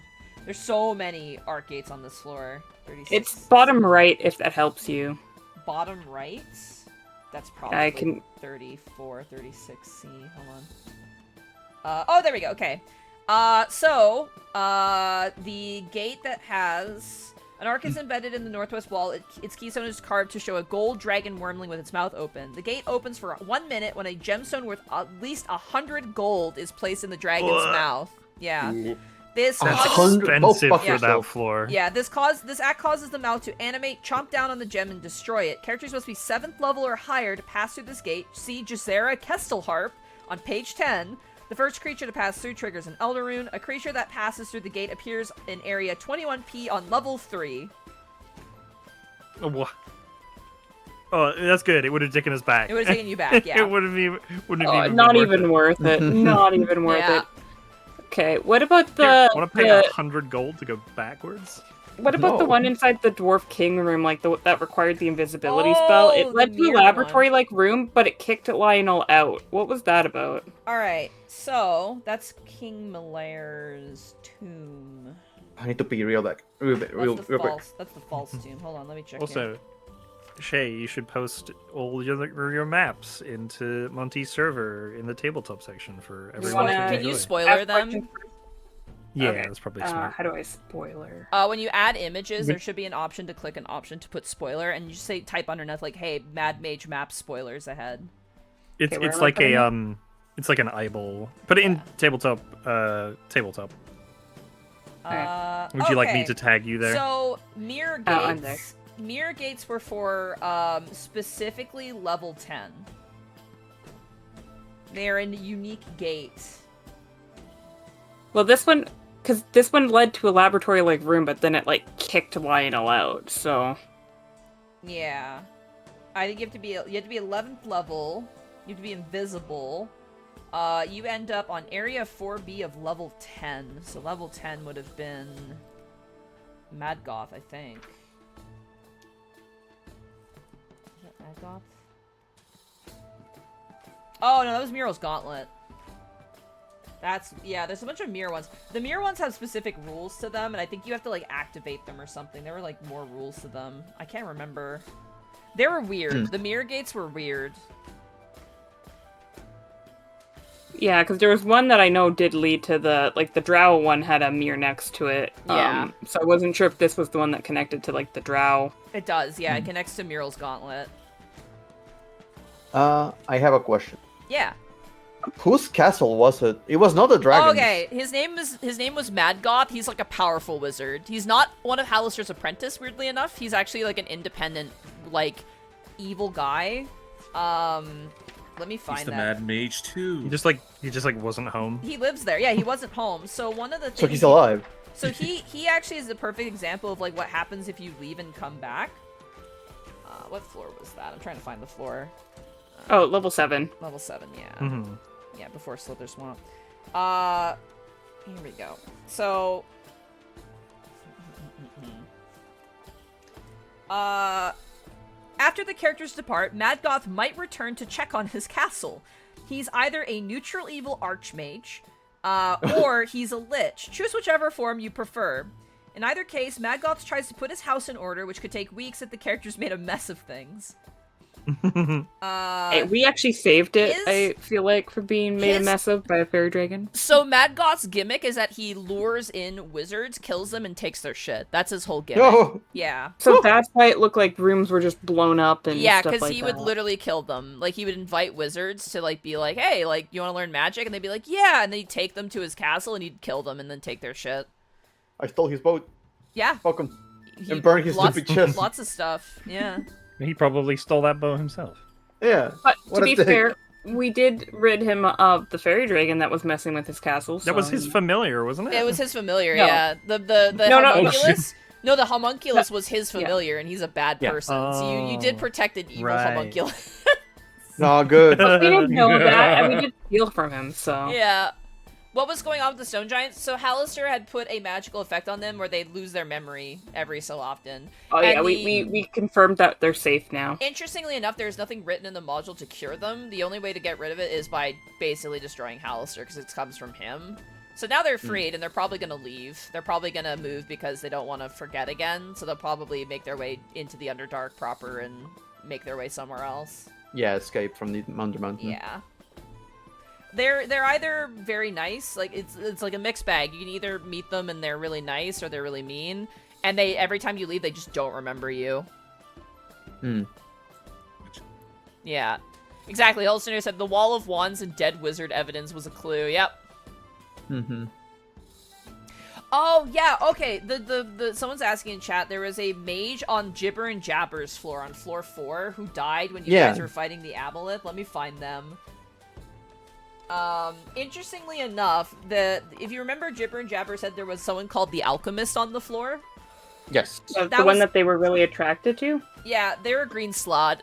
There's so many arc gates on this floor. 36. It's bottom right, if that helps you. Bottom right? That's probably I can... 34, 36C. Hold on. Oh, there we go. Okay. So, the gate that has... An arc is embedded in the northwest wall. Its keystone is carved to show a gold dragon wormling with its mouth open. The gate opens for 1 minute when a gemstone worth at least 100 gold is placed in the dragon's mouth. Yeah. This That's causes... expensive Oh, for yeah. that floor. Yeah, this act causes the mouth to animate, chomp down on the gem, and destroy it. Characters must be 7th level or higher to pass through this gate. See Gisera Kestelharp on page 10. The first creature to pass through triggers an Elder Rune. A creature that passes through the gate appears in area 21P on level 3. Oh, that's good. It would have taken us back. It would have taken you back, yeah. It wouldn't even not been even worth it. Not even worth Yeah. it. Okay, what about the... Want to pay 100 gold to go backwards? What about the No. one inside the Dwarf King room, like that required the invisibility Oh, spell? the It led to a mirror laboratory-like room, but it kicked Lionel out. What was that about? Alright, so that's King Malair's tomb. I need to be real quick. That's the false tomb. Hold on, let me check here. Also, Shay, you should post all your maps into Monty's server in the tabletop section for everyone wanna- to Can enjoy. you spoiler Ask them? questions. Yeah, Okay. that's probably smart. How do I spoiler? When you add images, there should be an option to click an option to put spoiler, and you just say type underneath like, "Hey, Mad Mage map spoilers ahead." It's Okay, where it's am I like putting a it's like an eyeball. Put it in tabletop. Tabletop. Would you like me okay. to tag you there? So mirror gates. I'm there. Mirror gates were for specifically level 10. They're a unique gate. Well, this one led to a laboratory-like room, but then it, like, kicked Lionel out, so... Yeah, I think you have to be 11th level. You have to be invisible. You end up on area 4B of level 10. So level 10 would have been Madgoth, I think. Is that Madgoth? Oh no, that was Mural's Gauntlet. There's a bunch of mirror ones. The mirror ones have specific rules to them, and I think you have to, like, activate them or something. There were, like, more rules to them. I can't remember. They were weird. The mirror gates were weird. Yeah, because there was one that I know did lead to the drow one had a mirror next to it. Yeah. So I wasn't sure if this was the one that connected to, like, the drow. It does, yeah. It connects to Mural's Gauntlet. I have a question. Yeah. Whose castle was it? It was not a dragon. Okay, his name was Madgoth. He's like a powerful wizard. He's not one of Hallister's apprentice, weirdly enough. He's actually like an independent, like, evil guy. Let me find He's the that. Mad Mage too. He just wasn't home. He lives there. Yeah, he wasn't home. So one of the things. So he's alive. So he actually is the perfect example of like what happens if you leave and come back. What floor was that? I'm trying to find the floor. Oh, level 7. Level 7, yeah. Mm-hmm. Yeah, before Slither Swamp. Here we go. So, after the characters depart, Madgoth might return to check on his castle. He's either a neutral evil archmage, or he's a lich. Choose whichever form you prefer. In either case, Madgoth tries to put his house in order, which could take weeks if the characters made a mess of things. Hey, we actually saved it, I feel like, for being made a mess of by a fairy dragon. So Madgoth's gimmick is that he lures in wizards, kills them, and takes their shit. That's his whole gimmick. No. Yeah. So that's why it looked like rooms were just blown up and Yeah, stuff because like he that. would literally kill them. Like, he would invite wizards to, like, be like, hey, like, you want to learn magic? And they'd be like, yeah. And then he'd take them to his castle, and he'd kill them and then take their shit. I stole his boat. Yeah. Welcome. He- And burn his lots, stupid chest. Lots of stuff. Yeah. He probably stole that bow himself. Yeah. But What to a be dick. fair, we did rid him of the fairy dragon that was messing with his castle. That was his familiar, wasn't it? It was his familiar, No. yeah. The No, no. homunculus... No, the homunculus was his familiar, and he's a bad Yeah. person. So you did protect an evil Right. homunculus. No, good. We didn't know that, and we did steal from him, so... Yeah. what was going on with the stone giants? So Hallister had put a magical effect on them where they lose their memory every so often. Oh yeah, And we confirmed that they're safe now. Interestingly enough, there's nothing written in the module to cure them. The only way to get rid of it is by basically destroying Hallister, because it comes from him. So now they're freed, and they're probably going to leave. They're probably going to move because they don't want to forget again, so they'll probably make their way into the Underdark proper and make their way somewhere else. Yeah, escape from the Undermountain. Yeah. They're either very nice, like it's like a mixed bag. You can either meet them and they're really nice, or they're really mean. And they every time you leave, they just don't remember you. Yeah, exactly. Holsteiner said the wall of wands and dead wizard evidence was a clue. Yep. Oh yeah, okay. The someone's asking in chat. There was a mage on Gibber and Jabber's floor on floor 4 who died when you guys were fighting the Aboleth. Let me find them. Interestingly enough, if you remember, Gibber and Jabber said there was someone called the Alchemist on the floor. Yes. The one that they were really attracted to? Yeah, they were green slot.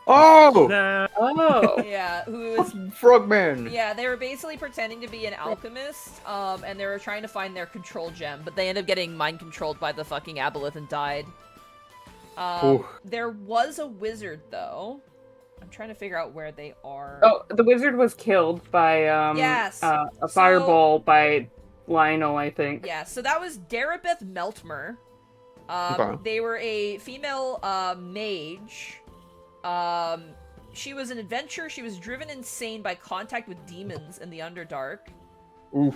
Oh! Oh. Yeah, who was... Frogman! Yeah, they were basically pretending to be an alchemist, and they were trying to find their control gem, but they ended up getting mind-controlled by the fucking Aboleth and died. There was a wizard, though. I'm trying to figure out where they are. Oh, the wizard was killed by, yes. a fireball by Lionel, I think. Yeah, so that was Darabeth Meltmer. They were a female, mage. She was an adventurer. She was driven insane by contact with demons in the Underdark. Oof.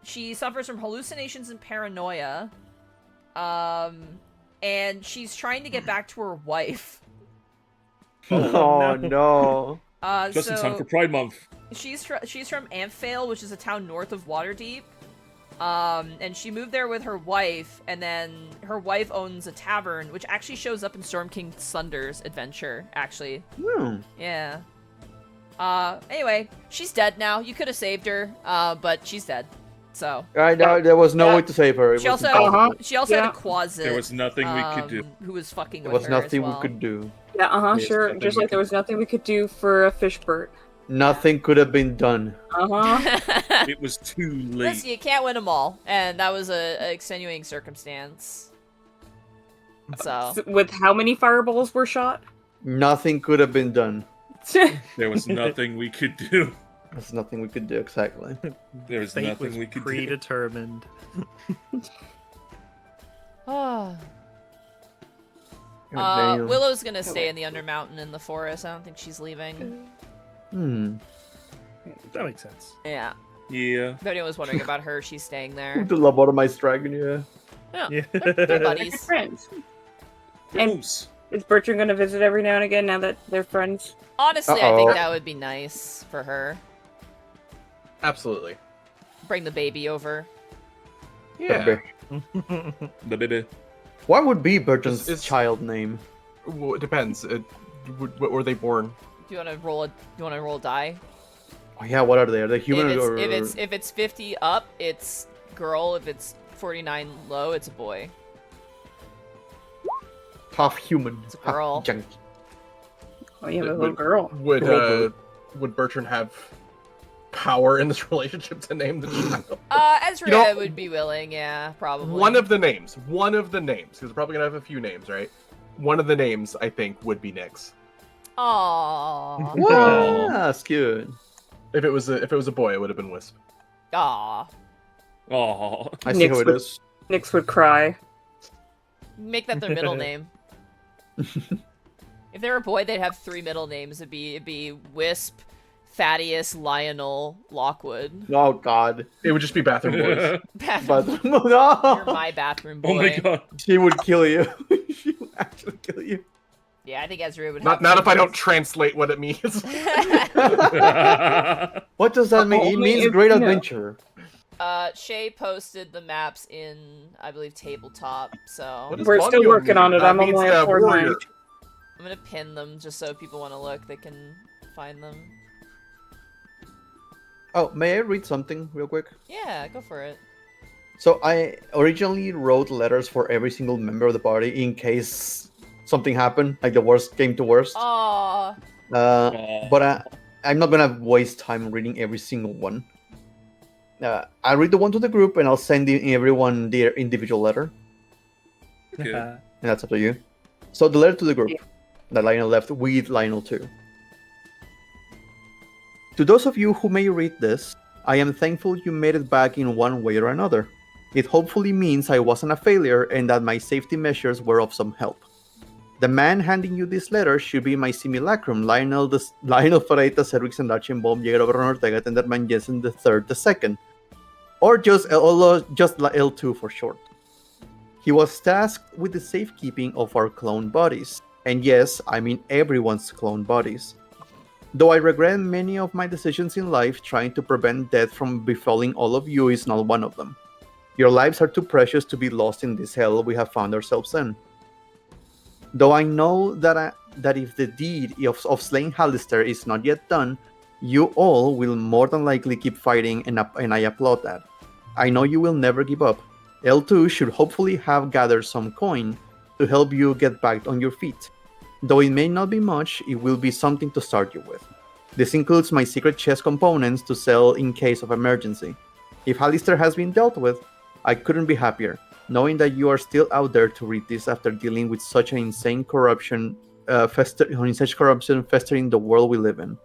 She suffers from hallucinations and paranoia. And she's trying to get back to her wife. Oh no. Just in time for Pride Month. She's from Amphale, which is a town north of Waterdeep. And she moved there with her wife, and then her wife owns a tavern, which actually shows up in Storm King Thunder's adventure, actually. Yeah. Anyway, she's dead now. You could have saved her, but she's dead. So. There was no way to save her. She also had a quasit. There was nothing we could do. Who was fucking with There was her nothing as well. we could do. Yeah, sure. Just like there was nothing we could do for a Fishbert. Nothing could have been done. It was too late. Listen, you can't win them all, and that was a extenuating circumstance. So. With how many fireballs were shot? Nothing could have been done. There was nothing we could do. There's nothing we could do, exactly. There was Fate nothing was we could do. predetermined. Willow's gonna stay in the Undermountain in the forest. I don't think she's leaving. That makes sense. Yeah. Yeah. If anyone was wondering about her, she's staying there. The lobotomized dragon, Yeah. They're buddies. Friends. And And is Bertrand going to visit every now and again now that they're friends? Honestly, I think that would be nice for her. Absolutely. Bring the baby over. Yeah. The baby. What would be Bertrand's It's- child name? Well, it depends. What were they born? Do you want to roll a die? Oh, yeah, what are they? Are they human or... If it's 50 up, it's girl. If it's 49 low, it's a boy. half human? It's a girl. Half junk. Oh, yeah, a little girl. Would Bertrand have power in this relationship to name the child? Ezra would be willing, yeah, probably. One of the names, because we're probably gonna have a few names, right? One of the names I think would be Nyx. Aww. Wow, that's cute. If it was a boy, it would have been Wisp. Aww. Oh. I see Nyx how it would- is. Nyx would cry. Make that their middle name. If they were a boy, they'd have 3 middle names. It'd be Wisp, Thaddeus, Lionel, Lockwood. Oh God. It would just be Bathroom Boys. But You're no, my bathroom boy. Oh my god. she would kill you. She would actually kill you. Yeah, I think Ezra would Not have if I don't translate what it means. What does that mean? It Only means if great you know. adventure. Shay posted the maps in, I believe, tabletop, so What does We're still Bondio working mean? on it. That I'm means, only at warrior. 4-9. I'm gonna pin them just so if people want to look, they can find them. Oh, may I read something real quick? Yeah, go for it. So I originally wrote letters for every single member of the party in case something happened, like the worst came to worst. Aww. But I'm not gonna waste time reading every single one. I'll read the one to the group, and I'll send everyone their individual letter, Okay. and that's up to you. So the letter to the group that Lionel left with Lionel too. To those of you who may read this, I am thankful you made it back in one way or another. It hopefully means I wasn't a failure and that my safety measures were of some help. The man handing you this letter should be my simulacrum, Lionel Ferreira, Cervix and Lachenbaum, Jäger Obrador Ortega, Tenderman Jensen III, the second. Or just L2 for short. He was tasked with the safekeeping of our clone bodies. And yes, I mean everyone's clone bodies. Though I regret many of my decisions in life, trying to prevent death from befalling all of you is not one of them. Your lives are too precious to be lost in this hell we have found ourselves in. Though I know that if the deed of slaying Hallister is not yet done, you all will more than likely keep fighting, and I applaud that. I know you will never give up. L2 should hopefully have gathered some coin to help you get back on your feet. Though it may not be much, it will be something to start you with. This includes my secret chest components to sell in case of emergency. If Hallister has been dealt with, I couldn't be happier, knowing that you are still out there to read this after dealing with such an insane corruption festering the world we live in.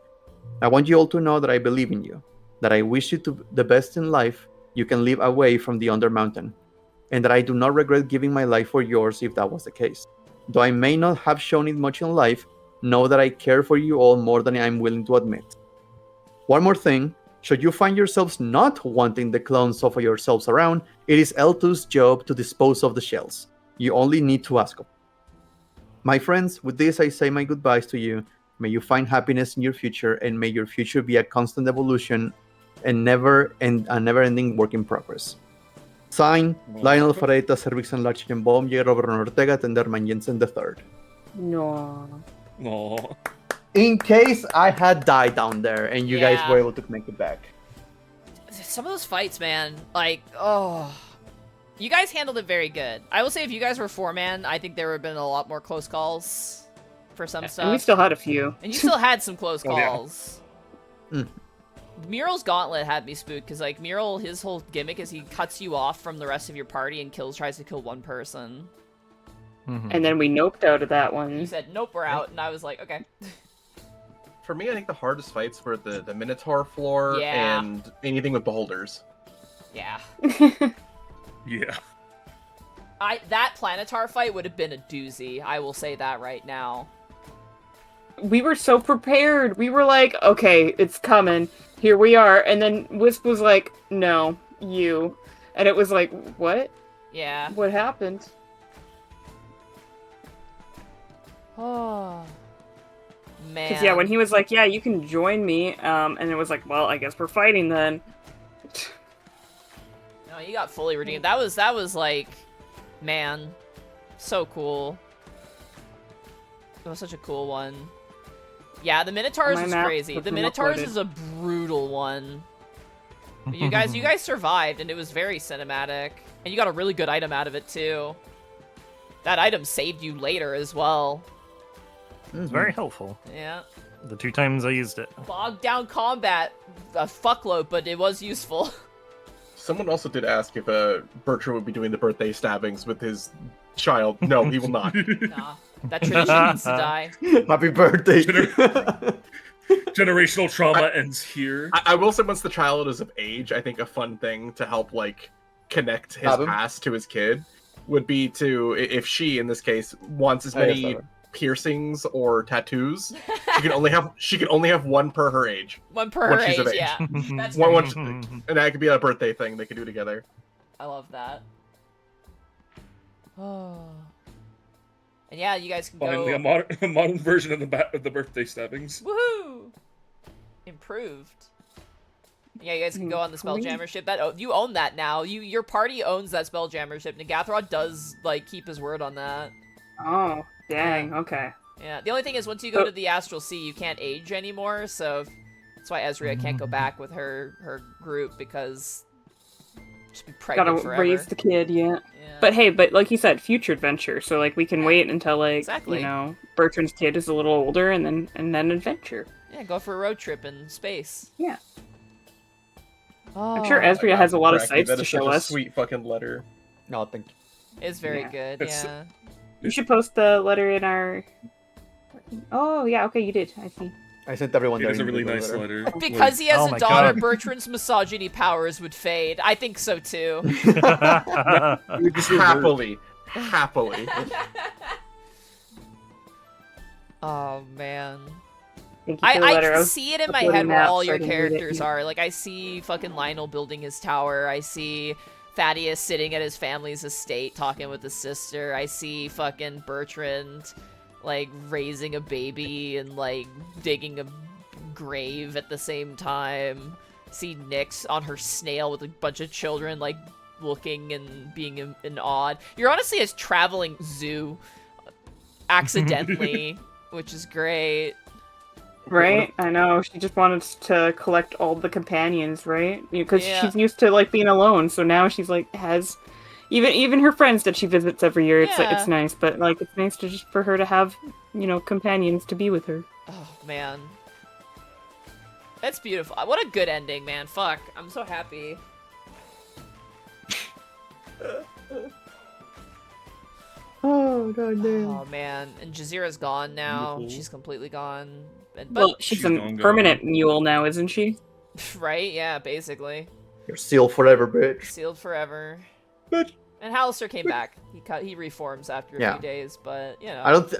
I want you all to know that I believe in you, that I wish you the best in life you can live away from the Undermountain, and that I do not regret giving my life for yours if that was the case. Though I may not have shown it much in life, know that I care for you all more than I'm willing to admit. One more thing, should you find yourselves not wanting the clones of yourselves around, it is L2's job to dispose of the shells. You only need to ask them. My friends, with this I say my goodbyes to you. May you find happiness in your future, and may your future be a constant evolution and a never-ending work in progress. Signed, Lionel Ferreira, Cervix and Lachenbaum, Jäger Obrador Ortega, Tenderman Jensen III. No. Aw. In case I had died down there and you guys were able to make it back. Some of those fights, man, like, oh. You guys handled it very good. I will say if you guys were 4-man, I think there would have been a lot more close calls for some stuff. And we still had a few. And you still had some close Oh, yeah. calls. Mm. Mural's gauntlet had me spooked, because, like, Mural, his whole gimmick is he cuts you off from the rest of your party and tries to kill one person. And then we noped out of that He one. said, nope, we're out, and I was like, okay. For me, I think the hardest fights were the Minotaur floor Yeah. and anything with beholders. Yeah. Yeah. That Planetar fight would have been a doozy, I will say that right now. We were so prepared. We were like, okay, it's coming. Here we are. And then Wisp was like, no, you. And it was like, what? Yeah. What happened? Oh. Man. Because, yeah, when he was like, yeah, you can join me, and it was like, well, I guess we're fighting then. No, you got fully redeemed. That was like, man, so cool. It was such a cool one. Yeah, the Minotaurs My is map crazy. was The Minotaurs recorded. is a brutal one. But you guys survived, and it was very cinematic. And you got a really good item out of it, too. That item saved you later as well. It's very helpful. Yeah. The 2 times I used it. Bogged down combat, a fuckload, but it was useful. Someone also did ask if Bertram would be doing the birthday stabbings with his child. No, he will not. Nah, that tradition needs to die. Happy birthday! Generational trauma ends here. I will say, once the child is of age, I think a fun thing to help, like, connect his Have him? past to his kid would be to, if she, in this case, wants as Oh, yes, many have her. piercings or tattoos, she can only have one per her age. One per Once her she's of age, age. yeah. That's One, very- and that could be a birthday thing they could do together. I love that. Oh. And yeah, you guys can go. Finally, a modern version of the birthday stabbings. Woohoo! Improved. Yeah, you guys can go on the Spelljammer ship. You own that now. Your party owns that Spelljammer ship. Nagathrod does like keep his word on that. Oh, dang, okay. Yeah. The only thing is, once you go to the Astral Sea, you can't age anymore. So that's why Ezria can't go back with her group, because she'll be pregnant Gotta forever. raise the kid, yeah. Yeah. But hey, but like you said, future adventure. So like we can wait until like Exactly. you know Bertrand's kid is a little older, and then adventure. Yeah, go for a road trip in space. Yeah. Oh, I'm sure Ezria has a lot of Bracky, sights that to is show such a us. sweet fucking letter. No, thank you. it's very Yeah. good. It's- Yeah. You should post the letter in our. Oh yeah, okay, you did. I see. I sent everyone It there. is a in really the nice letter. letter. Because he has Oh a my daughter, God. Bertrand's misogyny powers would fade. I think so too. Happily. Happily. Oh man. Thank you for the I letter. can see it in my uploading head where that all so your I can read it, characters yeah. are. Like, I see fucking Lionel building his tower. I see Thaddeus sitting at his family's estate talking with his sister. I see fucking Bertrand, like, raising a baby and, like, digging a grave at the same time. See Nyx on her snail with a bunch of children, like, looking and being in awed. You're honestly a traveling zoo, accidentally, which is great. Right? I know. She just wanted to collect all the companions, right? Because Yeah. she's used to like being alone, so now she's like has even her friends that she visits every year. It's like Yeah. it's nice, but like it's nice to just for her to have companions to be with her. Oh, man. That's beautiful. What a good ending, man. Fuck. I'm so happy. Oh god damn. Oh, man. And Jazeera's gone now. Beautiful. She's completely gone. But, Well, she's she's a gone. permanent mule now, isn't she? right? Yeah, basically. You're sealed forever, bitch. Sealed forever. But And Hallister came back. He reforms after a Yeah. few days, but, you know. I don't.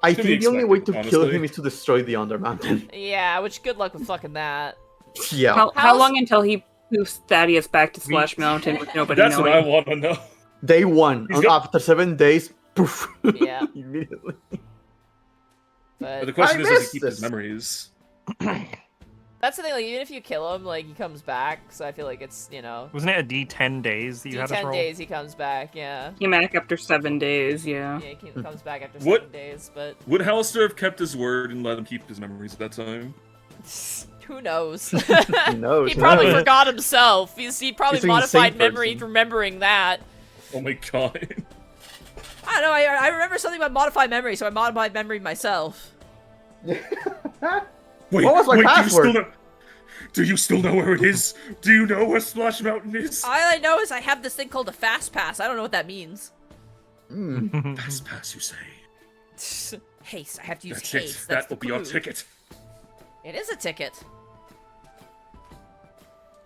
I To be think the only way to expected, kill honestly. him is to destroy the Undermountain. Yeah, which good luck with fucking that. Yeah. How How's- long until he poofs Thaddeus back to Splash Mountain with nobody That's what I knowing? want to know. Day one. He's got- After 7 days, poof. Yeah. Immediately. But the But question I is, does missed he keep his this. memories? that's the thing, like, even if you kill him, like, he comes back, so I feel like it's, Wasn't it a D10 days that you had to 10 roll? days he comes back, yeah. Came back after 7 days, yeah. Yeah, he comes back after What- 7 days, but Would Hallister have kept his word and let him keep his memories at that time? who knows? Who knows? He probably knows? forgot himself. He probably He's an modified insane memory person. remembering that. Oh my god. I don't know, I remember something about modified memory, so I modified memory myself. Wait, What was my wait, password? Do you still know where it is? Do you know where Splash Mountain is? All I know is I have this thing called a fast pass. I don't know what that means. Fast pass, you say? Haste. I have to use That's haste. it. That's That will the be our clue. ticket. It is a ticket.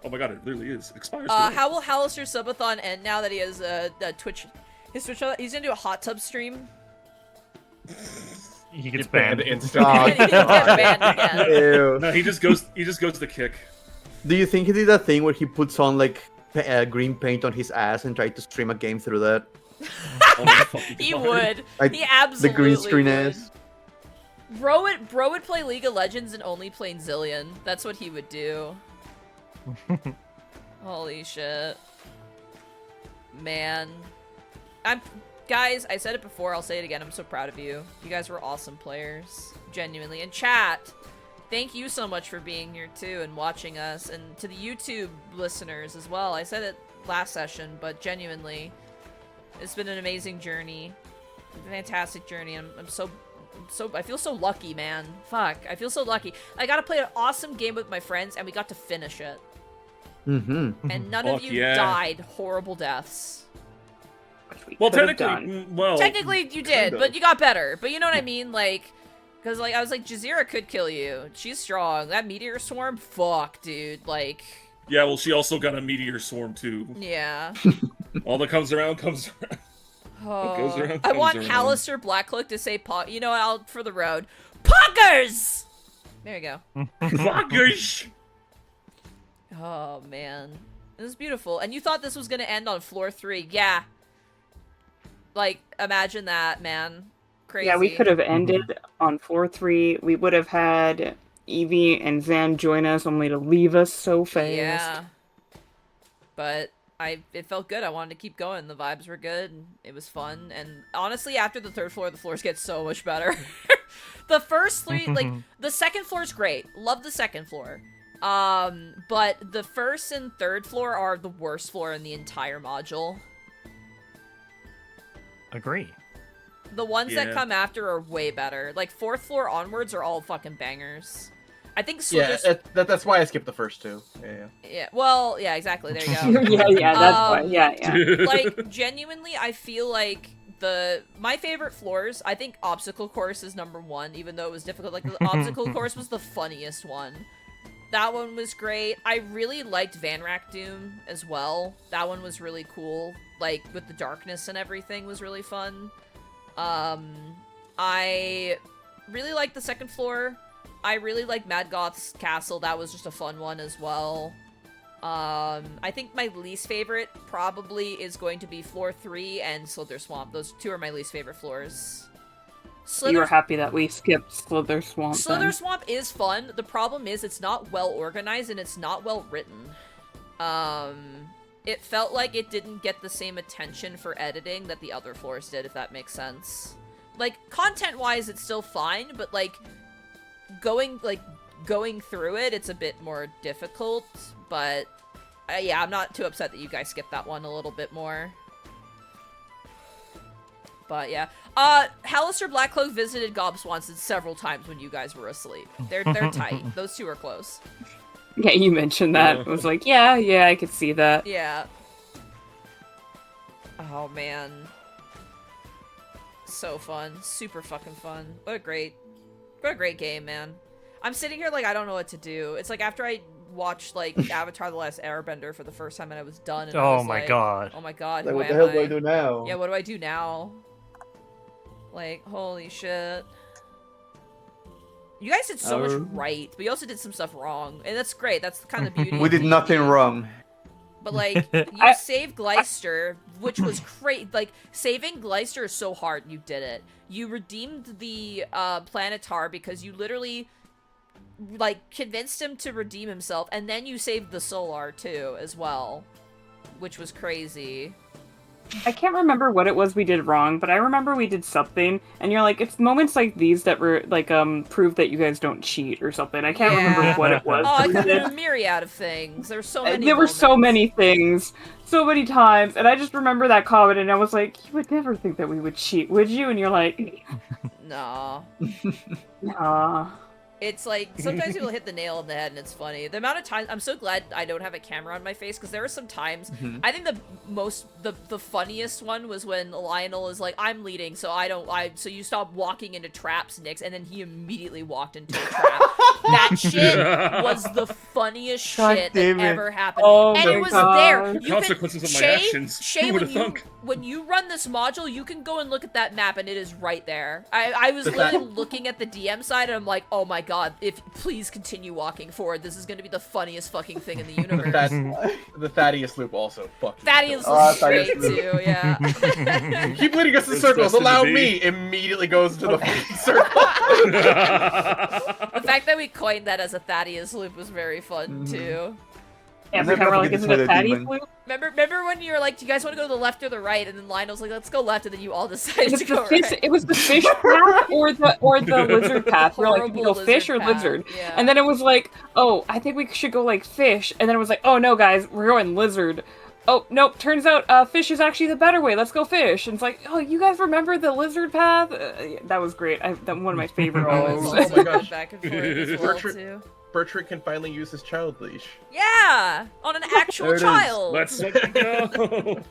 Oh my god, it literally is. It expires today. How will Hallister Subathon end now that he has a Twitch? His Twitch. He's gonna do a hot tub stream. He gets get banned banned. Oh, He gets God. banned again. Ew. No, he just goes to kick. Do you think he did that thing where he puts on like green paint on his ass and tried to stream a game through that? Oh my fucking He god. would. Like, He absolutely the green screen would. ass. Bro would play League of Legends and only play Zillion. That's what he would do. Holy shit. Man. Guys, I said it before, I'll say it again. I'm so proud of you. You guys were awesome players. Genuinely. And chat, thank you so much for being here too and watching us. And to the YouTube listeners as well. I said it last session, but genuinely, it's been an amazing journey. Fantastic journey. I feel so lucky, man. Fuck, I feel so lucky. I got to play an awesome game with my friends, and we got to finish it. Mm-hmm. And none of Fuck you yeah. died horrible deaths. Which we Well, could have technically, done. well, Technically, you did, kinda. but you got better. But you know what I mean? Like, because like I was like, Jazeera could kill you. She's strong. That meteor swarm, fuck, dude. Like, yeah. Well, she also got a meteor swarm too. yeah. All that comes around comes around. goes around, I comes want around. Hallister Blackcloak to say, you know what? I'll for the road. Poggers. There you go. Fuckers! Oh man, it was beautiful. And you thought this was gonna end on floor 3? Yeah. Like, imagine that, man. Crazy. Yeah, we could have ended on floor 3. We would have had Evie and Zan join us, only to leave us so fast. Yeah. But it felt good. I wanted to keep going. The vibes were good. And it was fun. And honestly, after the 3rd floor, the floors get so much better. The first 3, like, the 2nd floor is great. Love the 2nd floor. But the 1st and 3rd floor are the worst floor in the entire module. Agree. The ones that Yeah. come after are way better. Like, 4th floor onwards are all fucking bangers. I think Yeah, Slithers... that's why I skipped the first two. Yeah. Yeah, well, yeah, exactly, there you go. yeah, that's why. Yeah. Like, genuinely, I feel like my favorite floors, I think Obstacle Course is number 1, even though it was difficult. Like, the Obstacle Course was the funniest one. That one was great. I really liked Van Rack Doom as well. That one was really cool. Like, with the darkness and everything was really fun. I really liked the 2nd floor. I really liked Mad Goth's Castle. That was just a fun one as well. I think my least favorite probably is going to be floor 3 and Slither Swamp. Those 2 are my least favorite floors. You were happy that we skipped Slither Swamp. Slither then. Swamp is fun. The problem is it's not well organized and it's not well written. It felt like it didn't get the same attention for editing that the other floors did, if that makes sense. Like, content-wise, it's still fine, but, like, going through it, it's a bit more difficult, but, yeah, I'm not too upset that you guys skipped that one a little bit more. But, yeah. Hallister Blackcloak visited Gob Swanson several times when you guys were asleep. They're tight. Those 2 are close. Yeah, you mentioned that. I was like, yeah, I could see that. Yeah. Oh, man. So fun. Super fucking fun. What a great game, man. I'm sitting here like I don't know what to do. It's like after I watched like Avatar: The Last Airbender for the first time and I was done. And I was my like, god. Oh my god. Like, Who what the am hell do I do now? Yeah, what do I do now? Like, holy shit. You guys did so much right, but you also did some stuff wrong, and that's great. That's kind of the beauty. We did nothing wrong. But like, you saved Gleister, which was great. Like, saving Gleister is so hard. You did it. You redeemed the Planetar because you literally like convinced him to redeem himself, and then you saved the Solar too, as well, which was crazy. I can't remember what it was we did wrong, but I remember we did something, and you're like, it's moments like these that were like prove that you guys don't cheat or something. I can't remember what it was. Oh, it could have been a myriad of things. There were so many. There were so many things, so many times, and I just remember that comment, and I was like, you would never think that we would cheat, would you? And you're like, nah. Nah. It's like, sometimes people hit the nail on the head and it's funny. The amount of times, I'm so glad I don't have a camera on my face, because there are some times, I think the funniest one was when Lionel is like, I'm leading, so so you stop walking into traps, Nix, and then he immediately walked into a trap. That shit was the funniest shit that ever happened. Oh and my it was God. there. The You consequences of my Shay, actions. Shay, Who would've thunk? when you run this module, you can go and look at that map, and it is right there. I was literally looking at the DM side, and I'm like, oh my god, please continue walking forward. This is going to be the funniest fucking thing in the universe. The Thaddeus loop also fucking. Thaddeus kills. was great too, yeah. Keep leading us in It's circles. destined to Allow be. me. Immediately goes to the fucking circle. The fact that we coined that as a Thaddeus loop was very fun too. Every time we're like, is it a Thaddeus loop? Remember when you were like, do you guys want to go to the left or the right? And then Lionel's like, let's go left, and then you all decided to go right. It was the fish path or the lizard path. We're like, we go Horrible fish or lizard path, lizard. yeah. And then it was like, oh, I think we should go like fish. And then it was like, oh no, guys, we're going lizard. Oh, nope, turns out fish is actually the better way. Let's go fish. And it's like, oh, you guys remember the lizard path? That was great. That one of my favorite moments. Oh my gosh. Back and forth as well, too. Bertrand can finally use his child leash. Yeah! On an actual There it is. child! Let's go.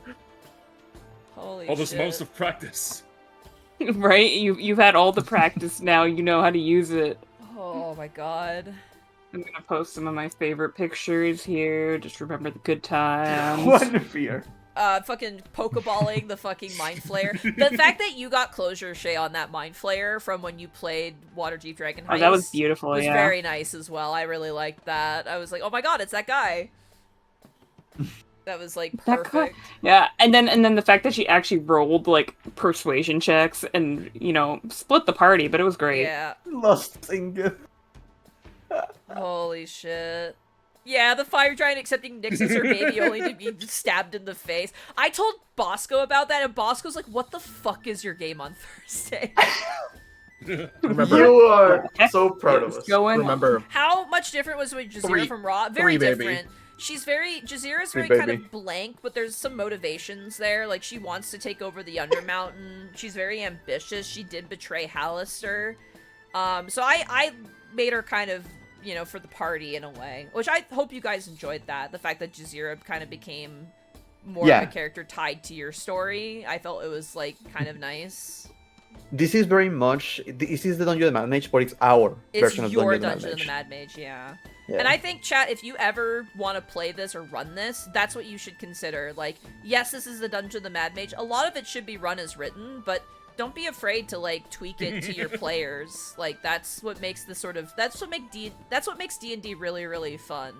Holy All those shit. months of practice. Right? You've had all the practice now. You know how to use it. Oh my god. I'm gonna post some of my favorite pictures here. Just remember the good times. What a fear. Fucking pokeballing the fucking Mind Flayer. The fact that you got closure, Shay, on that Mind Flayer from when you played Waterdeep Dragon Heist Oh, that was beautiful, was yeah. very nice as well. I really liked that. I was like, oh my god, it's that guy. That was like That perfect. Yeah, and then the fact that she actually rolled like persuasion checks and split the party, but it was great. Yeah. Lost Singer. Holy shit. Yeah, the fire giant accepting Nyx as her baby only to be stabbed in the face. I told Bosco about that, and Bosco's like, what the fuck is your game on Thursday? Remember, You are so proud of us. Going. remember, How much different was Jazeera Three. from Raw? Very Three, baby. different. Jazeera's very Sweet kind baby. of blank, but there's some motivations there. Like, she wants to take over the Undermountain. She's very ambitious. She did betray Hallister. So I made her kind of, you know, for the party in a way. Which I hope you guys enjoyed that. The fact that Jazeera kind of became more of a character tied to your story. I felt it was, like, kind of nice. This is very much. This is the Dungeon of the Mad Mage, but it's our version of your Dungeon of Dungeon the Mad Mage. of the Mad Mage, yeah. Yeah. And I think, chat, if you ever want to play this or run this, that's what you should consider. Like, yes, this is the Dungeon of the Mad Mage. A lot of it should be run as written, but don't be afraid to, like, tweak it to your players. Like, that's what makes the sort of... That's what makes D&D really, really fun.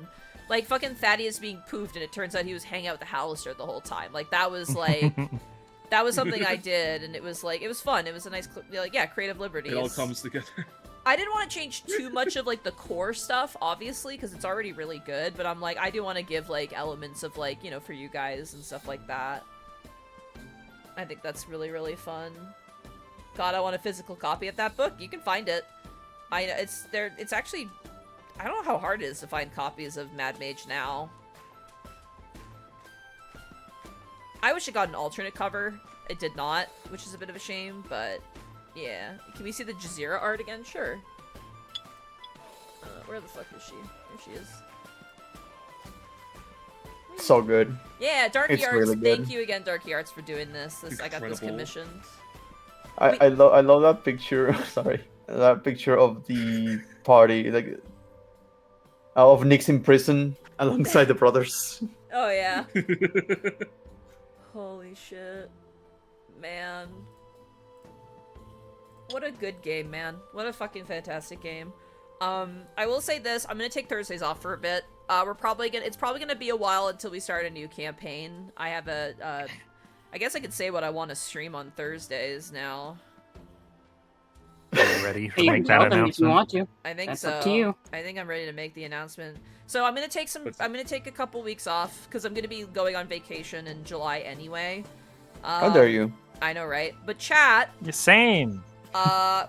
Like, fucking Thaddeus being poofed, and it turns out he was hanging out with the Hallister the whole time. Like, that was, like... That was something I did, and it was, like, it was fun. It was a nice, like, yeah, creative liberties. It all comes together. I didn't want to change too much of, like, the core stuff, obviously, because it's already really good, but I'm like, I do want to give, like, elements of, like, you know, for you guys and stuff like that. I think that's really, really fun. God, I want a physical copy of that book. You can find it. It's actually... I don't know how hard it is to find copies of Mad Mage now. I wish it got an alternate cover. It did not, which is a bit of a shame, but yeah. Can we see the Jazeera art again? Sure. Where the fuck is she? There she is. So good. Yeah, Darky It's Arts. really good. Thank you again, Darky Arts, for doing this. I got this Incredible. commissioned. I love that picture. Sorry, that picture of the party, like of Nick's in prison alongside the brothers. Oh yeah. Holy shit. Man. What a good game, man. What a fucking fantastic game. I will say this, I'm gonna take Thursdays off for a bit. It's probably gonna be a while until we start a new campaign. I have I guess I could say what I want to stream on Thursdays now. Are you ready to You make can that tell them if you announcement? want to. I think That's so. up to you. I think I'm ready to make the announcement. So I'm gonna take a couple weeks off because I'm gonna be going on vacation in July anyway. How dare you? I know, right? But chat, You're same. I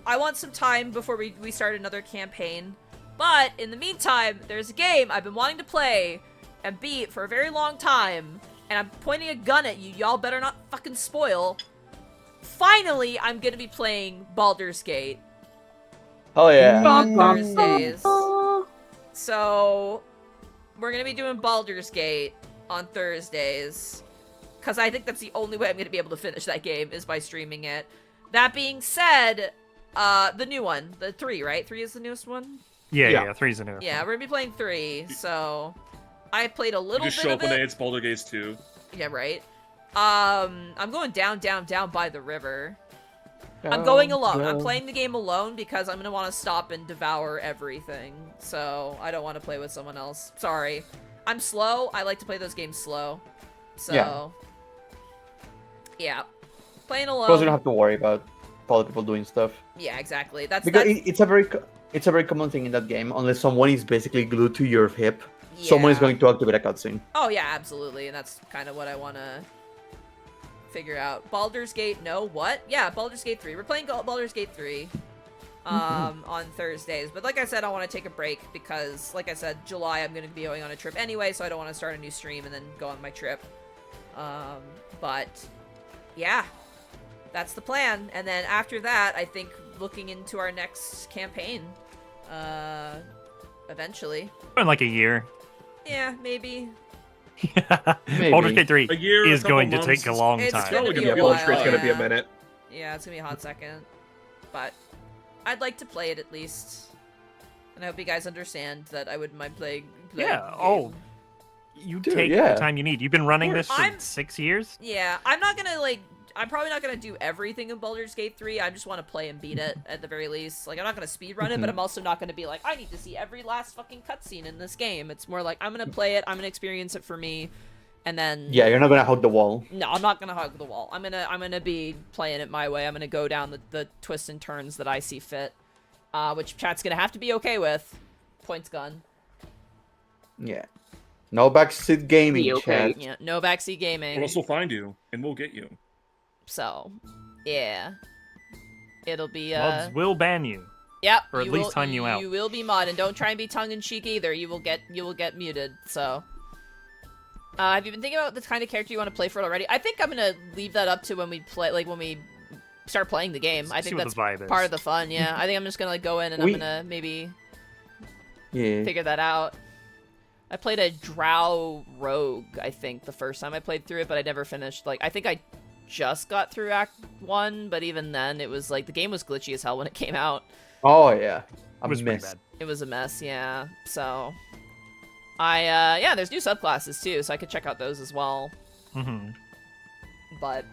want some time before we start another campaign. But in the meantime, there's a game I've been wanting to play and beat for a very long time, and I'm pointing a gun at you. Y'all better not fucking spoil. Finally, I'm gonna be playing Baldur's Gate Oh yeah. on Thursdays. So, we're gonna be doing Baldur's Gate on Thursdays. Because I think that's the only way I'm gonna be able to finish that game, is by streaming it. That being said, the new one. The 3, right? 3 is the newest one? Yeah. Yeah, three's a new. Yeah, we're gonna be playing 3, so... I played a little You just bit show of up one day, it. it's Baldur's Gate 2. Yeah, right. I'm going down by the river. I'm going alone. I'm playing the game alone because I'm gonna want to stop and devour everything. So I don't want to play with someone else. Sorry. I'm slow. I like to play those games slow. So yeah. Playing alone. Because you don't have to worry about other people doing stuff. Yeah, exactly. That's Because it's a very common thing in that game. Unless someone is basically glued to your hip, someone is Yeah. going to activate a cutscene. Oh yeah, absolutely, and that's kind of what I want to figure out. Baldur's Gate, no, what? Yeah, Baldur's Gate 3. We're playing Baldur's Gate 3 on Thursdays. But like I said, I want to take a break because, like I said, July I'm going to be going on a trip anyway, so I don't want to start a new stream and then go on my trip. But yeah, that's the plan. And then after that, I think looking into our next campaign, eventually. In like a year. Yeah, maybe. Baldur's Gate 3 A year, is a couple going to months. take a long It's time. gonna be Yeah, a Baldur's while, Gate's gonna be a yeah. minute. Yeah, it's gonna be a hot second. But I'd like to play it at least. And I hope you guys understand that I wouldn't mind playing Yeah, the oh. game. You Dude, take yeah. the time you need. You've been running this for I'm- 6 years? Yeah, I'm not gonna, like... I'm probably not gonna do everything in Baldur's Gate 3. I just want to play and beat it, at the very least. Like, I'm not gonna speedrun it, but I'm also not gonna be like, I need to see every last fucking cutscene in this game. It's more like, I'm gonna play it, I'm gonna experience it for me, and then... Yeah, you're not gonna hug the wall. No, I'm not gonna hug the wall. I'm gonna be playing it my way. I'm gonna go down the twists and turns that I see fit. Which chat's gonna have to be okay with. Points gun. Yeah. No backseat gaming, Be okay. chat. Yeah, no backseat gaming. We'll also find you, and we'll get you. So, yeah. It'll be, Mods will ban you. Yep. Or at least time you out. You will be mod, and don't try and be tongue in cheek either. You will get muted. So, have you been thinking about the kind of character you want to play for it already? I think I'm gonna leave that up to when we play, like when we start playing the game. I think that's part of the fun. Yeah, I think I'm just gonna like, go in and I'm gonna maybe figure that out. I played a Drow Rogue, I think, the first time I played through it, but I never finished. Like, I think I just got through Act 1, but even then, it was like, the game was glitchy as hell when it came out. Oh, yeah. It was pretty bad. It was a mess, yeah. So, yeah, there's new subclasses, too, so I could check out those as well. Mm-hmm. But,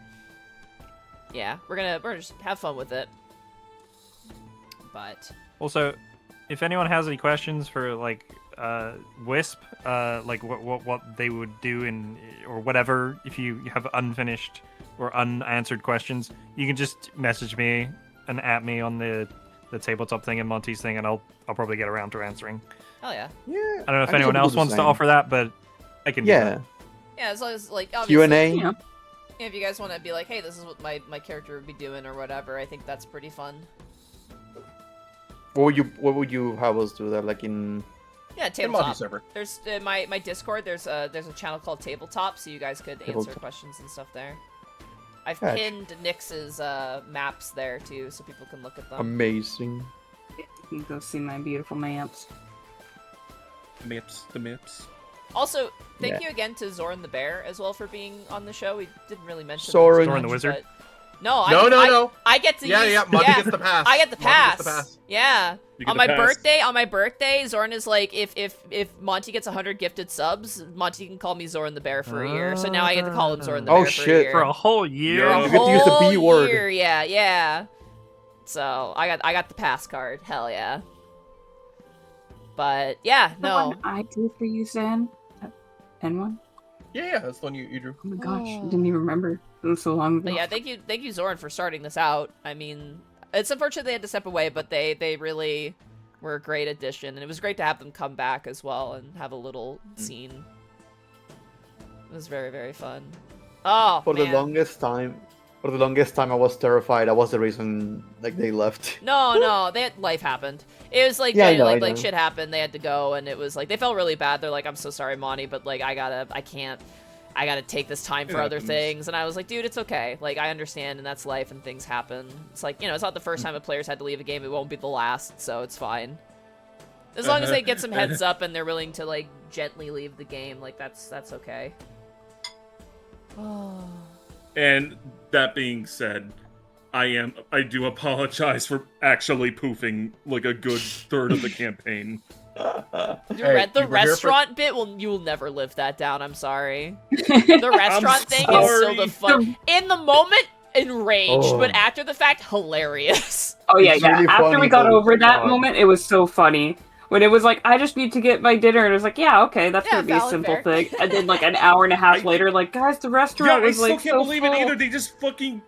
yeah, we're just have fun with it. But... Also, if anyone has any questions for, like, Wisp, like what they would do or whatever, if you have unfinished or unanswered questions, you can just message me and at me on the tabletop thing and Monty's thing, and I'll probably get around to answering. Hell yeah. Yeah. I don't know if anyone else wants to offer that, but I can do that. Yeah, as long as, like, obviously... Q&A? Yeah. If you guys want to be like, hey, this is what my character would be doing or whatever, I think that's pretty fun. What would you have us do that, like in... Yeah, In Monty tabletop. server. There's my Discord. There's a channel called Tabletop, so you guys could answer questions and stuff there. I've pinned Nyx's maps there too, so people can look at them. Amazing. You can go see my beautiful maps. The maps. Also, thank you again to Zoran the Bear as well for being on the show. We didn't really mention Soren. Zoran the Wizard? but- No, No. I get to use... Monty gets the pass. I get the Monty pass. gets the pass. Yeah. You get On the my pass. birthday, Zoran is like, if Monty gets 100 gifted subs, Monty can call me Zoran the Bear for a year. So now I get to call him Zoran the Oh, Bear for a shit. year. For a whole year. Yeah. You get to use the B word. Year, yeah. So I got the pass card. Hell yeah. But yeah, The no. one I drew for you, Zan. That pen one. Yeah, that's the one you drew. Oh my gosh, I didn't even remember. It was so long ago. But yeah, thank you, Zoran, for starting this out. I mean, it's unfortunate they had to step away, but they really were a great addition, and it was great to have them come back as well and have a little scene. It was very, very fun. Oh, For man. the longest time, I was terrified. That was the reason, like, they left. No, life happened. It was like, Yeah, I know, like shit happened. They had to go, and it was like, they felt really bad. They're like, I'm so sorry, Monty, but like, I gotta take this time for It other happens. things. And I was like, dude, it's okay. Like, I understand, and that's life, and things happen. It's like, it's not the first time a player's had to leave a game. It won't be the last, so it's fine. As long as they get some heads up and they're willing to, like, gently leave the game, like, that's okay. Oh. And that being said, I do apologize for actually poofing like a good third of the campaign. The you were here for- restaurant bit you will never live that down. I'm sorry. The restaurant thing is so the fun. In the moment, enraged, but after the fact, hilarious. Oh yeah, It's yeah. really After funny, we got but over that God. moment, it was so funny. When it was like, I just need to get my dinner, and it was like, yeah, okay, that's Yeah, gonna be a valid, simple fair. thing. And then like an hour and a half later, like, guys, the Yeah, restaurant I was still like can't so believe full. it either. They just fucking.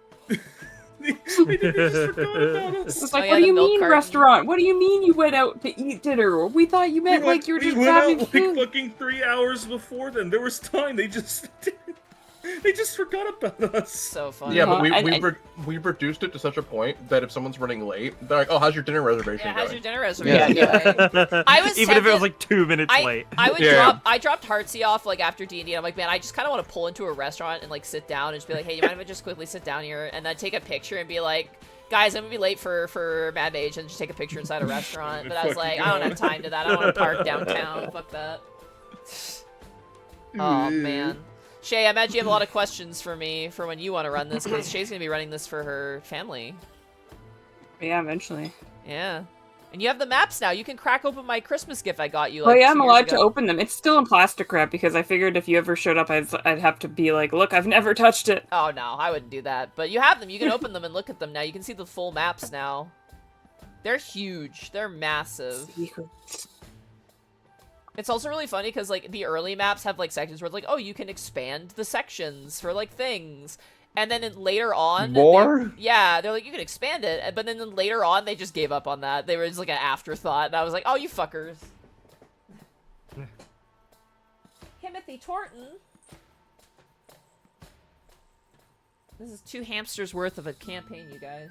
they just forgot about us. It's like, yeah, what do the you milk mean carton. restaurant? What do you mean you went out to eat dinner? We thought you meant like you're just we went having out food. like fucking 3 hours before then. There was time. They just forgot about us. So funny. Yeah, but I- we reduced it to such a point that if someone's running late, they're like, "Oh, how's your dinner reservation Yeah, how's going?" your dinner reservation? Yeah. going? I was Even if it was tempted- like 2 minutes late. I would Yeah. I dropped Heartsy off like after D&D. I'm like, man, I just kind of want to pull into a restaurant and like sit down and just be like, hey, you mind if I just quickly sit down here and then take a picture and be like, guys, I'm gonna be late for Mad Mage and just take a picture inside a restaurant. But I was like, I don't have time to that. I don't want to park downtown. Fuck that. Oh man. Shay, I imagine you have a lot of questions for me for when you want to run this, because Shay's gonna be running this for her family. Yeah, eventually. Yeah. And you have the maps now. You can crack open my Christmas gift I got you. Oh Like, yeah, 2 I'm years allowed to ago. open them. It's still in plastic wrap because I figured if you ever showed up, I'd have to be like, look, I've never touched it. Oh no, I wouldn't do that. But you have them. You can open them and look at them now. You can see the full maps now. They're huge. They're massive. Secrets. It's also really funny because like the early maps have like sections where it's like, oh, you can expand the sections for like things. And then later on, More? they're like, you can expand it. But then later on, they just gave up on that. They were just like an afterthought. And I was like, oh, you fuckers. Timothy Torton. This is 2 hamsters worth of a campaign, you guys.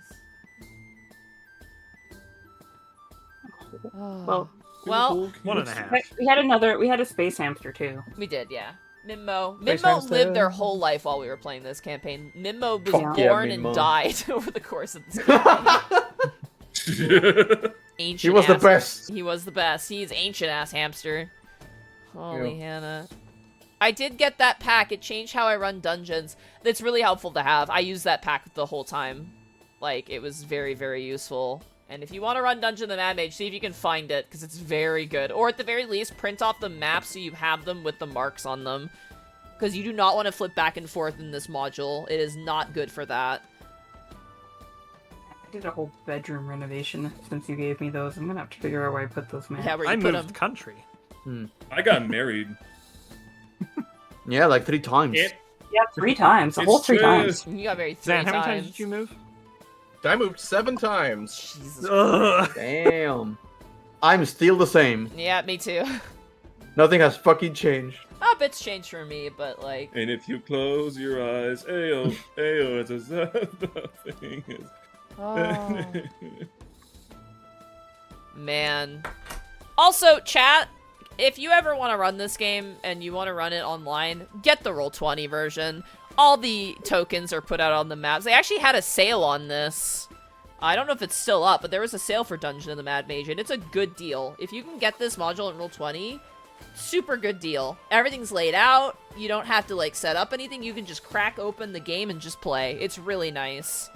Well, well, 1.5. we had a space hamster too. we did, yeah. Mimmo Space lived Hamster. their whole life while we were playing this campaign. Mimmo was Fuck yeah, born and Mimmo. died over the course of this campaign. Ancient He was the ass- best. He was the best. He's ancient ass hamster. Holy Hannah. I did get that pack. It changed how I run dungeons. That's really helpful to have. I used that pack the whole time. Like, it was very, very useful. And if you want to run Dungeon the Mad Mage, see if you can find it, because it's very good. Or at the very least, print off the maps so you have them with the marks on them. Because you do not want to flip back and forth in this module. It is not good for that. I did a whole bedroom renovation since you gave me those. I'm gonna have to figure out where I put those maps. Yeah, where you I put moved them. country. I got married. Yeah, like 3 times. Yeah, 3 times. The It's whole 3 true. times. You got married 3 Zan, how times. many times did you move? I moved 7 times. Jesus. Ugh. Damn. I'm still the same. Yeah, me too. Nothing has fucking changed. A bit's changed for me, but like... And if you close your eyes, ayo, ayo, it's as nothing is. Oh. Man. Also, chat, if you ever want to run this game and you want to run it online, get the Roll20 version. All the tokens are put out on the maps. They actually had a sale on this. I don't know if it's still up, but there was a sale for Dungeon of the Mad Mage, and it's a good deal. If you can get this module in Roll20, super good deal. Everything's laid out. You don't have to, like, set up anything. You can just crack open the game and just play. It's really nice.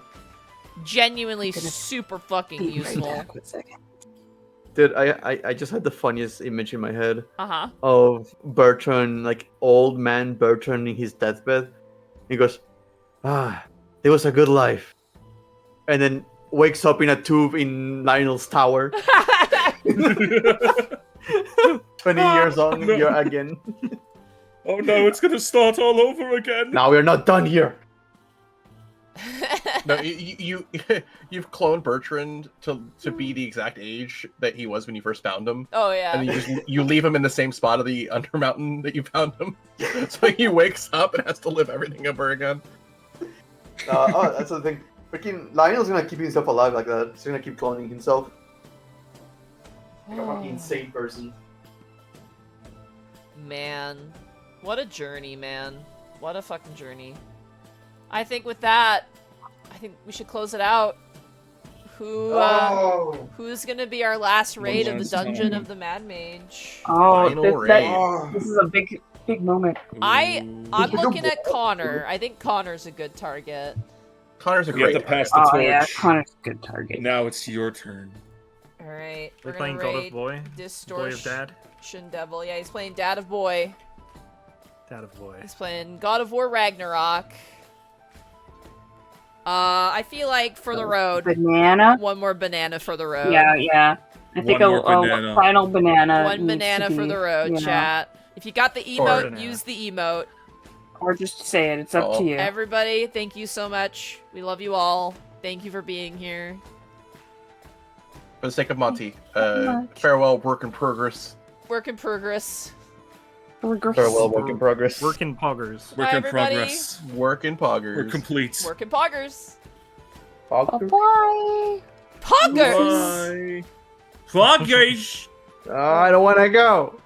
Genuinely super fucking Be right useful. back. 1 second. Dude, I just had the funniest image in my head Uh-huh. of Bertrand, like old man Bertrand in his deathbed. He goes, it was a good life. And then wakes up in a tube in Lionel's tower. 20 years on here again. Oh no, it's gonna start all over again. Now we're not done here. No, you've cloned Bertrand to be the exact age that he was when you first found him, Oh, yeah. and then you leave him in the same spot of the Undermountain that you found him. So he wakes up and has to live everything over again. That's the thing. Freaking Lionel's gonna keep himself alive like that. He's gonna keep cloning himself. Like a fucking insane person. Man. What a journey, man. What a fucking journey. I think with that, I think we should close it out. Who's gonna be our last raid of the Dungeon of the Mad Mage? Oh, Final raid. this is a big moment. I'm looking at Connor. I think Connor's a good target. Connor's a You have great to pass target. the Oh yeah, torch. Connor's a good target. Now it's your turn. Alright, We're we're playing gonna God of raid Boy. Boy of Distortion Dad. Devil. Yeah, he's playing Dad of Boy. Dad of Boy. He's playing God of War Ragnarok. I feel like for the road, Banana. one more banana for the road. Yeah. I think One a more banana. final banana. One needs banana to for be, the road, you know, chat. If you got the Or emote, banana. use the emote. Or just say it. It's up Oh. to you. Everybody, thank you so much. We love you all. Thank you for being here. For the sake of Monty, much. farewell, work in progress. Work in progress. Farewell, work in progress. Work in poggers. Work Bye, in everybody. progress. Work in poggers. We're complete. Work in poggers. Bye. Poggers! Bye. Poggers! I don't want to go.